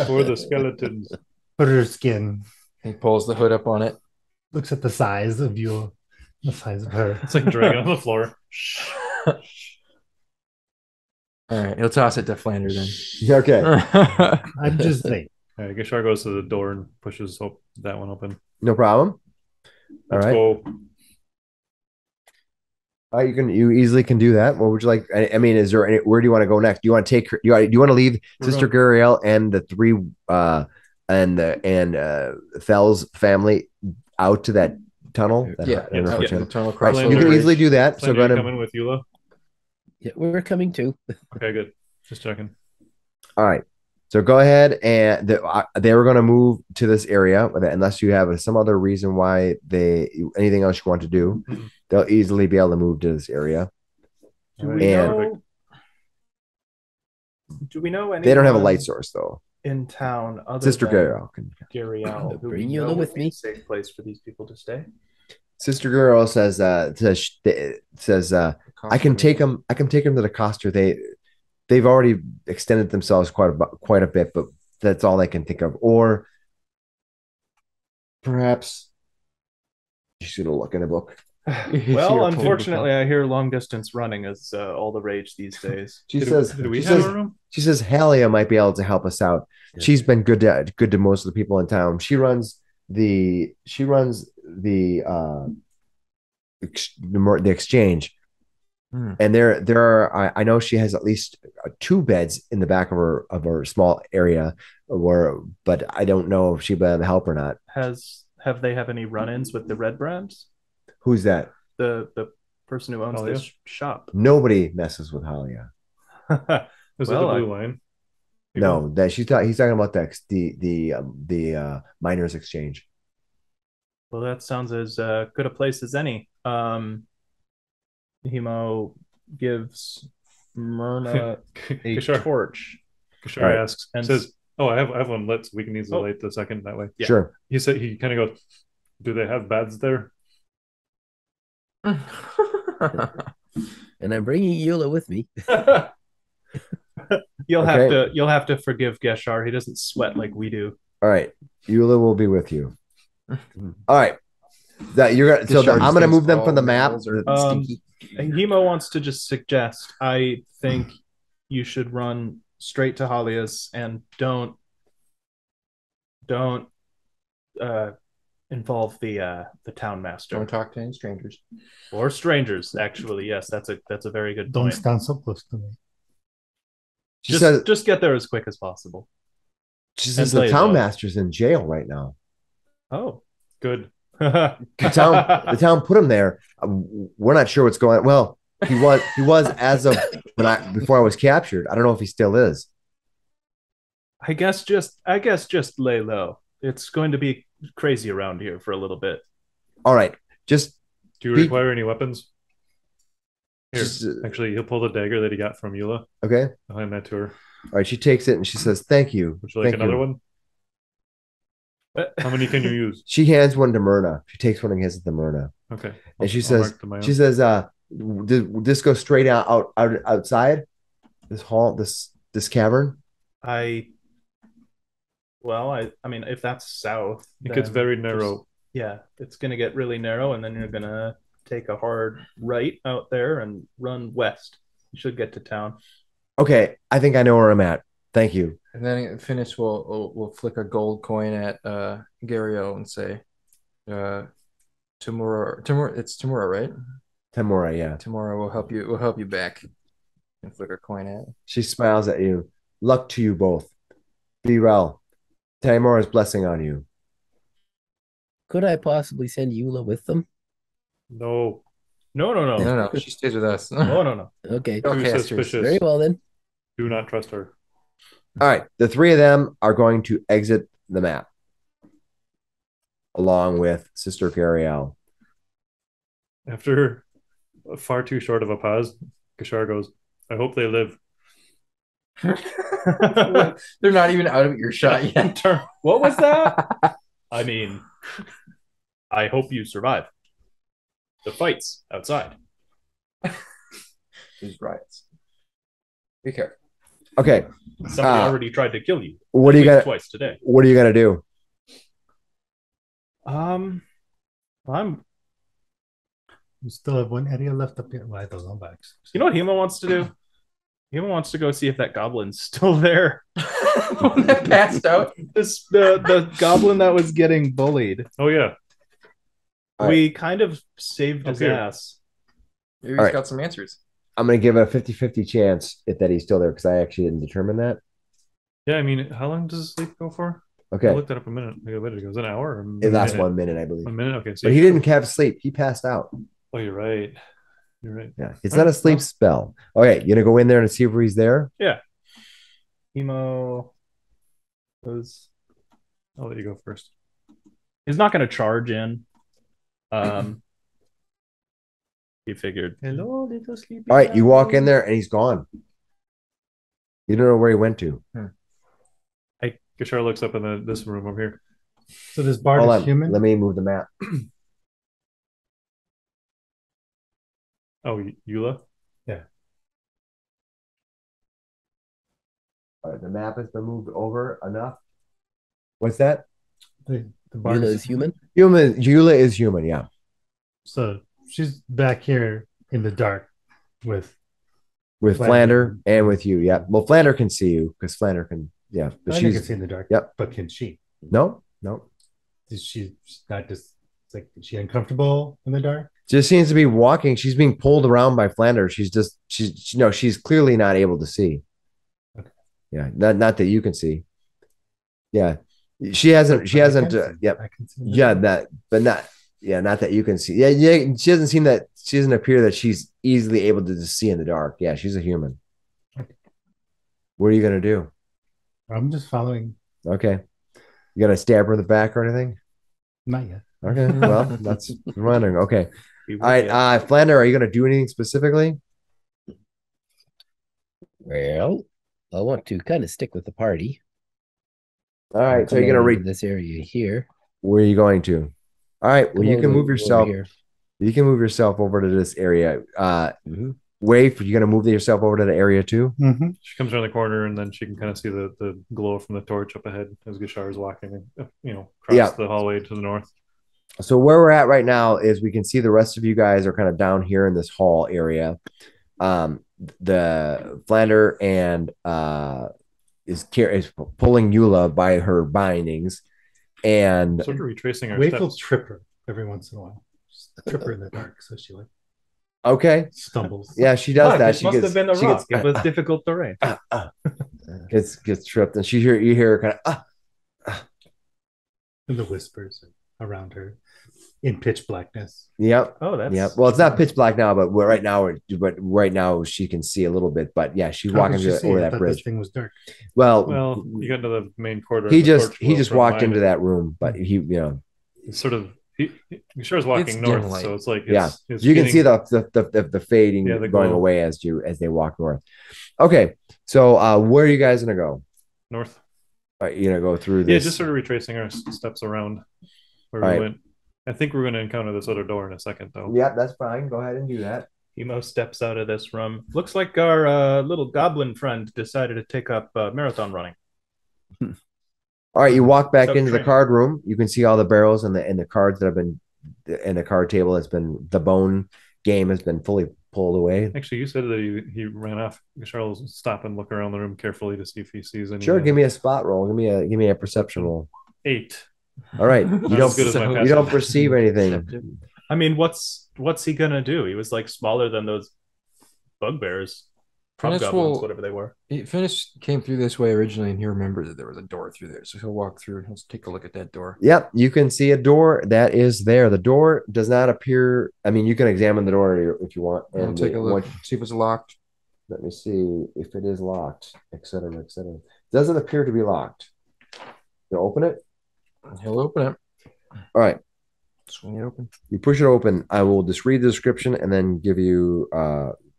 B: For the skeletons.
E: Put her skin.
D: He pulls the hood up on it.
E: Looks at the size of you. The size of her.
B: It's like dragging on the floor.
D: All right, he'll toss it to Flanders then.
A: Okay.
E: I'm just saying.
B: All right, Gishar goes to the door and pushes that one open.
A: No problem.
B: Let's
A: all right.
B: Go.
A: You easily can do that. What would you like? I mean, is there where do you want to go next? Do you want to take her? Do you want to leave Sister Guriel and the 3 and Fell's family out to that tunnel?
D: The tunnel across.
A: Right, you can easily do that. So go ahead.
B: Coming with Yula.
F: Yeah, we're coming too.
B: Okay, good. Just checking.
A: All right. So go ahead, and they were going to move to this area, unless you have some other reason why anything else you want to do. Mm-hmm. They'll easily be able to move to this area.
C: Do we know anyone?
A: They don't have a light source though
C: in town. Other
A: Sister Guriel.
F: Bring Yula with me.
C: Safe place for these people to stay.
A: Sister Guriel says I can take them to the Coster. They've already extended themselves quite a bit, but that's all I can think of. Or perhaps she's gonna look in a book.
C: Well, unfortunately, I hear long distance running is all the rage these days.
A: She says Halia might be able to help us out. Yeah. She's been good to most of the people in town. She runs she runs the exchange. And there are I know she has at least 2 beds in the back of her small area but I don't know if she'll be able to help or not.
C: Have they any run-ins with the Red Brands?
A: Who's that?
C: The person who owns this shop.
A: Nobody messes with Halia.
B: Was it the blue line?
A: No, that he's talking about the miners exchange.
C: Well, that sounds as good a place as any. Hemo gives Myrna a torch.
B: Kishar asks and says, "Oh, I have one lit, so we can easily light the second that way."
A: Yeah. Sure.
B: He said he kind of goes, "Do they have beds there?"
F: And I'm bringing Yula with me.
C: You'll have to forgive Geshar. He doesn't sweat like we do.
A: All right, Yula will be with you. All right, that you're gonna. So I'm gonna move them from the map.
C: Hemo wants to just suggest. I think you should run straight to Halia's and don't involve the town master.
D: Don't talk to any strangers.
C: Or strangers, actually. Yes, that's a very good
E: Don't
C: point.
E: stand so close to me.
C: Just get there as quick as possible.
A: She says the town master's in jail right now.
C: Oh,
B: good.
A: The town put him there. We're not sure what's going on. Well, he was as of before I was captured. I don't know if he still is.
C: I guess just lay low. It's going to be crazy around here for a little bit.
A: All right. Just
B: do you require any weapons? Here, actually, he'll pull the dagger that he got from Yula.
A: Okay.
B: I'll hand that to her.
A: All right. She takes it and she says, "Thank you."
B: Would you like another one? How many can you use?
A: She hands one to Myrna. She takes one and hands it to Myrna.
B: Okay.
A: And she says, "This goes straight outside this hall, this cavern."
C: I mean, if that's south,
B: it gets very narrow.
C: It's gonna get really narrow, and then you're gonna take a hard right out there and run west. You should get to town.
A: Okay, I think I know where I'm at. Thank you.
D: And then Finis will flick a gold coin at Gario and say, Tamura, it's Tamura, right?
A: Tamura, yeah.
D: Tamura will help you. Will help you back. And flick a coin at.
A: She smiles at you. Luck to you both. Be well. Tamura's blessing on you.
F: Could I possibly send Yula with them?
B: No.
D: No. She stays with us.
F: No. Okay. Very well then.
B: Do not trust her.
A: All right. The 3 of them are going to exit the map along with Sister Gariel.
B: After far too short of a pause, Kishar goes, "I hope they live."
D: They're not even out of earshot yet.
C: What was that? I mean, I hope you survive the fights outside.
D: These riots. Be careful.
A: Okay.
C: Somebody already tried to kill you.
A: What are you gonna
C: twice today?
A: What are you gonna do?
E: We still have one area left up here. Why those zombies?
C: You know what Hema wants to do? Hema wants to go see if that goblin's still there.
D: The one that passed out.
C: The goblin that was getting bullied.
B: Oh yeah.
C: We kind of saved his ass.
D: Maybe he's got some answers.
A: I'm going to give a 50-50 chance that he's still there because I actually didn't determine that.
B: Yeah, I mean, how long does sleep go for?
A: Okay.
B: I looked that up a minute ago. It goes an hour?
A: It lasts 1 minute, I believe.
B: 1 minute? Okay. So
A: but he didn't have sleep. He passed out.
B: Oh, you're right. You're right.
A: Yeah. It's not a sleep spell. Okay. You're going to go in there and see if he's there?
C: Yeah. Hemo was...
B: I'll let you go first.
C: He's not going to charge in. He figured.
B: Hello, little sleepy.
A: All right. You walk in there and he's gone. You don't know where he went to.
B: Hey, Kishar looks up in this room over here.
E: So this bard is human?
A: Let me move the map.
B: Oh, Yula?
E: Yeah.
A: All right, the map has been moved over enough. What's that?
E: The bard
F: Yula is human?
A: Yula is human, yeah.
E: So she's back here in the dark with
A: Flander and with you, yeah. Well, Flander can see you because Flander can, yeah.
E: But she can see in the dark.
A: Yep.
E: But can she?
A: No.
E: is she not just like, is she uncomfortable in the dark?
A: Just seems to be walking. She's being pulled around by Flanders. She's clearly not able to see.
E: Okay.
A: Yeah, not that you can see. Yeah, she hasn't. Yep. Yeah, not that you can see. Yeah. She doesn't appear that she's easily able to just see in the dark. Yeah, she's a human.
E: Okay.
A: What are you gonna do?
E: I'm just following.
A: Okay, you gonna stab her in the back or anything?
E: Not yet.
A: Okay, well, that's I'm wondering. Okay, all right, Flander, are you gonna do anything specifically?
F: Well, I want to kind of stick with the party.
A: All right, so you're gonna read
F: this area here.
A: Where are you going to? All right, well, you can move yourself. You can move yourself over to this area. Wave, you're gonna move yourself over to the area too.
E: Mm-hmm.
B: She comes around the corner, and then she can kind of see the glow from the torch up ahead as Gashar is walking, across the hallway to the north.
A: So where we're at right now is we can see the rest of you guys are kind of down here in this hall area. The Flander and is pulling Yula by her bindings, and
B: sort of retracing our
E: Wave
B: steps.
E: will trip her every once in a while. Just trip her in the dark, so she stumbles.
A: Yeah, she does that.
C: It must have been a rock. It was difficult terrain.
A: Gets tripped, and you hear her kind of
E: and the whispers around her in pitch blackness.
A: Yep.
C: Oh, that's
A: Well, it's not pitch black now, but right now she can see a little bit. But yeah, she's walking over that bridge.
E: This thing was dark.
A: Well,
B: you got into the main corridor.
A: He just walked into that room, but
B: it's sort of Gashar's walking north, so it's like
A: you can see the fading going away as they walk north. Okay, so where are you guys gonna go?
B: North.
A: All right, you're gonna go through this.
B: Yeah, just sort of retracing our steps around where we went. I think we're going to encounter this other door in a second, though.
A: Yeah, that's fine. Go ahead and do that.
C: Hemo steps out of this room. Looks like our little goblin friend decided to take up marathon running.
A: All right, you walk back into the card room. You can see all the barrels and the cards that have been in the card table. The bone game has been fully pulled away.
B: Actually, you said that he ran off. Charles will stop and look around the room carefully to see if he sees any.
A: Sure, give me a spot roll. Give me a perception roll.
B: 8.
A: All right, you don't perceive anything.
C: I mean, what's he gonna do? He was like smaller than those bugbears, hobgoblins, whatever they were.
D: Finis came through this way originally, and he remembered that there was a door through there, so he'll walk through and he'll take a look at that door.
A: Yep, you can see a door that is there. The door does not appear. I mean, you can examine the door if you want,
D: and take a look, see if it's locked.
A: Let me see if it is locked, etc., etc. Doesn't appear to be locked. You open it.
D: He'll open it.
A: All right.
D: Swing it open.
A: You push it open. I will just read the description and then give you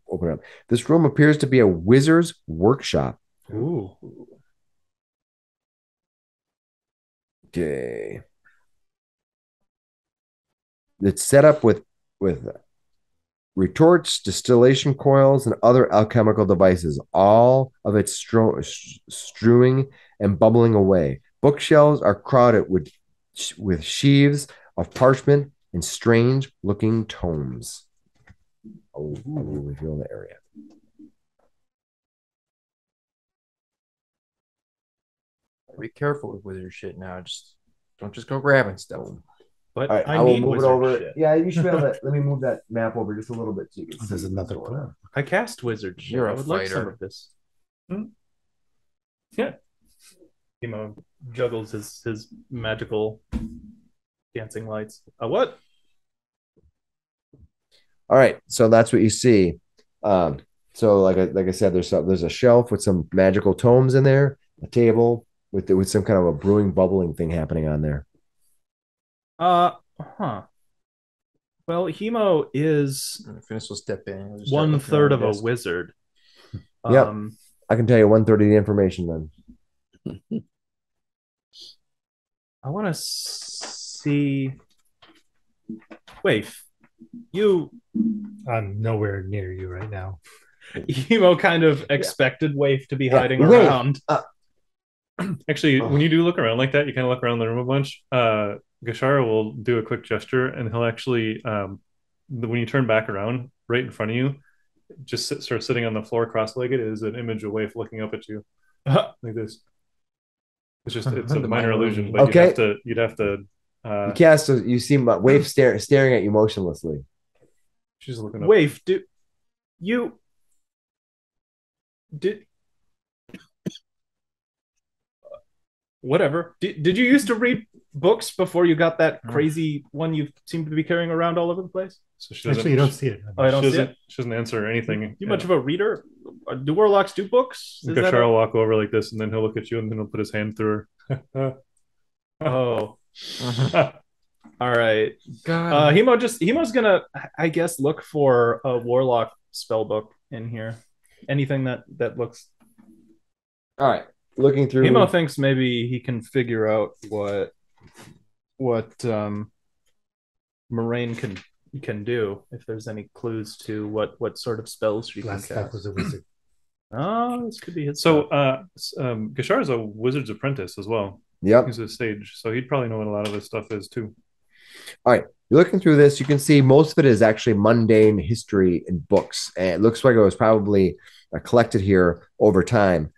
A: open it up. This room appears to be a wizard's workshop.
C: Ooh.
A: Okay. It's set up with retorts, distillation coils, and other alchemical devices, all of it strewing and bubbling away. Bookshelves are crowded with sheaves of parchment and strange-looking tomes. I will reveal the area.
D: Be careful with wizard shit now. Don't just go grabbing stuff.
C: But
A: right, I will move it over. Shit. Yeah, you should be able to. Let me move that map over just a little bit so you can see.
E: There's another door.
C: I cast wizard shit.
D: You're a
C: I would
D: fighter.
C: like some of this. Yeah. Hemo juggles his magical dancing lights. What?
A: All right, so that's what you see. So like I said, there's a shelf with some magical tomes in there, a table with some kind of a brewing, bubbling thing happening on there.
C: Well, Hemo is
D: Finis will step in.
C: 1/3 of a wizard.
A: Yeah, I can tell you 1/3 of the information then.
C: I want to see. Wait,
E: I'm nowhere near you right now.
C: Hemo kind of expected Waif to be hiding around.
B: Actually, when you do look around like that, you kind of look around the room a bunch. Gashara will do a quick gesture, and he'll actually, when you turn back around, right in front of you, just start sitting on the floor cross-legged, is an image of Waif looking up at you like this. It's a minor illusion, but you'd have to
A: You see Wave staring at you motionlessly.
B: She's looking up.
C: Wave, did whatever. Did you used to read books before you got that crazy one you seem to be carrying around all over the place?
B: So she
E: Actually, you don't see it.
C: Oh, I don't see it.
B: She doesn't answer anything.
C: You much of a reader? Do warlocks do books?
B: Gashar will walk over like this, and then he'll look at you, and then he'll put his hand through her.
C: Oh. All right. Hemo's gonna, I guess, look for a warlock spell book in here. Anything that looks.
A: All right. Looking through.
C: Hemo thinks maybe he can figure out what Moraine can do, if there's any clues to what sort of spells she can cast.
E: Was a wizard.
C: Oh, this could be his.
B: So Gashar is a wizard's apprentice as well.
A: Yep.
B: He's a sage, so he'd probably know what a lot of this stuff is too.
A: All right. You're looking through this. You can see most of it is actually mundane history in books. And it looks like it was probably collected here over time,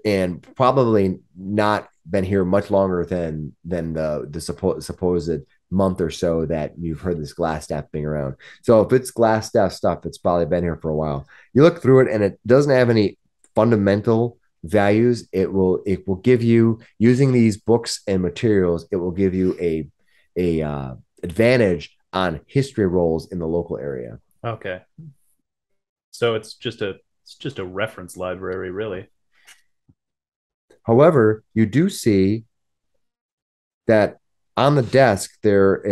A: and probably not been here much longer than the supposed month or so that you've heard this glass staff being around. So if it's glass staff stuff, it's probably been here for a while. You look through it, and it doesn't have any fundamental values. It will give you, using these books and materials, it will give you a advantage on history rolls in the local area.
C: Okay. So it's just a reference library, really.
A: However, you do see that on the desk there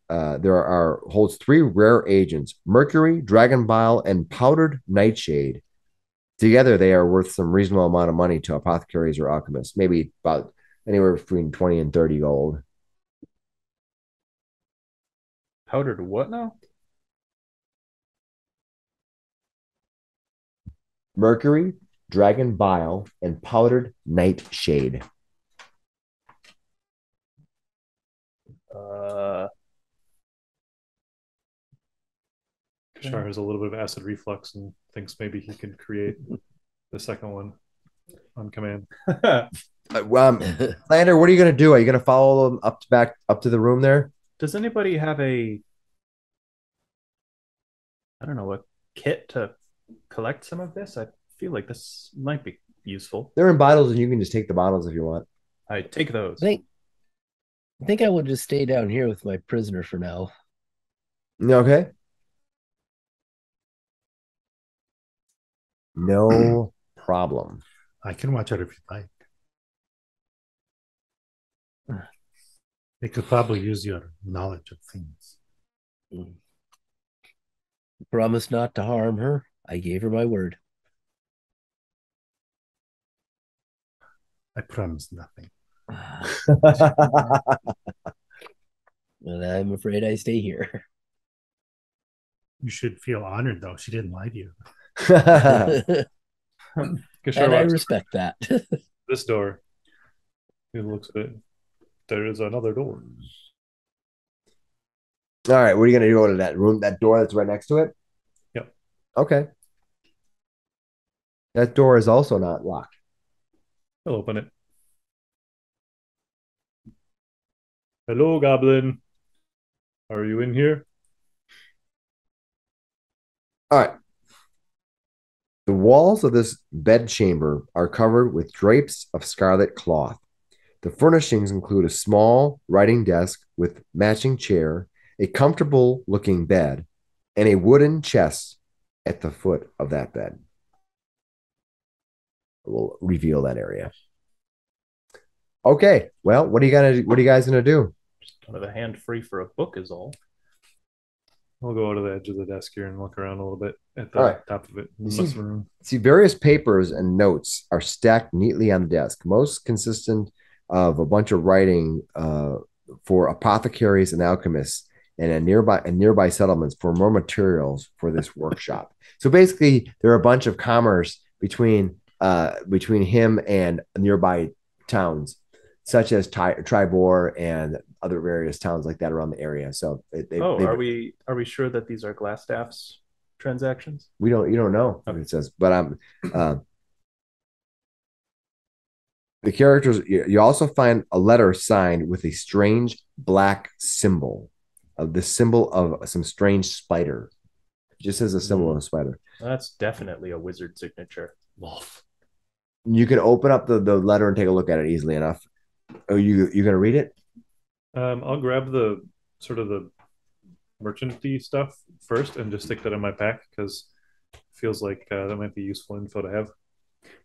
A: holds 3 rare agents: mercury, dragon bile, and powdered nightshade. Together, they are worth some reasonable amount of money to apothecaries or alchemists, maybe about anywhere between 20 and 30 gold.
C: Powdered what now?
A: Mercury, dragon bile, and powdered nightshade.
B: Gashar has a little bit of acid reflux and thinks maybe he can create the second one on command.
A: Lander, what are you going to do? Are you going to follow them back up to the room there?
C: Does anybody have a kit to collect some of this? I feel like this might be useful.
A: They're in bottles, and you can just take the bottles if you want.
C: I take those.
F: I think I will just stay down here with my prisoner for now.
A: Okay. No problem.
E: I can watch out if you'd like. They could probably use your knowledge of things.
F: Promise not to harm her. I gave her my word.
E: I promise nothing.
F: And I'm afraid I stay here.
E: You should feel honored, though. She didn't lie to you.
F: And I respect that.
B: This door. He looks at it. There is another door.
A: All right, what are you going to go to that room, that door that's right next to it?
B: Yep.
A: Okay. That door is also not locked.
B: I'll open it. Hello, Goblin. Are you in here?
A: All right. The walls of this bedchamber are covered with drapes of scarlet cloth. The furnishings include a small writing desk with matching chair, a comfortable-looking bed, and a wooden chest at the foot of that bed. We'll reveal that area. Okay. Well, what are you guys gonna do?
C: Just kind of a hand free for a book is all.
B: I'll go to the edge of the desk here and look around a little bit at the top of it.
A: See, various papers and notes are stacked neatly on the desk, most consistent of a bunch of writing for apothecaries and alchemists, and nearby settlements for more materials for this workshop. So basically, there are a bunch of commerce between him and nearby towns, such as Triboar and other various towns like that around the area. So
C: are we sure that these are Glassstaff's transactions?
A: You don't know what it says, but The characters, you also find a letter signed with a strange black symbol, the symbol of some strange spider. It just as a symbol of a spider.
C: That's definitely a wizard signature.
B: Wolf.
A: You can open up the letter and take a look at it easily enough. Oh, you gonna read it?
B: I'll grab the sort of the merchant-y stuff first and just stick that in my pack because it feels like that might be useful info to have.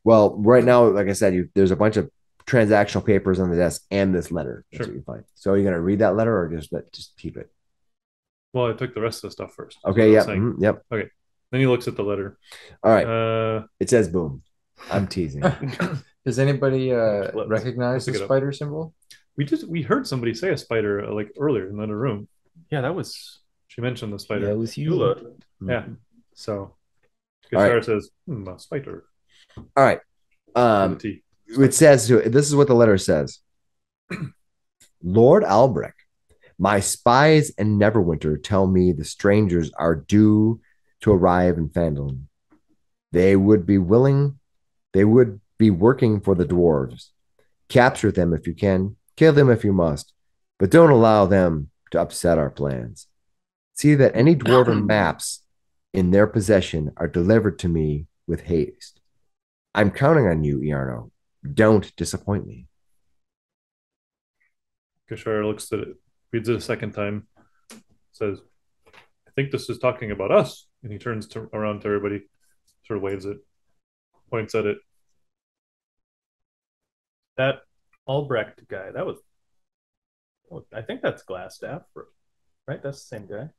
A: Well, right now, like I said, there's a bunch of transactional papers on the desk and this letter. That's
B: Sure.
A: what you find. So are you gonna read that letter or just keep it?
B: Well, I took the rest of the stuff first.
A: Okay. Yep. Yep.
B: Okay. Then he looks at the letter.
A: All right. It says boom. I'm teasing.
D: Does anybody recognize the spider symbol?
B: We heard somebody say a spider like earlier in the room.
C: Yeah, that was.
B: She mentioned the spider.
F: Yeah, it was Yula.
B: Yeah. So
A: Kashara
B: says a spider.
A: All right. It says this is what the letter says. Lord Albrecht, my spies in Neverwinter tell me the strangers are due to arrive in Phandelver. They would be working for the dwarves. Capture them if you can, kill them if you must, but don't allow them to upset our plans. See that any dwarven maps in their possession are delivered to me with haste. I'm counting on you, Iarno. Don't disappoint me.
B: Kashara looks at it, reads it a second time, says, I think this is talking about us. And he turns around to everybody, sort of waves it, points at it.
C: That Albrecht guy, that was. I think that's Glassstaff, right? That's the same guy.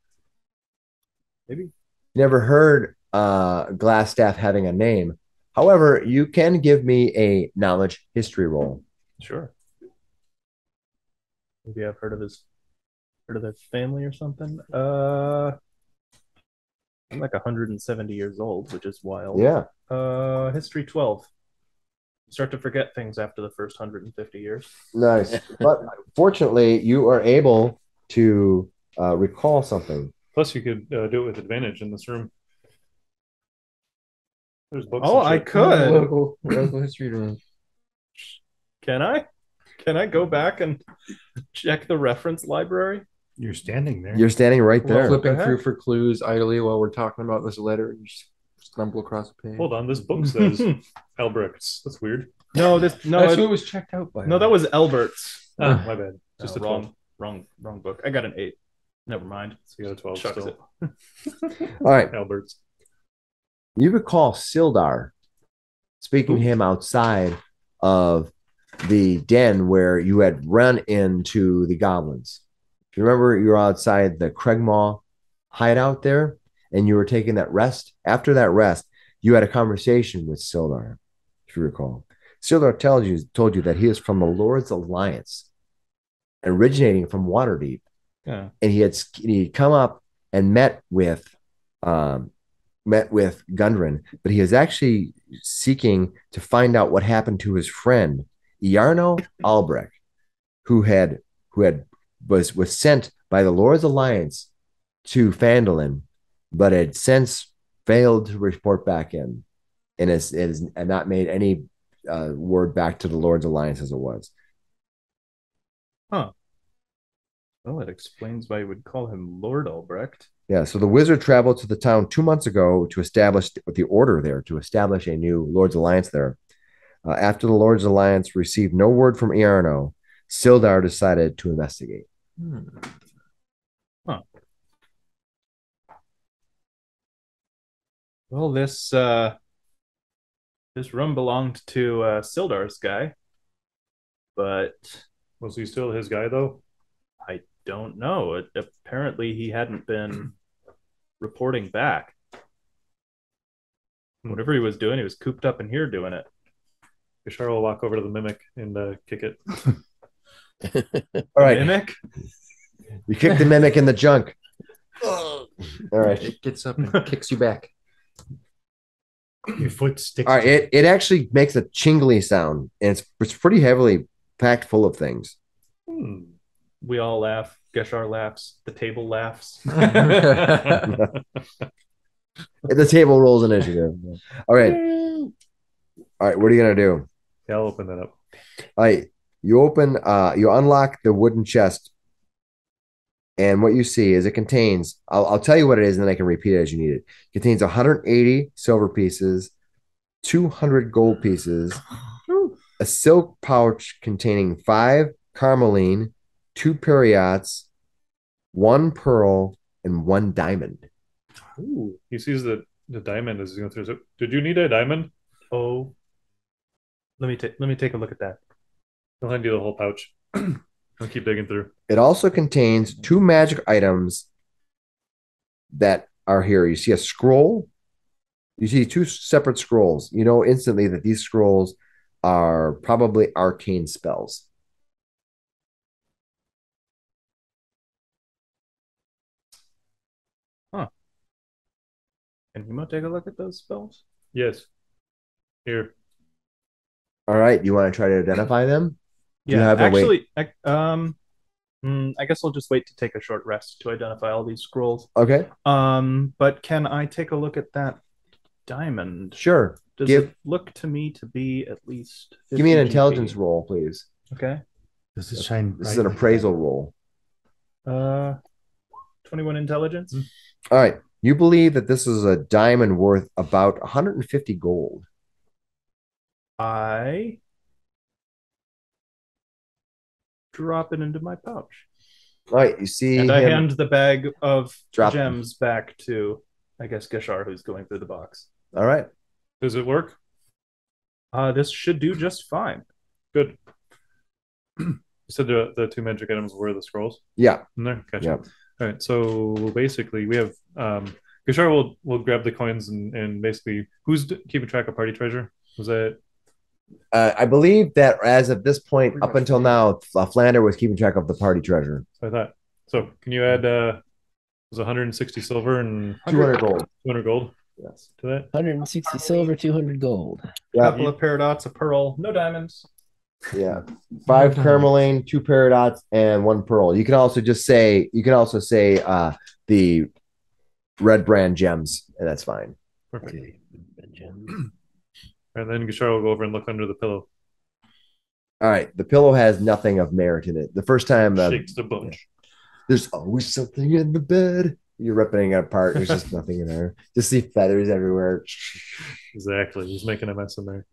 C: Maybe.
A: Never heard Glassstaff having a name. However, you can give me a knowledge history roll.
C: Sure. Maybe I've heard of their family or something. I'm like 170 years old, which is wild.
A: Yeah.
C: History 12. Start to forget things after the first 150 years.
A: Nice. But fortunately, you are able to recall something.
B: Plus, you could do it with advantage in this room. There's books.
C: Oh, I could.
D: Local history room.
C: Can I? Can I go back and check the reference library?
E: You're standing there.
A: You're standing right there.
D: We're flipping through for clues idly while we're talking about this letter. And you just stumble across the page.
B: Hold on, this book says Albrecht's. That's weird.
C: No,
D: that's who it was checked out by.
C: No, that was Albert's.
B: Oh, my bad. Just
C: a wrong book. I got an 8. Never mind.
B: So you got a 12
C: Chucks
B: still.
C: it.
A: All right.
B: Albert's.
A: You recall Sildar speaking to him outside of the den where you had run into the goblins. You remember you were outside the Craigmaw hideout there and you were taking that rest. After that rest, you had a conversation with Sildar, if you recall. Sildar told you that he is from the Lord's Alliance, originating from Waterdeep.
B: Yeah.
A: And he'd come up and met with Gundren, but he was actually seeking to find out what happened to his friend Iarno Albrecht, who was sent by the Lord's Alliance to Phandelver, but had since failed to report back in, and has not made any word back to the Lord's Alliance as it was.
C: Huh. Well, it explains why you would call him Lord Albrecht.
A: Yeah, so the wizard traveled to the town 2 months ago to establish the order there, to establish a new Lord's Alliance there. After the Lord's Alliance received no word from Iarno, Sildar decided to investigate.
C: Huh. Well, this room belonged to Sildar's guy, but
B: was he still his guy though?
C: I don't know. Apparently, he hadn't been reporting back. Whatever he was doing, he was cooped up in here doing it.
B: Kashara will walk over to the mimic and kick it.
A: All right.
C: Mimic?
A: You kick the mimic in the junk. All right.
D: It gets up and kicks you back.
E: Your foot sticks.
A: All right. It actually makes a chingly sound, and it's pretty heavily packed full of things.
C: We all laugh. Geshar laughs. The table laughs.
A: The table rolls initiative. All right. All right. What are you going to do?
B: Yeah, I'll open that up.
A: All right. You unlock the wooden chest, and what you see is it contains, I'll tell you what it is, and then I can repeat it as you need it. It contains 180 silver pieces, 200 gold pieces, a silk pouch containing 5 carmeline, 2 periots, 1 pearl, and 1 diamond.
B: Ooh, he sees the diamond as he's going through. So, did you need a diamond?
C: Oh, let me take a look at that.
B: I'll hand you the whole pouch. I'll keep digging through.
A: It also contains 2 magic items that are here. You see a scroll. You see 2 separate scrolls. You know instantly that these scrolls are probably arcane spells.
C: Huh. Can you take a look at those spells?
B: Yes. Here.
A: All right. You want to try to identify them?
C: Yeah, actually, I guess I'll just wait to take a short rest to identify all these scrolls.
A: Okay.
C: But can I take a look at that diamond?
A: Sure.
C: Does it look to me to be at least 50
A: Give me an intelligence
C: GP?
A: roll, please.
C: Okay.
E: Does it shine?
A: This is an appraisal roll.
C: 21 intelligence.
A: All right. You believe that this is a diamond worth about 150 gold.
C: I drop it into my pouch.
A: All right. You see,
C: and I hand the bag of
A: drop
C: gems back to, I guess, Gishar, who's going through the box.
A: All right.
B: Does it work?
C: This should do just fine.
B: Good. You said the 2 magic items were the scrolls?
A: Yeah.
B: In there? Gotcha.
A: Yeah.
B: All right. So basically, we have Gishar will grab the coins and basically, who's keeping track of party treasure? Was that?
A: I believe that as of this point, up until now, Flander was keeping track of the party treasure.
B: So I thought. So can you add was 160 silver and
A: 200 gold?
B: 200 gold.
A: Yes.
B: To that.
F: 160 silver, 200 gold.
C: A couple of paradots, a pearl, no diamonds.
A: Yeah. 5 carmeline, 2 paradots, and 1 pearl. You can also say the red brand gems, and that's fine.
B: Perfect.
F: Okay.
B: And then Gishar will go over and look under the pillow.
A: All right. The pillow has nothing of merit in it. The first time
B: shakes the bunch.
A: There's always something in the bed. You're ripping it apart. There's just nothing in there. Just see feathers everywhere.
B: Exactly. He's making a mess in there.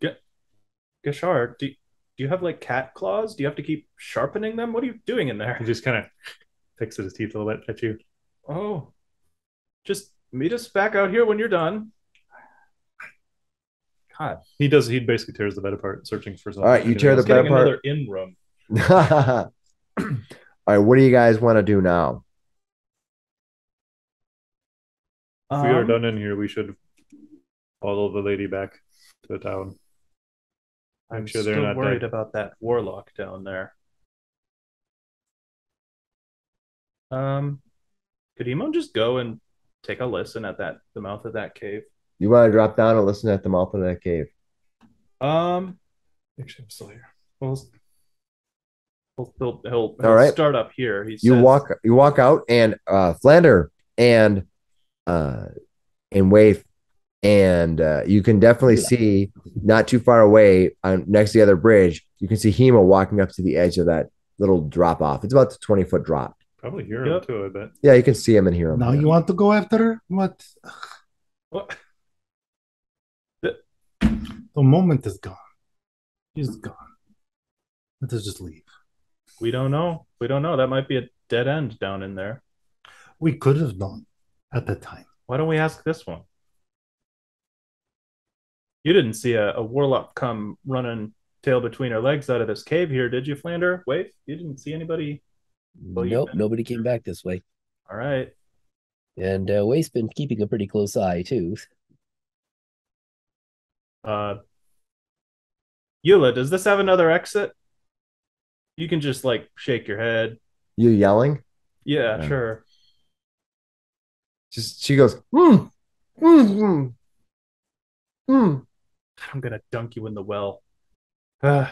C: Gishar, do you have like cat claws? Do you have to keep sharpening them? What are you doing in there?
B: He just kind of fixes his teeth a little bit at you.
C: Oh, just meet us back out here when you're done. God.
B: He basically tears the bed apart, searching for something.
A: All right, you tear the bed apart.
C: Another in room.
A: All right, what do you guys want to do now?
B: If we are done in here, we should follow the lady back to the town.
C: I'm sure they're not worried about that warlock down there. Could Emo just go and take a listen at the mouth of that cave?
A: You want to drop down and listen at the mouth of that cave?
B: Actually, I'm still here.
C: Well, he'll
A: all right.
C: Start up here.
A: You walk out, and Flander and Waif, and you can definitely see not too far away, next to the other bridge. You can see Hema walking up to the edge of that little drop off. It's about the 20-foot drop.
B: Probably hear him too, I bet.
A: Yeah, you can see him and hear him.
E: Now you want to go after her? What? The moment is gone. He's gone. Let us just leave.
C: We don't know. That might be a dead end down in there.
E: We could have known at the time.
C: Why don't we ask this one? You didn't see a warlock come running tail between her legs out of this cave here, did you, Flander? Wait, you didn't see anybody?
F: Nope, nobody came back this way.
C: All right.
F: And Waif's been keeping a pretty close eye, too.
C: Yula, does this have another exit? You can just like shake your head.
A: You yelling?
C: Yeah, sure.
A: She goes, I'm
C: gonna dunk you in the well.
E: Not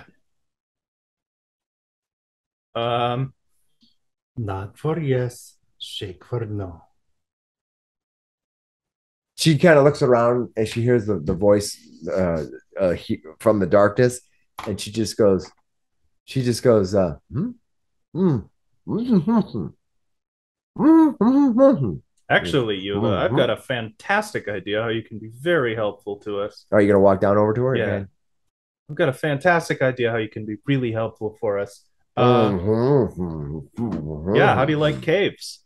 E: for yes, shake for no.
A: She kind of looks around and she hears the voice from the darkness, and she just goes,
C: Actually, Yula, I've got a fantastic idea how you can be very helpful to us.
A: Are you gonna walk down over to her?
C: Yeah.
A: Okay.
C: I've got a fantastic idea how you can be really helpful for us. Yeah, how do you like caves?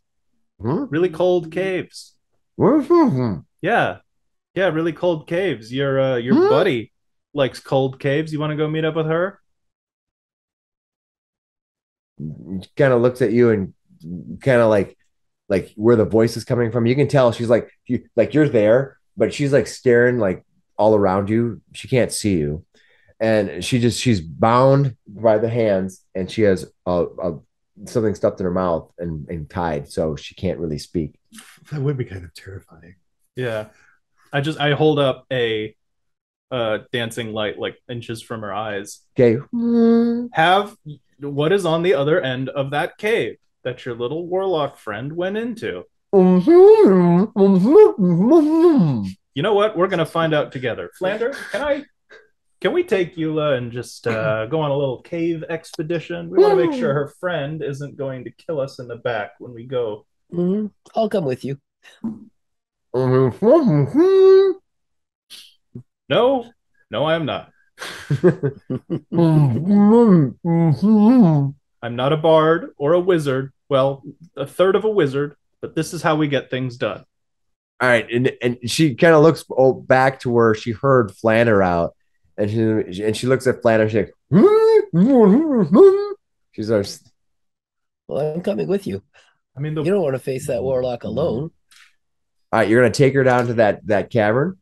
C: Really cold caves. Yeah. Yeah, really cold caves. Your buddy likes cold caves. You want to go meet up with her?
A: Kind of looks at you and kind of like where the voice is coming from. You can tell she's like you're there, but she's like staring like all around you. She can't see you, and she's bound by the hands, and she has something stuffed in her mouth and tied, so she can't really speak.
E: That would be kind of terrifying.
C: Yeah. I hold up a dancing light like inches from her eyes.
A: Okay.
C: Have what is on the other end of that cave that your little warlock friend went into. You know what? We're gonna find out together. Flander, can we take Yula and just go on a little cave expedition? We want to make sure her friend isn't going to kill us in the back when we go.
F: I'll come with you.
C: No, I am not. I'm not a bard or a wizard. Well, a third of a wizard, but this is how we get things done.
A: All right, and she kind of looks back to where she heard Flanner out, and she looks at Flanner. She's like, she starts.
F: Well, I'm coming with you.
C: I mean,
F: you don't want to face that warlock alone.
A: All right, you're gonna take her down to that cavern.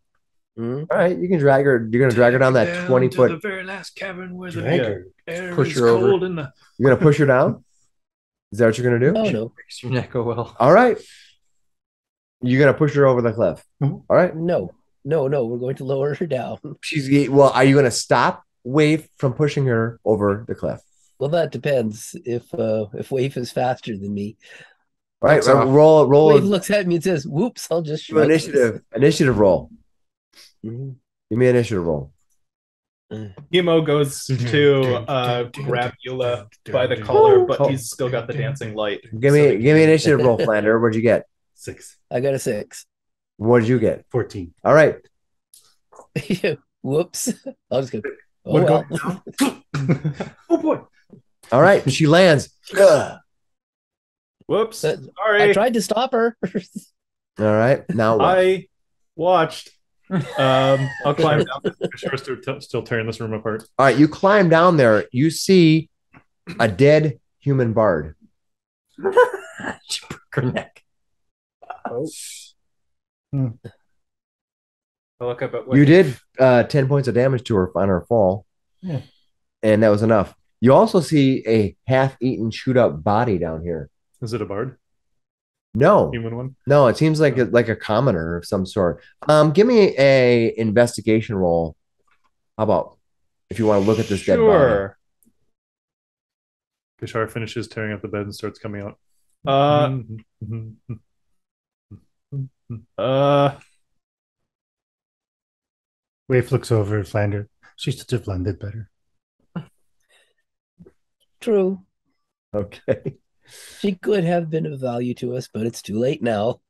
A: All right, you can drag her. You're gonna drag her down that 20-foot.
B: The very last cavern where
C: the
B: air
D: push
B: is
D: her over.
B: cold in the.
A: You're gonna push her down. Is that what you're gonna do?
F: Oh no,
D: makes your neck go well.
A: All right. You're gonna push her over the cliff. All right.
F: No. We're going to lower her down.
A: Well. Are you gonna stop Wave from pushing her over the cliff?
F: Well, that depends. If Wave is faster than me.
A: All right. Roll.
F: Wave looks at me and says, "Whoops! I'll just
A: do initiative roll.
F: Mm-hmm.
A: Give me an initiative roll.
C: Hemo goes to grab Yula by the collar, but he's still got the dancing light.
A: Give me an initiative roll, Flander. What'd you get?
E: 6.
F: I got a 6.
A: What did you get?
E: 14.
A: All right.
F: Whoops! I'll just go. Oh well.
C: Oh boy!
A: All right. She lands.
C: Whoops! Sorry.
F: I tried to stop her.
A: All right. Now what?
C: I watched. I'll climb down.
B: Sure, still tearing this room apart.
A: All right. You climb down there. You see a dead human bard.
D: She broke her neck.
C: Oh. I'll look up at
A: You did 10 points of damage to her on her fall.
E: Yeah.
A: And that was enough. You also see a half-eaten, chewed-up body down here.
B: Is it a bard?
A: No.
B: Human one?
A: No, it seems like a commoner of some sort. Give me a investigation roll. How about if you want to look at this dead body?
C: Sure.
B: Kishar finishes tearing up the bed and starts coming out.
E: Wave looks over at Flander. She should have landed better.
F: True.
A: Okay.
F: She could have been of value to us, but it's too late now.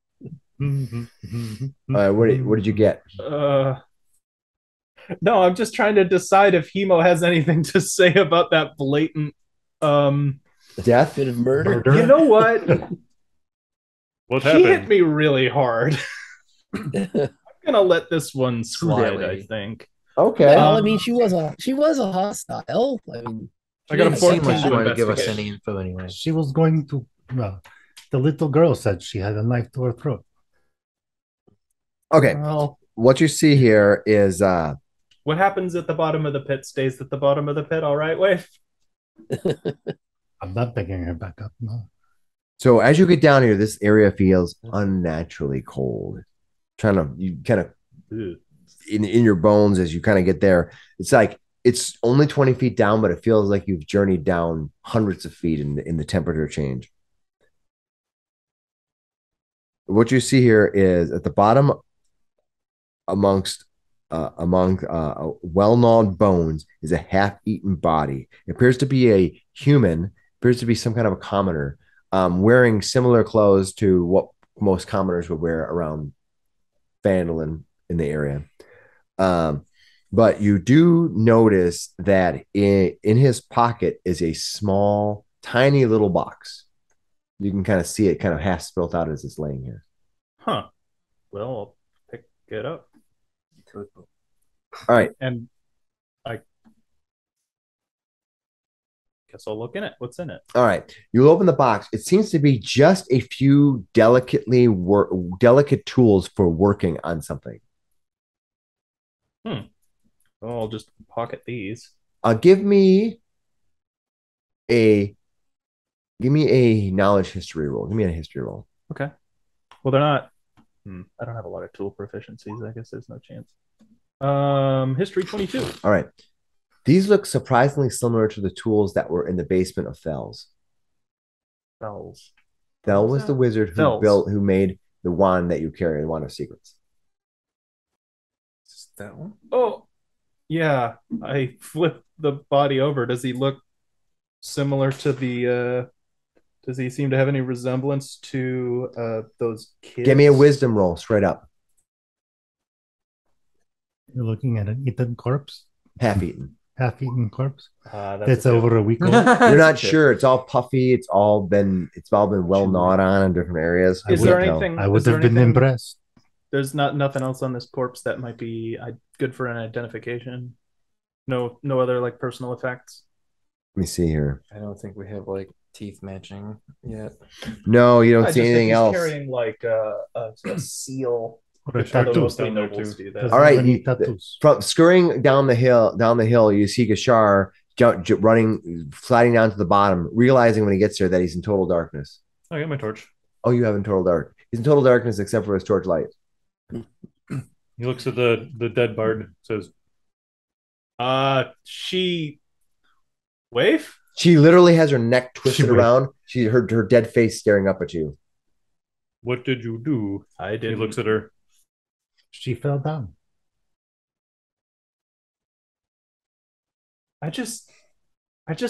A: What did you get?
C: No, I'm just trying to decide if Hemo has anything to say about that blatant
A: Death?
F: Bit of murder.
C: You know what?
B: What
C: She
B: happened?
C: hit me really hard. I'm gonna let this one slide, I think.
A: Okay.
F: Well, I mean, she was a hostile. I mean,
C: I got a
D: Didn't seem
C: 14
D: like she wanted to give us
C: investigate.
D: any info anyway.
E: She was going to. Well, the little girl said she had a knife to her throat.
A: Okay.
C: Well,
A: What you see here is
C: what happens at the bottom of the pit stays at the bottom of the pit, all right, Wave?
E: I'm not picking her back up. No.
A: so as you get down here, this area feels unnaturally cold. You kind of in your bones as you kind of get there. It's like it's only 20 feet down, but it feels like you've journeyed down hundreds of feet in the temperature change. What you see here is at the bottom, amongst among well-gnawed bones is a half-eaten body. It appears to be a human, appears to be some kind of a commoner, wearing similar clothes to what most commoners would wear around Phandelver in the area. But you do notice that in his pocket is a small, tiny little box. You can kind of see it kind of half spilled out as it's laying here.
C: Huh. Well, I'll pick it up.
A: All right.
C: And I guess I'll look in it. What's in it?
A: All right. You open the box. It seems to be just a few delicate tools for working on something.
C: Well, I'll just pocket these.
A: Give me a knowledge history roll. Give me a history roll.
C: Okay. Well, they're not. I don't have a lot of tool proficiencies. I guess there's no chance. History 22.
A: All right. These look surprisingly similar to the tools that were in the basement of Fells.
C: Fells.
A: Fell was the wizard who made the wand that you carry, the wand of secrets.
D: Is that one?
C: Oh, yeah. I flipped the body over. Does he look similar to the? Does he seem to have any resemblance to those kids?
A: Give me a wisdom roll, straight up.
E: You're looking at an eaten corpse,
A: Half-eaten.
E: half-eaten corpse.
C: That's
E: over a week old.
A: You're not sure. It's all puffy. It's all been well gnawed on in different areas.
C: Is there anything?
E: I would have been impressed.
C: There's nothing else on this corpse that might be good for an identification. No other like personal effects.
A: Let me see here.
D: I don't think we have like teeth matching yet.
A: No, you don't see anything else.
C: Carrying like a seal.
E: Or a tattoo.
A: All right, from scurrying down the hill, you see Gashar running, sliding down to the bottom, realizing when he gets there that he's in total darkness.
B: I got my torch.
A: Oh, you have in total dark. He's in total darkness except for his torch light.
B: He looks at the dead bard. Says,
C: she wave?
A: She literally has her neck twisted around. Her dead face staring up at you.
B: What did you do?
C: I did.
B: He looks at her.
E: She fell down.
C: I just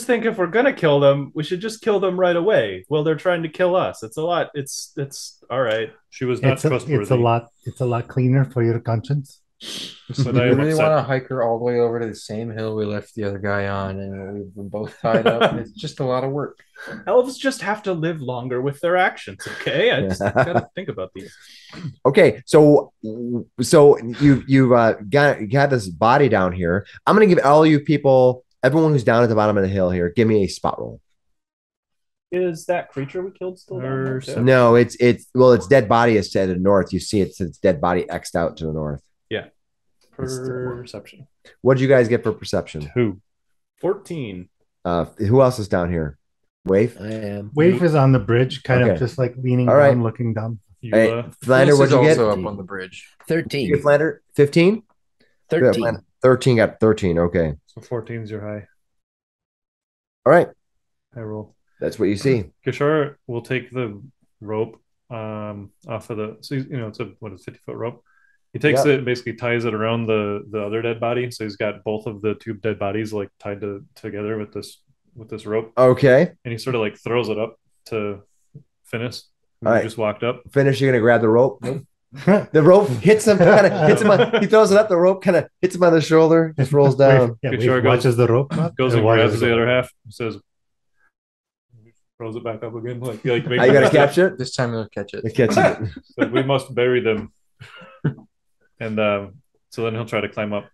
C: think if we're gonna kill them, we should just kill them right away. Well, they're trying to kill us. It's a lot. It's all right.
B: She was not trustworthy.
E: It's a lot cleaner for your conscience.
D: So do you really want to hike her all the way over to the same hill we left the other guy on, and we've been both tied up? It's just a lot of work.
C: Elves just have to live longer with their actions. Okay, I just gotta think about these.
A: Okay, so you've got this body down here. I'm gonna give all you people, everyone who's down at the bottom of the hill here, give me a spot roll.
C: Is that creature we killed still down there?
A: No, its dead body is to the north. You see its dead body X'd out to the north.
C: Yeah. Perception.
A: What did you guys get for perception?
C: 14.
A: Who else is down here? Wave?
F: I am.
E: Wave is on the bridge, kind of just like leaning down, looking down.
A: Hey, Flander, what'd you get?
D: Also up on the bridge.
F: 13.
A: You get Flander? 15?
F: 13.
A: Yeah, 13 got 13. Okay.
B: So 14 is your high.
A: All right.
B: High roll.
A: That's what you see.
B: Gashar will take the rope off of the. So it's a 50-foot rope. He takes it and basically ties it around the other dead body. So he's got both of the two dead bodies like tied together with this rope.
A: Okay.
B: And he sort of like throws it up to Finnis, who just walked up.
A: Finnis, you're gonna grab the rope. Nope. The rope hits him. He throws it up. The rope kind of hits him on the shoulder. Just rolls down.
E: Watches the rope.
B: Goes and grabs the other half. Says, throws it back up again. Like
A: you gotta catch it.
D: This time we'll catch it.
B: So we must bury them. And so then he'll try to climb up.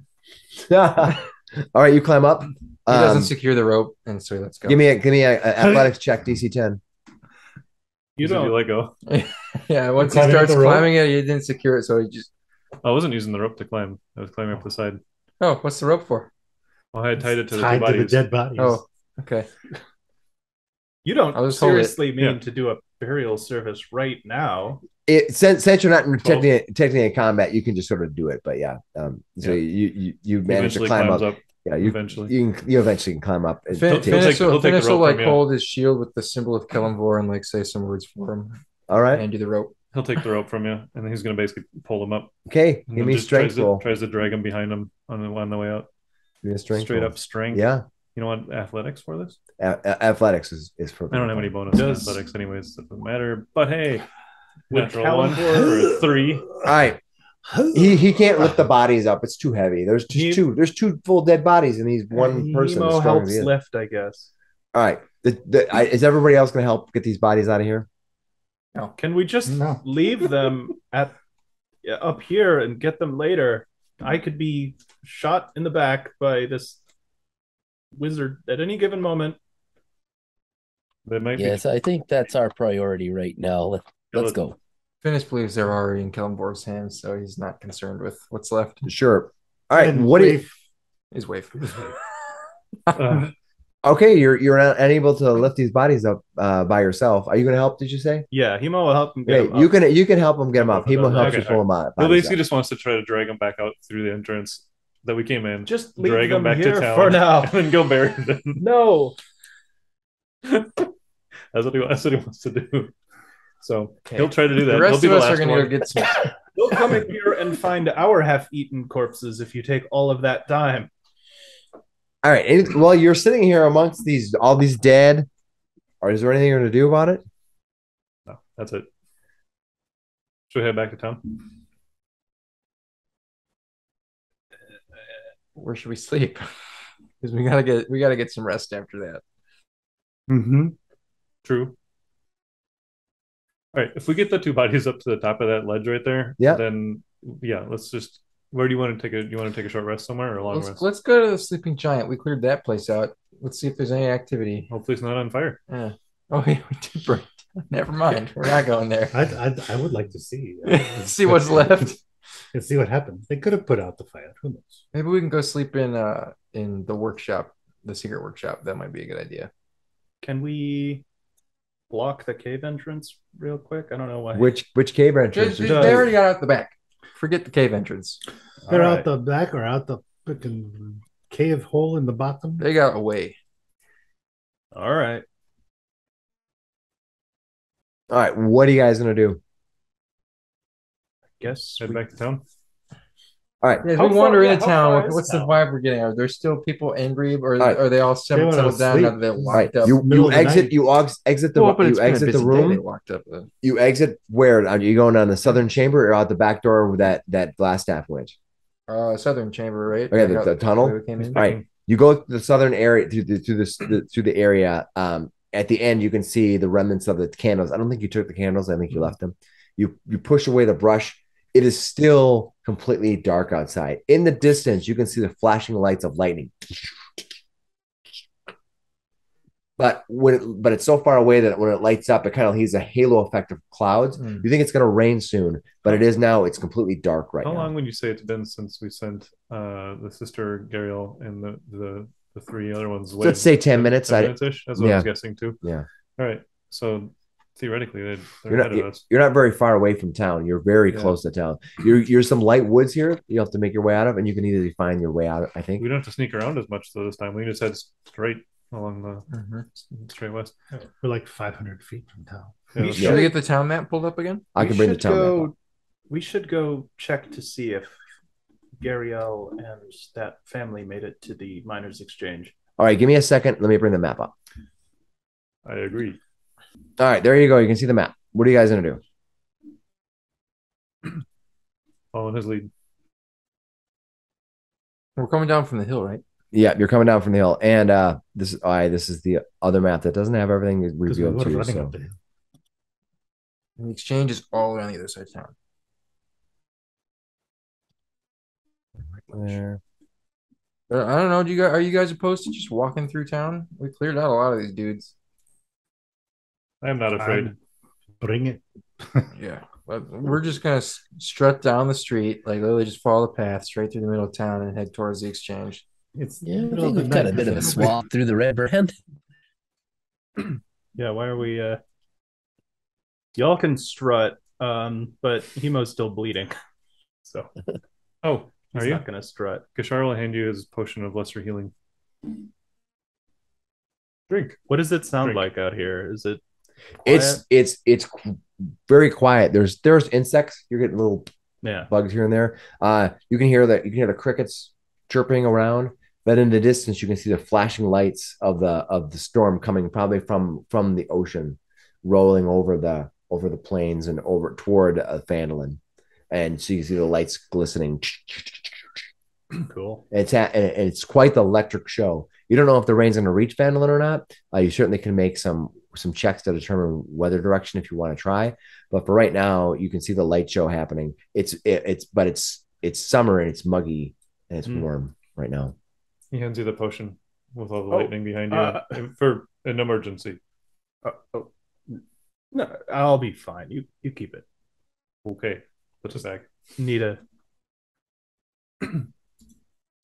A: All right, you climb up.
D: He doesn't secure the rope, and so let's go.
A: Give me a athletics check, DC 10.
B: You don't let go.
D: Yeah, once he starts climbing it, he didn't secure it, so he just.
B: I wasn't using the rope to climb. I was climbing up the side.
D: Oh, what's the rope for?
B: Well, I had tied it to the
E: dead bodies.
D: Oh, okay.
C: You don't seriously mean to do a burial service right now.
A: Since you're not technically in combat, you can just sort of do it. But you manage to climb up. Yeah, you eventually can climb up.
D: Finnis will hold his shield with the symbol of Kellenvor and like say some words for him.
A: All right,
D: and do the rope.
B: He'll take the rope from you, and then he's going to basically pull him up.
A: Okay,
B: And
A: give
B: then
A: me
B: just
A: strength roll.
B: tries to drag him behind him on the way out.
A: Give me a strength
B: Straight
A: roll.
B: up strength.
A: Yeah.
B: You know what? Athletics for this?
A: Athletics is for.
B: I don't have any bonus in athletics, anyways. So it doesn't matter. But hey, natural 1 or a 3.
A: All right. He can't lift the bodies up. It's too heavy. There's two full dead bodies, and he's one person.
C: Nemo helps lift, I guess.
A: All right. Is everybody else going to help get these bodies out of here?
C: No. Can we just leave them up here and get them later? I could be shot in the back by this wizard at any given moment.
F: Yes, I think that's our priority right now. Let's go.
D: Finis believes they're already in Kellenborg's hands, so he's not concerned with what's left.
A: Sure. All right. And what
D: is wave?
A: Okay, you're not unable to lift these bodies up by yourself. Are you going to help? Did you say?
C: Yeah, Hemo will help him get them
A: up. You can help him get them up. Hemo helps you pull them out.
B: Well, basically, just wants to try to drag them back out through the entrance that we came in.
C: Just drag them back to town for now,
B: and then go bury them.
C: No,
B: that's what he wants to do. So he'll try to do that.
D: The rest of us are going to go get some.
C: You'll come in here and find our half-eaten corpses if you take all of that time.
A: All right. Well, you're sitting here amongst all these dead. Or is there anything you're going to do about it?
B: No, that's it. Should we head back to town?
D: Where should we sleep? Because we gotta get some rest after that.
E: Mm-hmm.
B: True. All right. If we get the 2 bodies up to the top of that ledge right there, then let's just. Where do you want to take a? You want to take a short rest somewhere or a long rest?
D: Let's go to the Sleeping Giant. We cleared that place out. Let's see if there's any activity.
B: Hopefully, it's not on fire.
D: Yeah. Oh, yeah, we did burn. Never mind. We're not going there.
E: I would like to see.
D: See what's left.
E: And see what happens. They could have put out the fire. Who knows?
D: Maybe we can go sleep in the workshop, the secret workshop. That might be a good idea.
C: Can we block the cave entrance real quick? I don't know why.
A: Which cave entrance?
D: They already got out the back. Forget the cave entrance.
E: They're out the back or out the freaking cave hole in the bottom?
D: They got away.
C: All right.
A: All right. What are you guys going to do?
C: Guess
B: head back to town.
A: All right.
D: Yeah, we wander into town. What's the vibe we're getting? Are there still people angry, or are they all settled down? Now they're locked up.
A: You exit the room.
D: They locked up.
A: You exit where? Are you going on the southern chamber or out the back door where that glass staff went?
D: Southern chamber, right?
A: Okay, the tunnel. All right. You go to the southern area through the area. At the end, you can see the remnants of the candles. I don't think you took the candles. I think you left them. You push away the brush. It is still completely dark outside. In the distance, you can see the flashing lights of lightning. But it's so far away that when it lights up, it kind of leaves a halo effect of clouds. You think it's going to rain soon, but it is now. It's completely dark right now.
B: How long would you say it's been since we sent the sister Gariel and the 3 other ones away?
A: Let's say 10 minutes.
B: 10 minutes-ish? That's what I was guessing too.
A: Yeah.
B: All right. So theoretically, they're ahead of us.
A: You're not very far away from town. You're very close to town. You're some light woods here. You have to make your way out of, and you can easily find your way out. I think
B: we don't have to sneak around as much though this time. We can just head straight along the straight west.
E: We're like 500 feet from town.
D: Should we get the town map pulled up again?
A: I can bring the town map up.
C: We should go check to see if Gariel and that family made it to the miners' exchange.
A: All right, give me a second. Let me bring the map up.
B: I agree.
A: All right, there you go. You can see the map. What are you guys going to do?
B: Following his lead.
D: We're coming down from the hill, right?
A: Yeah, you're coming down from the hill. And this is the other map that doesn't have everything revealed to you. So.
D: And the exchange is all around the other side of town.
A: There.
D: I don't know. Are you guys opposed to just walking through town? We cleared out a lot of these dudes.
B: I am not afraid.
E: Bring it.
D: Yeah. But we're just going to strut down the street, like literally just follow the path straight through the middle of town and head towards the exchange.
F: I think we've got a bit of a swap through the red brand.
C: Yeah, why are we... Y'all can strut, but Hemo's still bleeding. So... He's not going to strut.
B: Kashar will hand you his potion of lesser healing. Drink.
C: What does it sound like out here? Is it quiet?
A: It's very quiet. There's insects. You're getting little bugs here and there. You can hear the crickets chirping around. But in the distance, you can see the flashing lights of the storm coming probably from the ocean, rolling over the plains and over toward Phandelver. And so you see the lights glistening.
C: Cool.
A: It's quite the electric show. You don't know if the rain's going to reach Phandelver or not. You certainly can make some checks to determine weather direction if you want to try. But for right now, you can see the light show happening. It's summer and it's muggy and it's warm right now.
B: He hands you the potion with all the lightning behind you for an emergency.
C: No, I'll be fine. You keep it.
B: Okay, put it back.
C: Need a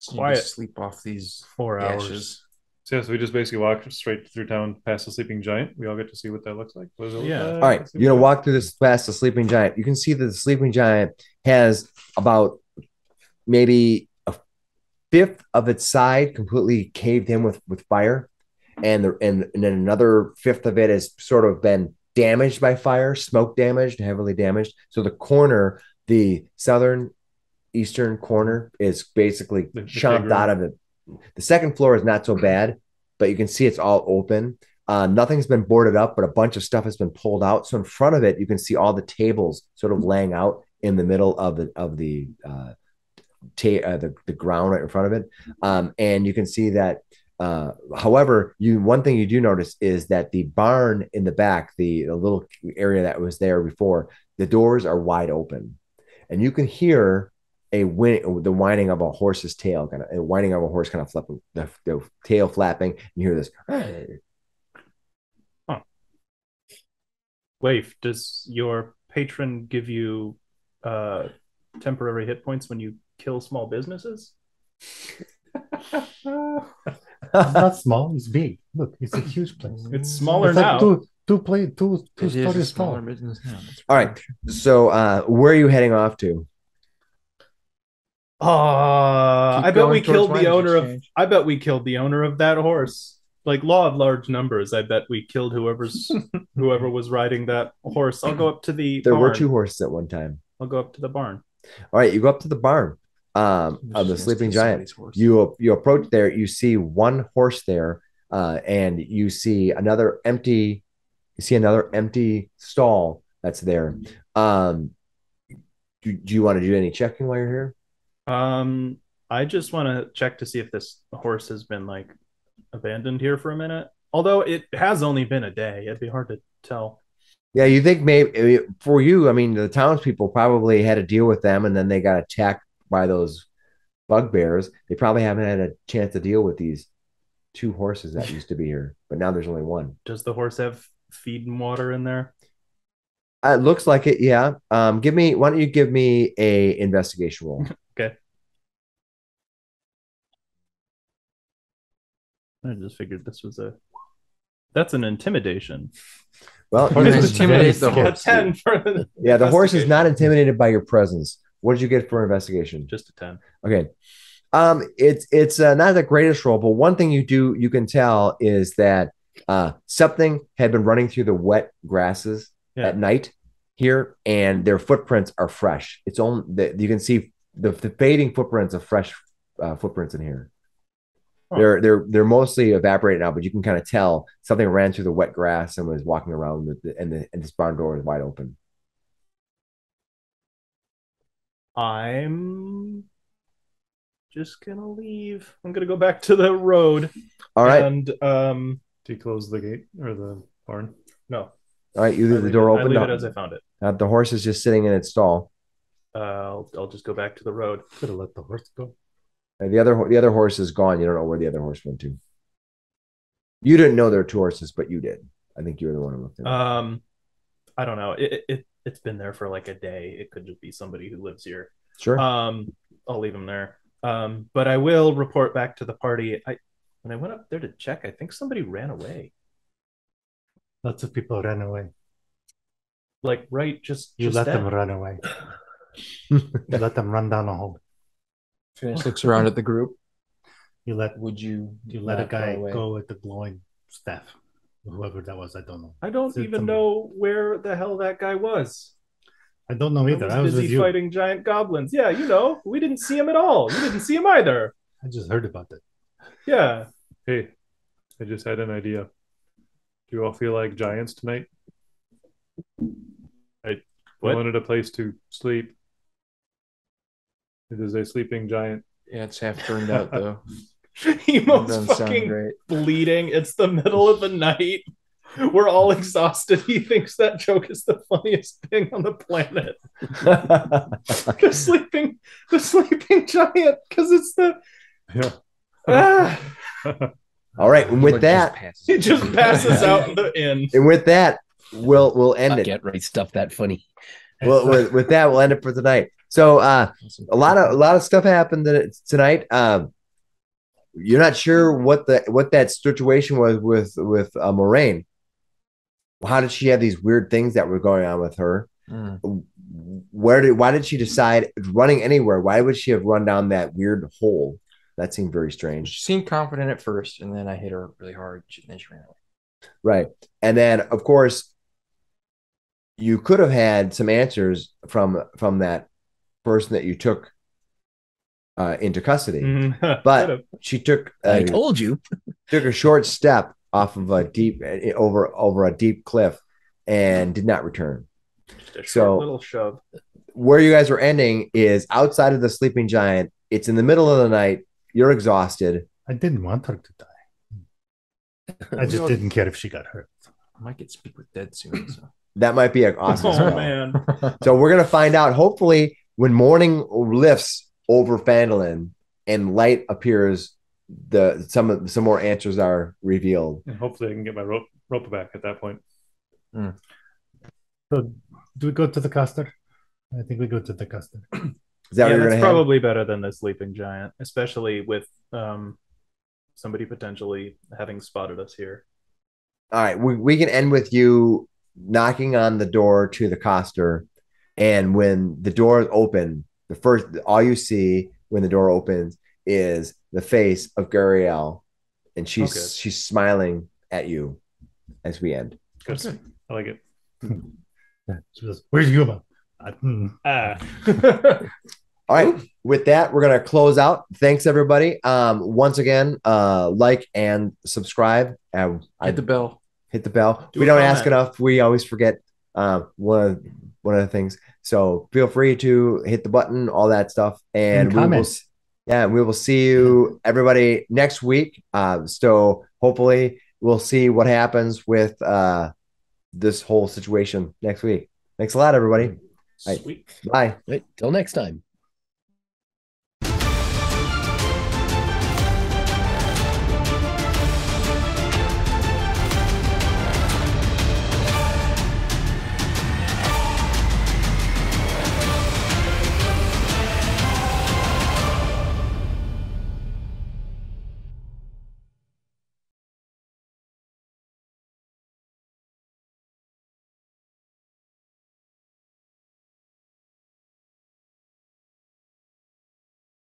D: quiet sleep off these
C: 4
D: ashes.
C: hours.
B: So we just basically walk straight through town past the sleeping giant. We all get to see what that looks like. What does it look like?
A: All right, you're gonna walk through this past the sleeping giant. You can see that the sleeping giant has about maybe fifth of its side completely caved in with fire, and then another fifth of it has sort of been damaged by fire, smoke damaged, heavily damaged. So the southern eastern corner is basically chomped out of it. The second floor is not so bad, but you can see it's all open. Nothing's been boarded up, but a bunch of stuff has been pulled out. So in front of it, you can see all the tables sort of laying out in the middle of the ground right in front of it, and you can see that. However, one thing you do notice is that the barn in the back, the little area that was there before, the doors are wide open, and you can hear the whining of a horse's tail, kind of flapping, the tail flapping. And you hear this.
C: Huh. Waif, does your patron give you temporary hit points when you kill small businesses?
E: It's not small, it's big. Look, it's a huge place.
C: It's smaller
E: It's
C: now.
E: like two stories tall.
A: All right, so where are you heading off to?
C: I bet we killed the owner of. I bet we killed the owner of that horse. Like law of large numbers, I bet we killed whoever was riding that horse. I'll go up to the.
A: There
C: barn.
A: were two horses at one time.
C: I'll go up to the barn.
A: All right, you go up to the barn of the sleeping giant. You approach there. You see one horse there, and you see another empty. You see another empty stall that's there. Do you want to do any checking while you're here?
C: I just want to check to see if this horse has been like abandoned here for a minute. Although it has only been a day, it'd be hard to tell.
A: Yeah, you think maybe for you, I mean, the townspeople probably had to deal with them, and then they got attacked by those bugbears. They probably haven't had a chance to deal with these two horses that used to be here, but now there's only one.
C: Does the horse have feed and water in there?
A: It looks like it, yeah. Why don't you give me a investigation roll?
C: Okay. I just figured this was that's an intimidation.
A: Well,
D: you intimidate the horse.
C: 10 for
A: the horse is not intimidated by your presence. What did you get for investigation?
C: Just a 10.
A: Okay. It's not the greatest roll, but one thing you can tell is that something had been running through the wet grasses at night here, and their footprints are fresh. It's only you can see the fading footprints of fresh footprints in here. Huh. They're mostly evaporated now, but you can kind of tell something ran through the wet grass and was walking around, and this barn door is wide open.
C: I'm just gonna leave. I'm gonna go back to the road.
A: All right.
C: And
B: do you close the gate or the barn?
C: No.
A: All right. You leave the door open.
C: I leave it as I found it.
A: The horse is just sitting in its stall.
C: I'll just go back to the road.
E: Could have let the horse go.
A: And the other horse is gone. You don't know where the other horse went to. You didn't know there were two horses, but you did. I think you were the one who looked at it.
C: I don't know. It's been there for like a day. It could just be somebody who lives here.
A: Sure.
C: I'll leave him there. But I will report back to the party. When I went up there to check, I think somebody ran away.
E: Lots of people ran away.
C: Like
E: you let them run away. You let them run down a hole.
D: Phineas looks around at the group.
E: You let
D: a guy
E: go with the glowing staff. Whoever that was, I don't know.
C: I don't even know where the hell that guy was.
E: I don't know either.
C: I was busy fighting giant goblins. Yeah, we didn't see him at all. You didn't see him either.
E: I just heard about it.
C: Yeah.
B: Hey, I just had an idea. Do you all feel like giants tonight? I wanted a place to sleep. It is a sleeping giant.
D: Yeah, it's half turned out though.
C: Emo's fucking bleeding. It's the middle of the night. We're all exhausted. He thinks that joke is the funniest thing on the planet. the sleeping giant, because it's the
A: All right, and with that,
C: he just passes out in the inn.
A: And with that, we'll end it.
F: Get right stuff that funny.
A: Well, with that, we'll end it for tonight. So a lot of stuff happened tonight. You're not sure what that situation was with Moraine. How did she have these weird things that were going on with her? Why did she decide running anywhere? Why would she have run down that weird hole? That seemed very strange.
D: She seemed confident at first, and then I hit her really hard, and then she ran away.
A: Right. And then, of course, you could have had some answers from that person that you took into custody. But she took
F: I told you.
A: Took a short step off of a deep over a deep cliff and did not return.
C: Just a short little shove.
A: Where you guys are ending is outside of the sleeping giant. It's in the middle of the night. You're exhausted.
E: I didn't want her to die. I just didn't care if she got hurt.
D: I might get Speak with Dead soon. So.
A: That might be an awesome spell.
C: Man.
A: So we're going to find out, hopefully, when morning lifts over Phandelver and light appears, some more answers are revealed.
B: And hopefully I can get my rope back at that point.
E: So do we go to the caster? I think we go to the caster.
A: Is that what you're
C: that's probably better than the sleeping giant, especially with somebody potentially having spotted us here.
A: All right, we can end with you knocking on the door to the caster, and when the door is open, all you see when the door opens is the face of Gariel, and she's smiling at you as we end.
B: Good. Okay. I like it.
E: Where's Yula?
A: All right, with that, we're gonna close out. Thanks everybody. Once again, like and subscribe.
D: Hit the bell.
A: Hit the bell. We don't ask enough. We always forget one of the things. So feel free to hit the button, all that stuff, and we will see you everybody next week. So hopefully we'll see what happens with this whole situation next week. Thanks a lot, everybody.
C: Sweet.
A: Bye.
F: Till next time.